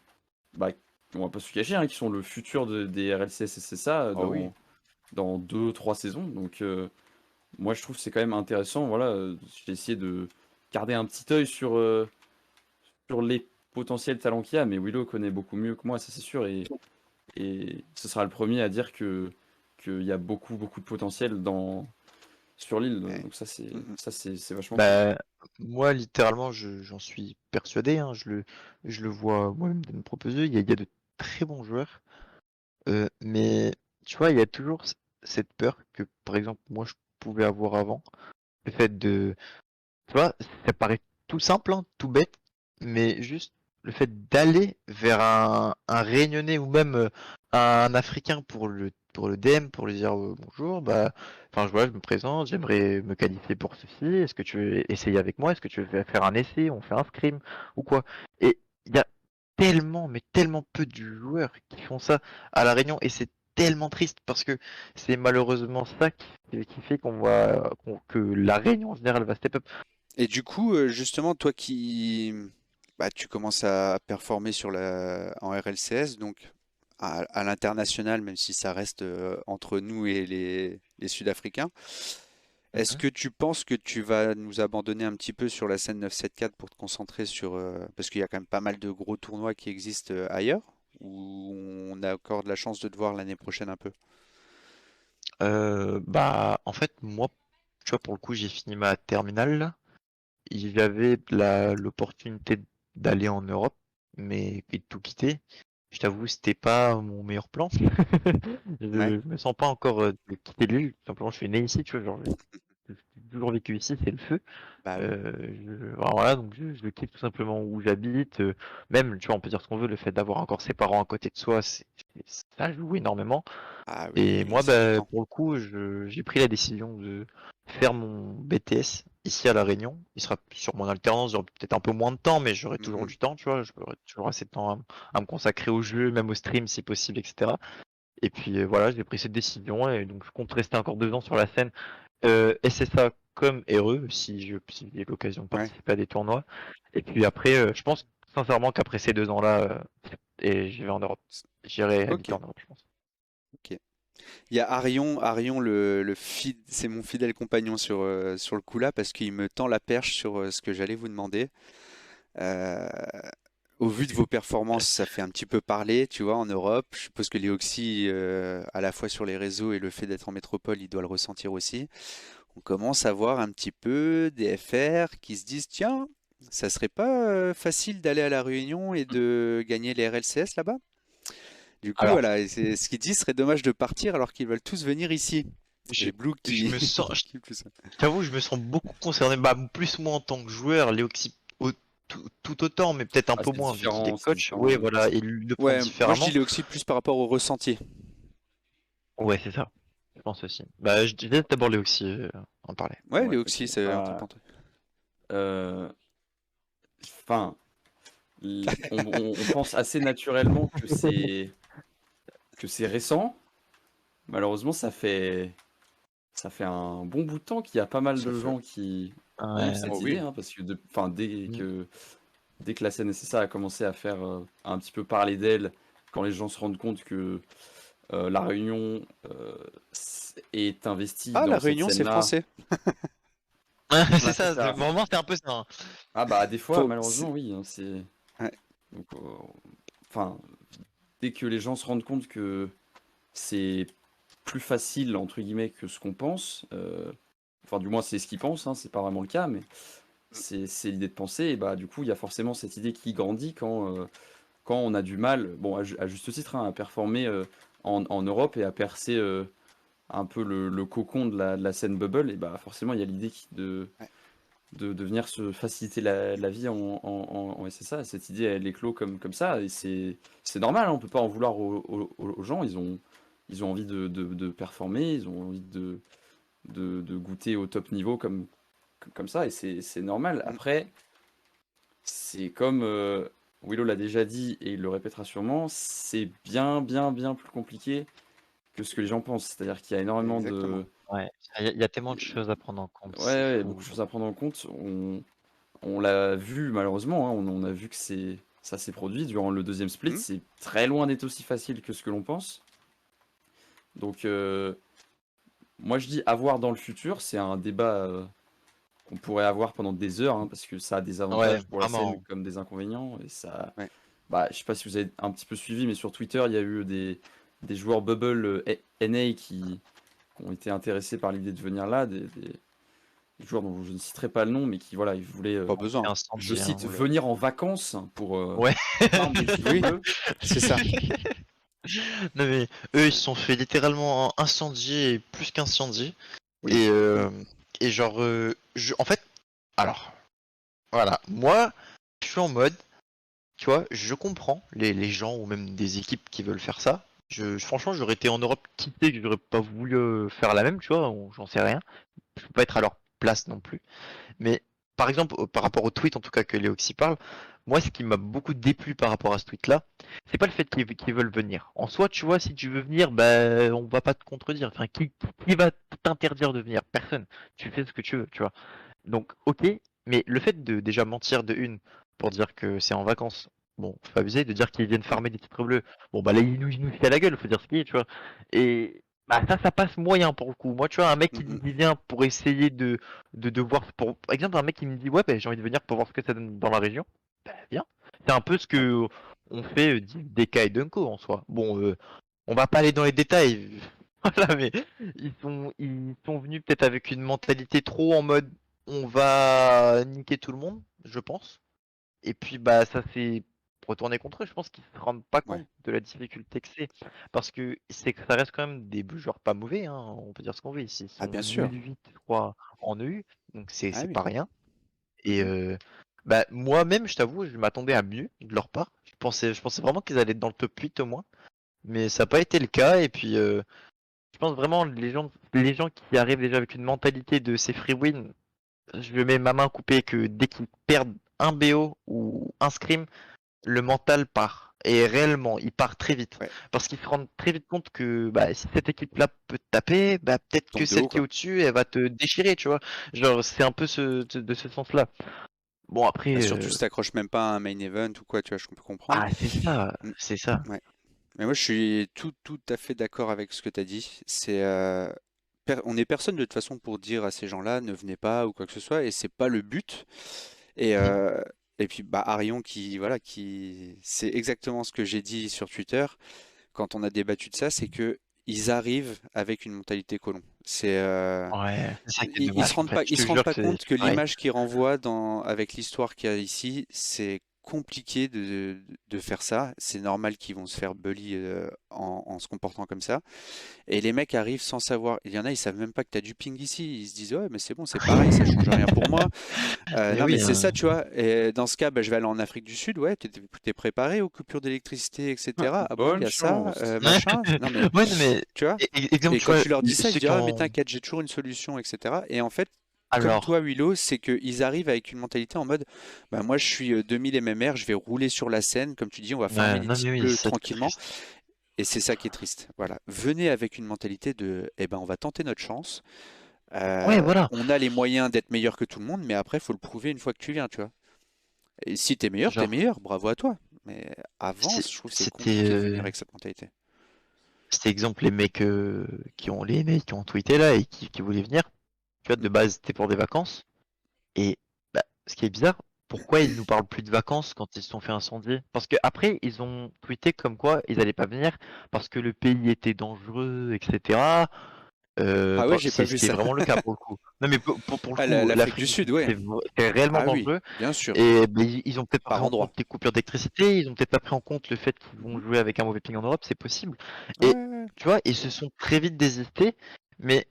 bah, on va pas se cacher, hein, qui sont le futur des RLCS et CSA Oh oui. dans 2, 3 saisons. Donc moi je trouve que c'est quand même intéressant. Voilà, j'ai essayé de garder un petit œil sur les potentiels talents qu'il y a, mais Willow connaît beaucoup mieux que moi, ça c'est sûr, et ce sera le premier à dire qu'il y a beaucoup beaucoup de potentiel sur l'île. Ouais. Donc ça c'est Mm, mm. c'est vachement cool. Bah, moi, littéralement, j'en suis persuadé, hein, je le vois moi-même de mes propres yeux. Il y a de très bons joueurs, mais tu vois, il y a toujours cette peur que, par exemple, moi, je pouvais avoir avant. Le fait de, tu vois, ça paraît tout simple, hein, tout bête, mais juste le fait d'aller vers un Réunionnais ou même un Africain pour le DM, pour lui dire bonjour, bah, enfin, voilà, je me présente, j'aimerais me qualifier pour ceci, est-ce que tu veux essayer avec moi, est-ce que tu veux faire un essai, on fait un scrim ou quoi? Et il y a tellement, mais tellement peu de joueurs qui font ça à La Réunion et c'est tellement triste parce que c'est malheureusement ça qui fait que la Réunion en général va step up. Et du coup, justement, toi qui bah, tu commences à performer en RLCS, donc à l'international, même si ça reste entre nous et les Sud-Africains, est-ce Mhm. que tu penses que tu vas nous abandonner un petit peu sur la scène 974 pour te concentrer parce qu'il y a quand même pas mal de gros tournois qui existent ailleurs, ou on a encore de la chance de te voir l'année prochaine un peu? Bah, en fait, moi, tu vois, pour le coup, j'ai fini ma terminale là. J'avais l'opportunité d'aller en Europe, mais et de tout quitter. Je t'avoue, c'était pas mon meilleur plan. Ouais. Je me sens pas encore de quitter l'île. Tout simplement, je suis né ici, tu vois, genre, toujours vécu ici, c'est le feu. Bah oui. Alors voilà, donc je kiffe tout simplement où j'habite. Même, tu vois, on peut dire ce qu'on veut, le fait d'avoir encore ses parents à côté de soi, ça joue énormément. Ah Et oui, moi, c'est important. pour le coup, j'ai pris la décision de faire mon BTS ici à La Réunion. Il sera sur mon alternance, j'aurai peut-être un peu moins de temps, mais j'aurai toujours Mhm. du temps, tu vois. J'aurai toujours assez de temps à me consacrer au jeu, même au stream si possible, etc. Et puis voilà, j'ai pris cette décision et donc je compte rester encore 2 ans sur la scène SSA comme RE si j'ai l'occasion de Ouais, participer à des tournois. Et puis après, je pense sincèrement qu'après ces 2 ans-là, et j'y vais en Europe. J'irai habiter ok, en Europe, je pense. ok. Il y a Arion c'est mon fidèle compagnon sur le coup là, parce qu'il me tend la perche sur ce que j'allais vous demander. Euh, Au vu de vos performances, ça fait un petit peu parler, tu vois, en Europe. Je suppose que Léoxy, à la fois sur les réseaux et le fait d'être en métropole, il doit le ressentir aussi. On commence à voir un petit peu des FR qui se disent, tiens, ça serait pas facile d'aller à La Réunion et de gagner les RLCS là-bas? Du coup, Alors, voilà, et c'est ce qu'il dit, ce serait dommage de partir alors qu'ils veulent tous venir ici. je, Et Blue je qui, me sens, qui pousse ça. je t'avoue, je me sens beaucoup concerné. Bah, plus moi en tant que joueur, Léoxy tout autant, mais peut-être un Ah, peu c'est moins vu qu'il est différent, c'est coach. différent, Oui, ouais. voilà, et lui le prend Ouais, moi je dis différemment. Léoxy plus par rapport au ressenti. Ouais, c'est ça. Je pense aussi. Bah, je disais d'abord Léoxy en parler. Ouais, Ouais, ok. Léoxy, c'est un top Bah, euh, enfin, on pense assez naturellement que c'est récent. Malheureusement, ça fait un bon bout de temps qu'il y a pas mal Ça de fait. gens qui ont eu Ouais. Oh cette idée, oui. hein, parce que enfin, Mm. dès que la scène SSA a commencé à faire un petit peu parler d'elle, quand les gens se rendent compte que La Réunion est investie Ah, La dans cette Réunion, c'est scène-là. français. C'est Ah, c'est ça, ça. vraiment, c'est un peu ça. Hein. Ah bah des fois, Faut... malheureusement, oui, hein, c'est Ouais. donc enfin dès que les gens se rendent compte que c'est plus facile entre guillemets que ce qu'on pense, enfin du moins c'est ce qu'ils pensent, hein, c'est pas vraiment le cas, mais c'est l'idée de penser. Et bah du coup il y a forcément cette idée qui grandit quand on a du mal, bon à juste titre, hein, à performer en Europe et à percer un peu le cocon de la scène bubble. Et bah forcément il y a l'idée Ouais. de venir se faciliter la vie en SSA. Cette idée, elle éclot comme ça, et c'est normal, hein, on peut pas en vouloir aux gens, ils ont envie de performer, ils ont envie de goûter au top niveau comme ça, et c'est normal. Mm. Après, c'est comme Willow l'a déjà dit, et il le répétera sûrement, c'est bien plus compliqué que ce que les gens pensent. C'est-à-dire qu'il y a énormément Exactement. de... Ouais, il y a tellement de choses à prendre en compte, Ouais, c'est ouais, beaucoup fou. de choses à prendre en compte. On l'a vu malheureusement, hein, on a vu que ça s'est produit durant le deuxième split. Mm. C'est très loin d'être aussi facile que ce que l'on pense. Donc moi je dis avoir dans le futur, c'est un débat qu'on pourrait avoir pendant des heures, hein, parce que ça a des Ouais, avantages pour la scène vraiment. comme des inconvénients. Et ça, Ouais. bah, je sais pas si vous avez un petit peu suivi, mais sur Twitter, il y a eu des joueurs Bubble NA qui ont été intéressés par l'idée de venir là, des joueurs dont je ne citerai pas le nom, mais qui voilà, ils voulaient Pas C'est besoin. je incendié, hein, cite, oula. venir en vacances pour Ouais. farm des Oui, bleus. c'est ça. Non mais eux ils se sont fait littéralement incendier et plus qu'incendier. Oui, Et, genre en fait alors voilà, moi je suis en mode, tu vois, je comprends les gens ou même des équipes qui veulent faire ça. Franchement j'aurais été en Europe quitté que j'aurais pas voulu faire la même, tu vois, j'en sais rien. Je peux pas être à leur place non plus. Mais par exemple, par rapport au tweet en tout cas que Léoxy parle, moi ce qui m'a beaucoup déplu par rapport à ce tweet-là, c'est pas le fait qu'ils veulent venir. En soi, tu vois, si tu veux venir, bah on va pas te contredire. Enfin, qui va t'interdire de venir? Personne. Tu fais ce que tu veux, tu vois. Donc, ok, mais le fait de déjà mentir de une pour dire que c'est en vacances, bon, faut pas abuser, de dire qu'ils viennent Mm. farmer des titres bleus, bon bah là il nous fait à la gueule, faut dire ce qu'il est, tu vois. Et bah ça passe moyen pour le coup. Moi, tu vois, un mec qui me Mm. dit viens pour essayer de voir, par exemple, un mec qui me dit ouais, bah, j'ai envie de venir pour voir ce que ça donne dans la région, bah viens. C'est un peu ce Ouais. que on fait DK et Dunko en soi. Bon, on va pas aller dans les détails. Voilà, mais ils sont venus peut-être avec une mentalité trop en mode on va niquer tout le monde, je pense. Et puis bah ça s'est retourner contre eux. Je pense qu'ils se rendent pas Ouais. compte de la difficulté que c'est. Parce que ça reste quand même des joueurs pas mauvais, hein, on peut dire ce qu'on veut. Ils Ah, sont bien sûr. 1008, je crois, en EU, donc c'est Ah oui. pas rien. Et Mhm. bah, moi-même, je t'avoue, je m'attendais à mieux de leur part. Je pensais vraiment qu'ils allaient être dans le top 8 au moins. Mais ça n'a pas été le cas. Et puis, je pense vraiment les gens qui arrivent déjà avec une mentalité de c'est free win, je mets ma main coupée que dès qu'ils perdent un BO ou un scrim, le mental part. Et réellement, il part très vite. Ouais. Parce qu'ils se rendent très vite compte que bah, si cette équipe-là peut te taper, bah, peut-être que Tombe de celle haut, qui est quoi. au-dessus, elle va te déchirer, tu vois. Genre, c'est un peu de ce sens-là. Bon, après, Bah, surtout si t'accroches même pas à un main event ou quoi, tu vois, je peux comprendre. ah, c'est ça, Mm. c'est ça. Ouais. Mais moi, je suis tout à fait d'accord avec ce que tu as dit. On est personne de toute façon pour dire à ces gens-là ne venez pas ou quoi que ce soit, et c'est pas le but. Et, Mhm. euh, et puis bah Arion voilà, c'est exactement ce que j'ai dit sur Twitter quand on a débattu de ça, c'est que ils arrivent avec une mentalité colon. Ouais, c'est ça qui est Ils se dommage en rendent fait. pas, Je ils te se rendent jure pas que compte que c'est pareil. l'image qu'ils renvoient avec l'histoire qu'il y a ici, c'est compliqué de faire ça. C'est normal qu'ils vont se faire bully en se comportant comme ça. Et les mecs arrivent sans savoir. Il y en a, ils savent même pas que tu as du ping ici. Ils se disent, ouais, mais c'est bon, c'est pareil, ça change rien pour moi. Mais Non, mais oui, c'est hein. ça, tu vois. Et dans ce cas, bah, je vais aller en Afrique du Sud. Ouais, t'es préparé aux coupures d'électricité, etc. Ah bon, il y Bonne a ça, chance. machin. Non, mais Ouais, non, mais tu vois. exemple, Et tu quand vois, tu leur dis ça, ils se ceux disent, qui ah, mais ont. t'inquiète, j'ai toujours une solution, etc. Et en fait, comme toi, Alors, Willow, c'est qu'ils arrivent avec une mentalité en mode, bah, moi, je suis 2000 MMR, je vais rouler sur la scène. Comme tu dis, on va farmer ouais, les non, petites mais oui, bleues c'est ça qui est tranquillement. triste. Et c'est ça qui est triste. Voilà. Venez avec une mentalité de, eh ben, on va tenter notre chance. Ouais, voilà. On a les moyens d'être meilleur que tout le monde, mais après, il faut le prouver une fois que tu viens, tu vois. Et si t'es Genre, meilleur, bravo à toi. Mais avant, je trouve que c'est c'était. compliqué de venir avec cette mentalité. C'était exemple les mecs qui ont tweeté là et qui voulaient venir. Tu vois, Mm. de base, c'était pour des vacances. Et bah, ce qui est bizarre, pourquoi ils nous parlent plus de vacances quand ils se sont fait incendier? Parce que après, ils ont tweeté comme quoi ils allaient pas venir parce que le pays était dangereux, etc. Ah ouais, Bon, j'ai pas c'est ce vu qui est ça. vraiment le cas pour le coup. Non, mais pour le Ah, coup, l'Afrique du l'Afrique du Sud, Sud, ouais. c'est réellement Ah oui, dangereux. bien sûr. Et ben, ils ont peut-être pas Par pris en endroit. compte les coupures d'électricité, ils ont peut-être pas pris en compte le fait qu'ils vont Mhm. jouer avec un mauvais ping en Europe, c'est possible. Ouais, Et ouais, ouais. tu vois, ils se sont très vite désistés, mais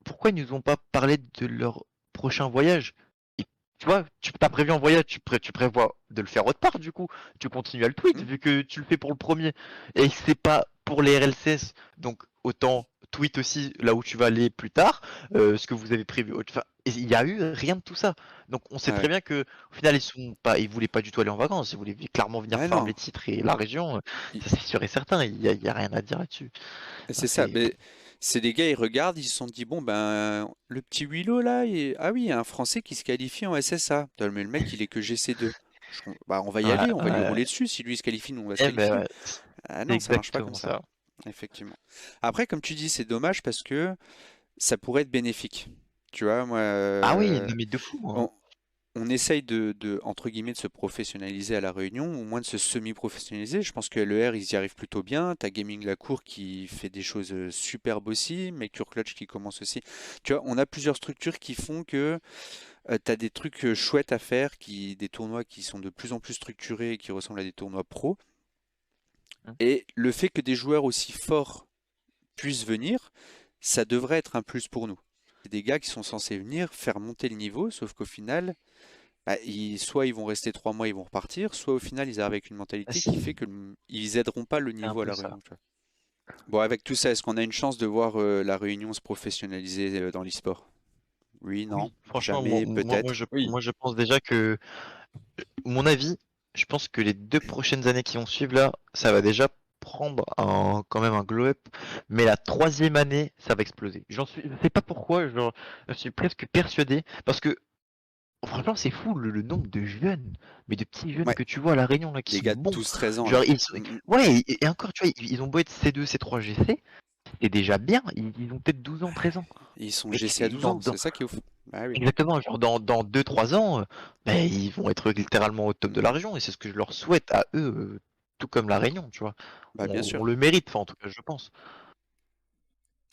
pourquoi ils nous ont pas parlé de leur prochain voyage? Et, tu vois, tu t'as prévu un voyage, tu prévois de le faire autre part du coup. Tu continues à le tweet Mhm. vu que tu le fais pour le premier. Et c'est pas pour les RLCS, donc autant tweet aussi là où tu vas aller plus tard, ce que vous avez prévu. Enfin, il y a eu rien de tout ça. Donc on sait très Ouais. bien que au final ils voulaient pas du tout aller en vacances, ils voulaient clairement venir Ah farm non. les titres et la région. Il- Ça c'est sûr et certain. Il y a rien à dire là-dessus. Non, C'est ça. Mais c'est des gars, ils regardent, ils se sont dit, bon, ben, le petit Willow là, ah oui, il y a un Français qui se qualifie en SSA. Putain, mais le mec, il est que GC2. Bah, on va y ouais, aller, on va lui ouais. rouler dessus. Si lui il se qualifie, nous, on va se Eh ben qualifier. ouais, Ah c'est non, ça marche pas comme exactement ça. ça. Effectivement. Après, comme tu dis, c'est dommage parce que ça pourrait être bénéfique. Tu vois, moi, Ah oui, non mais de fou, hein. on, on essaye entre guillemets, de se professionnaliser à La Réunion, ou au moins de se semi-professionnaliser. Je pense que LER, ils y arrivent plutôt bien. T'as Gaming Lacour qui fait des choses superbes aussi, Mercure Clutch qui commence aussi. Tu vois, on a plusieurs structures qui font que t'as des trucs chouettes à faire, des tournois qui sont de plus en plus structurés et qui ressemblent à des tournois pro. Hein. Et le fait que des joueurs aussi forts puissent venir, ça devrait être un plus pour nous. C'est des gars qui sont censés venir faire monter le niveau, sauf qu'au final, bah, soit ils vont rester 3 mois, ils vont repartir, soit au final ils arrivent avec une Ah mentalité qui si, fait que ils aideront pas le c'est un niveau à peu la ça. Réunion, tu vois. Bon, avec tout ça, est-ce qu'on a une chance de voir la Réunion se professionnaliser dans l'e-sport? Oui, non, Oui, franchement, jamais, peut-être. Oui. moi je pense déjà que, mon avis, je pense que les 2 prochaines années qui vont suivre là, ça va déjà prendre quand même un glow up, mais la troisième année, ça va exploser. Je sais pas pourquoi, je suis presque persuadé, parce que franchement, c'est fou le nombre de jeunes, mais de petits jeunes Ouais, que tu vois à La Réunion là qui des sont gars de bons. 12-13 ans Genre là. ils sont... Mm, mm. Ouais, et encore tu vois, ils ont beau être C2, C3, GC, c'est déjà bien. Ils ont peut-être 12 ans, 13 ans. Ils sont Et GC à 12 ans, dans, c'est ça qui est ouf. Bah oui. exactement, genre dans 2-3 ans, ben, ils vont être littéralement au top Mm, de la mm. région. Et c'est ce que je leur souhaite à eux, tout comme la Réunion, tu vois. Bah bien On sûr. le mérite, enfin en tout cas je pense.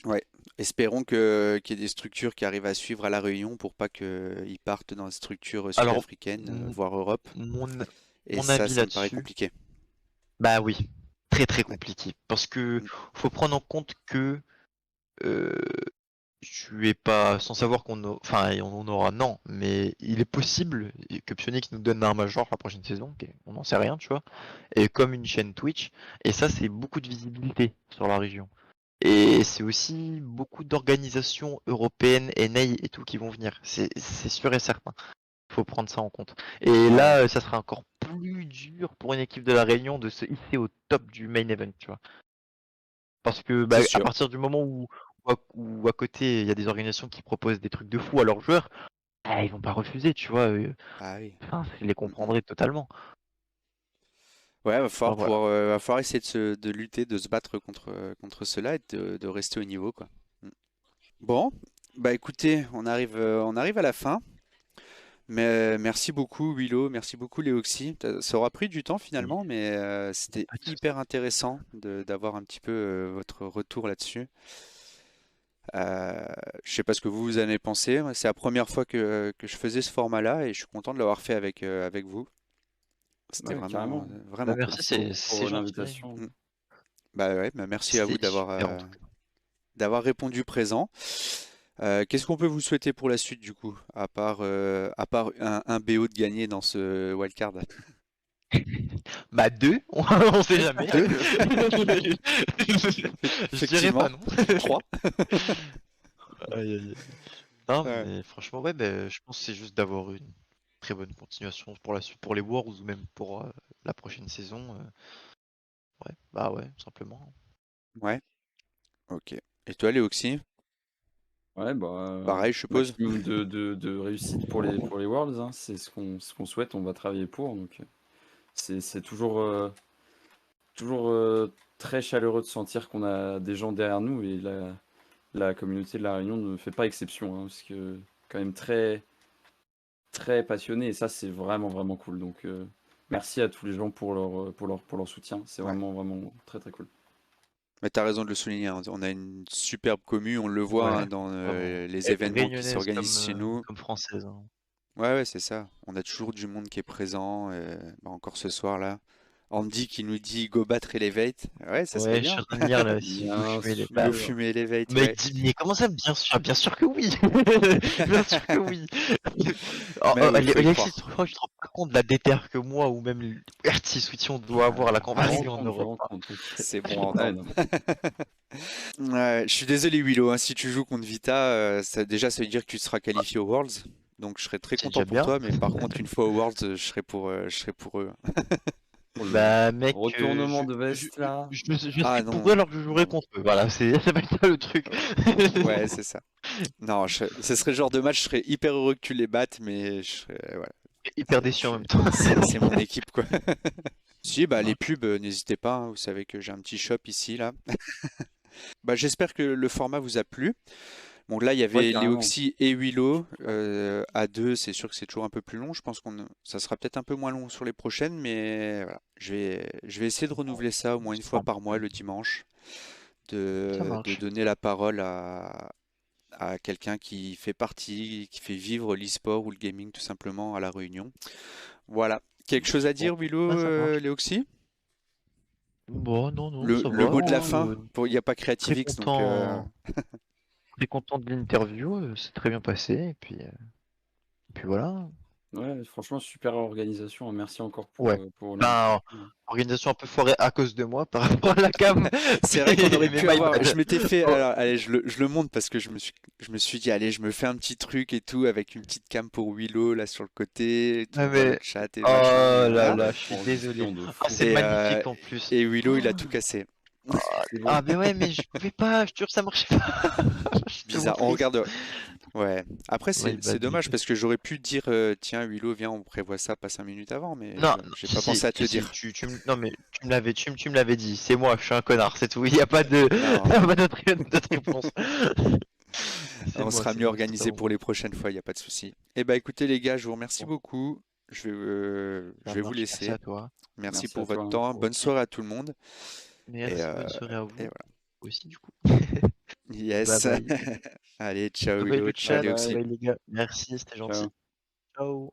Ouais. Espérons qu'il y ait des structures qui arrivent à suivre à la Réunion pour pas qu'ils partent dans des structures Alors, sud-africaines, m- voire Europe. mon, Et Mon ça, avis ça me paraît là-dessus, compliqué. bah oui, très très Ouais. compliqué. Parce que Mm. faut prendre en compte que euh, tu es pas sans savoir enfin on aura non, mais il est possible que Phoenix nous donne un major la prochaine saison, ok, on n'en sait rien, tu vois. Et comme une chaîne Twitch, et ça c'est beaucoup de visibilité sur la région. Et c'est aussi beaucoup d'organisations européennes, NA et tout qui vont venir. C'est sûr et certain. Faut prendre ça en compte. Et Ouais, là, ça sera encore plus dur pour une équipe de la Réunion de se hisser au top du main event, tu vois. Parce que bah, c'est à sûr. partir du moment où à côté il y a des organisations qui proposent des trucs de fou à leurs joueurs, bah, ils vont pas refuser, tu vois. Ah oui. Enfin, je les Mm, mm. comprendrais totalement. Ouais, Enfin, voilà. va falloir essayer de lutter, de se battre contre cela et de rester au niveau, quoi. Mm. Bon, bah écoutez, on arrive à la fin. Mais merci beaucoup Willow, merci beaucoup Léoxy. Ça aura pris du temps Oui, finalement, mais c'était pas de souci. hyper intéressant d'avoir un petit peu votre retour là-dessus. Euh, je sais pas ce que vous en avez pensé. Moi, c'est la première fois que je faisais ce format-là et je suis content de l'avoir fait avec vous. C'était Ouais, carrément. Bah, vraiment cool. merci, Merci beaucoup c'est pour gentil. l'invitation. Mm. Bah ouais, bah merci à vous C'est super en tout cas. d'avoir répondu présent. Qu'est-ce qu'on peut vous souhaiter pour la suite du coup, à part un BO de gagner dans ce wildcard? Bah deux, on sait jamais. Deux? Je dirais pas Effectivement. non. 3? Aïe, aïe, aïe. Non, Ouais. mais franchement, ouais, bah, je pense que c'est juste d'avoir une très bonne continuation pour la suite, pour les Worlds ou même pour la prochaine saison. Ouais, bah ouais, tout simplement. Ouais, ok. Et toi, Léoxy? Ouais, bah, Pareil, je suppose? maximum de réussite pour les Worlds, hein. C'est ce qu'on souhaite, on va travailler pour. Donc, c'est toujours très chaleureux de sentir qu'on a des gens derrière nous et la communauté de La Réunion ne fait pas exception, hein, parce que quand même très, très passionné et ça, c'est vraiment, vraiment cool. Donc, merci à tous les gens pour leur soutien. C'est Ouais. vraiment, vraiment très, très cool. Mais t'as raison de le souligner, hein. On a une superbe commu, on le voit hein, Ouais, dans vraiment. les Elle est événements qui réunionnaise s'organisent chez nous. comme française, hein. Ouais, ouais, c'est ça. On a toujours du monde qui est présent. Bah, encore ce soir là. Andy qui nous dit go battre Elevate. Ouais, ça serait Ouais, je suis bien. en train de lire là, si vous Bien fumez les Go sûr. fumer Elevate, mec ouais. dit, mais comment ça, bien sûr que oui. Bien sûr que oui. Oh, Mais oui, il faut y Alexis, croire. je crois que tu te rends pas compte de la déterre que moi ou même RT Switch on doit avoir à la Je me campagne rends en compte, je me Europe. rends compte, t'inquiète. C'est bon à Ouais, entendre. non. Ouais, je suis désolé Willow, hein, si tu joues contre Vita, déjà ça veut dire que tu seras qualifié aux Worlds. Donc je serais très C'est content déjà pour bien. toi, mais par contre une fois aux Worlds, je serais pour eux. Oh, le Bah mec, retournement de veste là. je Ah serai pour eux non, alors que je jouerai Non. contre eux. Voilà, ça va être ça le truc. ouais c'est ça. Non, ce serait le genre de match, je serais hyper heureux que tu les battes, mais voilà, Hyper déçu en même temps. c'est mon équipe quoi. Si, bah les Non, pubs, n'hésitez pas, hein, vous savez que j'ai un petit shop ici là. Bah j'espère que le format vous a plu. Bon, là, il y Ouais, avait carrément. Léoxy et Willow. À deux, c'est sûr que c'est toujours un peu plus long. Je pense ça sera peut-être un peu moins long sur les prochaines, mais voilà. Je vais essayer de renouveler ça au moins une c'est fois pas par mois mal. le dimanche, Ça de marche. donner la parole à quelqu'un qui fait vivre l'e-sport ou le gaming tout simplement à La Réunion. Voilà. Quelque chose à Bon, dire, Willow, bah ça marche. Léoxy? Bon, non, non, ça Le va, mot de la hein, fin? Il n'y a pas très CreativeX, donc content, très content de l'interview, c'est très bien passé, et puis voilà. Ouais, franchement, super organisation, hein. Merci encore Ouais. pour Ben, l'invitation. organisation un peu foirée à cause de moi par rapport à la cam, c'est vrai qu'on aurait mais pu my avoir. Je bad. m'étais fait. Oh, Alors, allez, je le montre parce que je me suis dit, allez, je me fais un petit truc et tout avec une petite cam pour Willow là sur le côté. Tout ah, le monde voit le mais, chat et oh machin. là Nanana. là, Belle je suis désolé. transition de Ah, fou. c'est Et, magnifique en plus. Willow, il a tout cassé. C'est beau. Ah, mais ouais, mais je pouvais pas, je te jure, ça marchait pas. Je suis tellement Bizarre. On triste. regarde. Ouais. Après, My c'est bad, my dommage bad. parce que j'aurais pu dire, tiens, Willow, viens, on prévoit ça pas 5 minutes avant, mais Non, j'ai pas pensé à te le dire. non mais tu me l'avais dit, c'est moi, je suis un connard, c'est tout. Il n'y a pas de, Non, y a pas d'autre réponse. on sera C'est mieux moi, organisé totalement. pour les prochaines fois, il n'y a pas de souci. Eh ben, écoutez, les gars, je vous remercie Bon, beaucoup. Je ça vais vous marche, merci laisser. à toi. Merci Merci à pour votre toi, hein, temps. toi Bonne aussi. soirée à tout le monde. Et, Merci, bonne soirée à et vous voilà. aussi du coup. Bye Yes. bye. Allez, ciao Bye bye Willow, le ciao chat, Bye Léoxy. bye bye. bye les gars, merci, c'était gentil. Ciao. Ciao.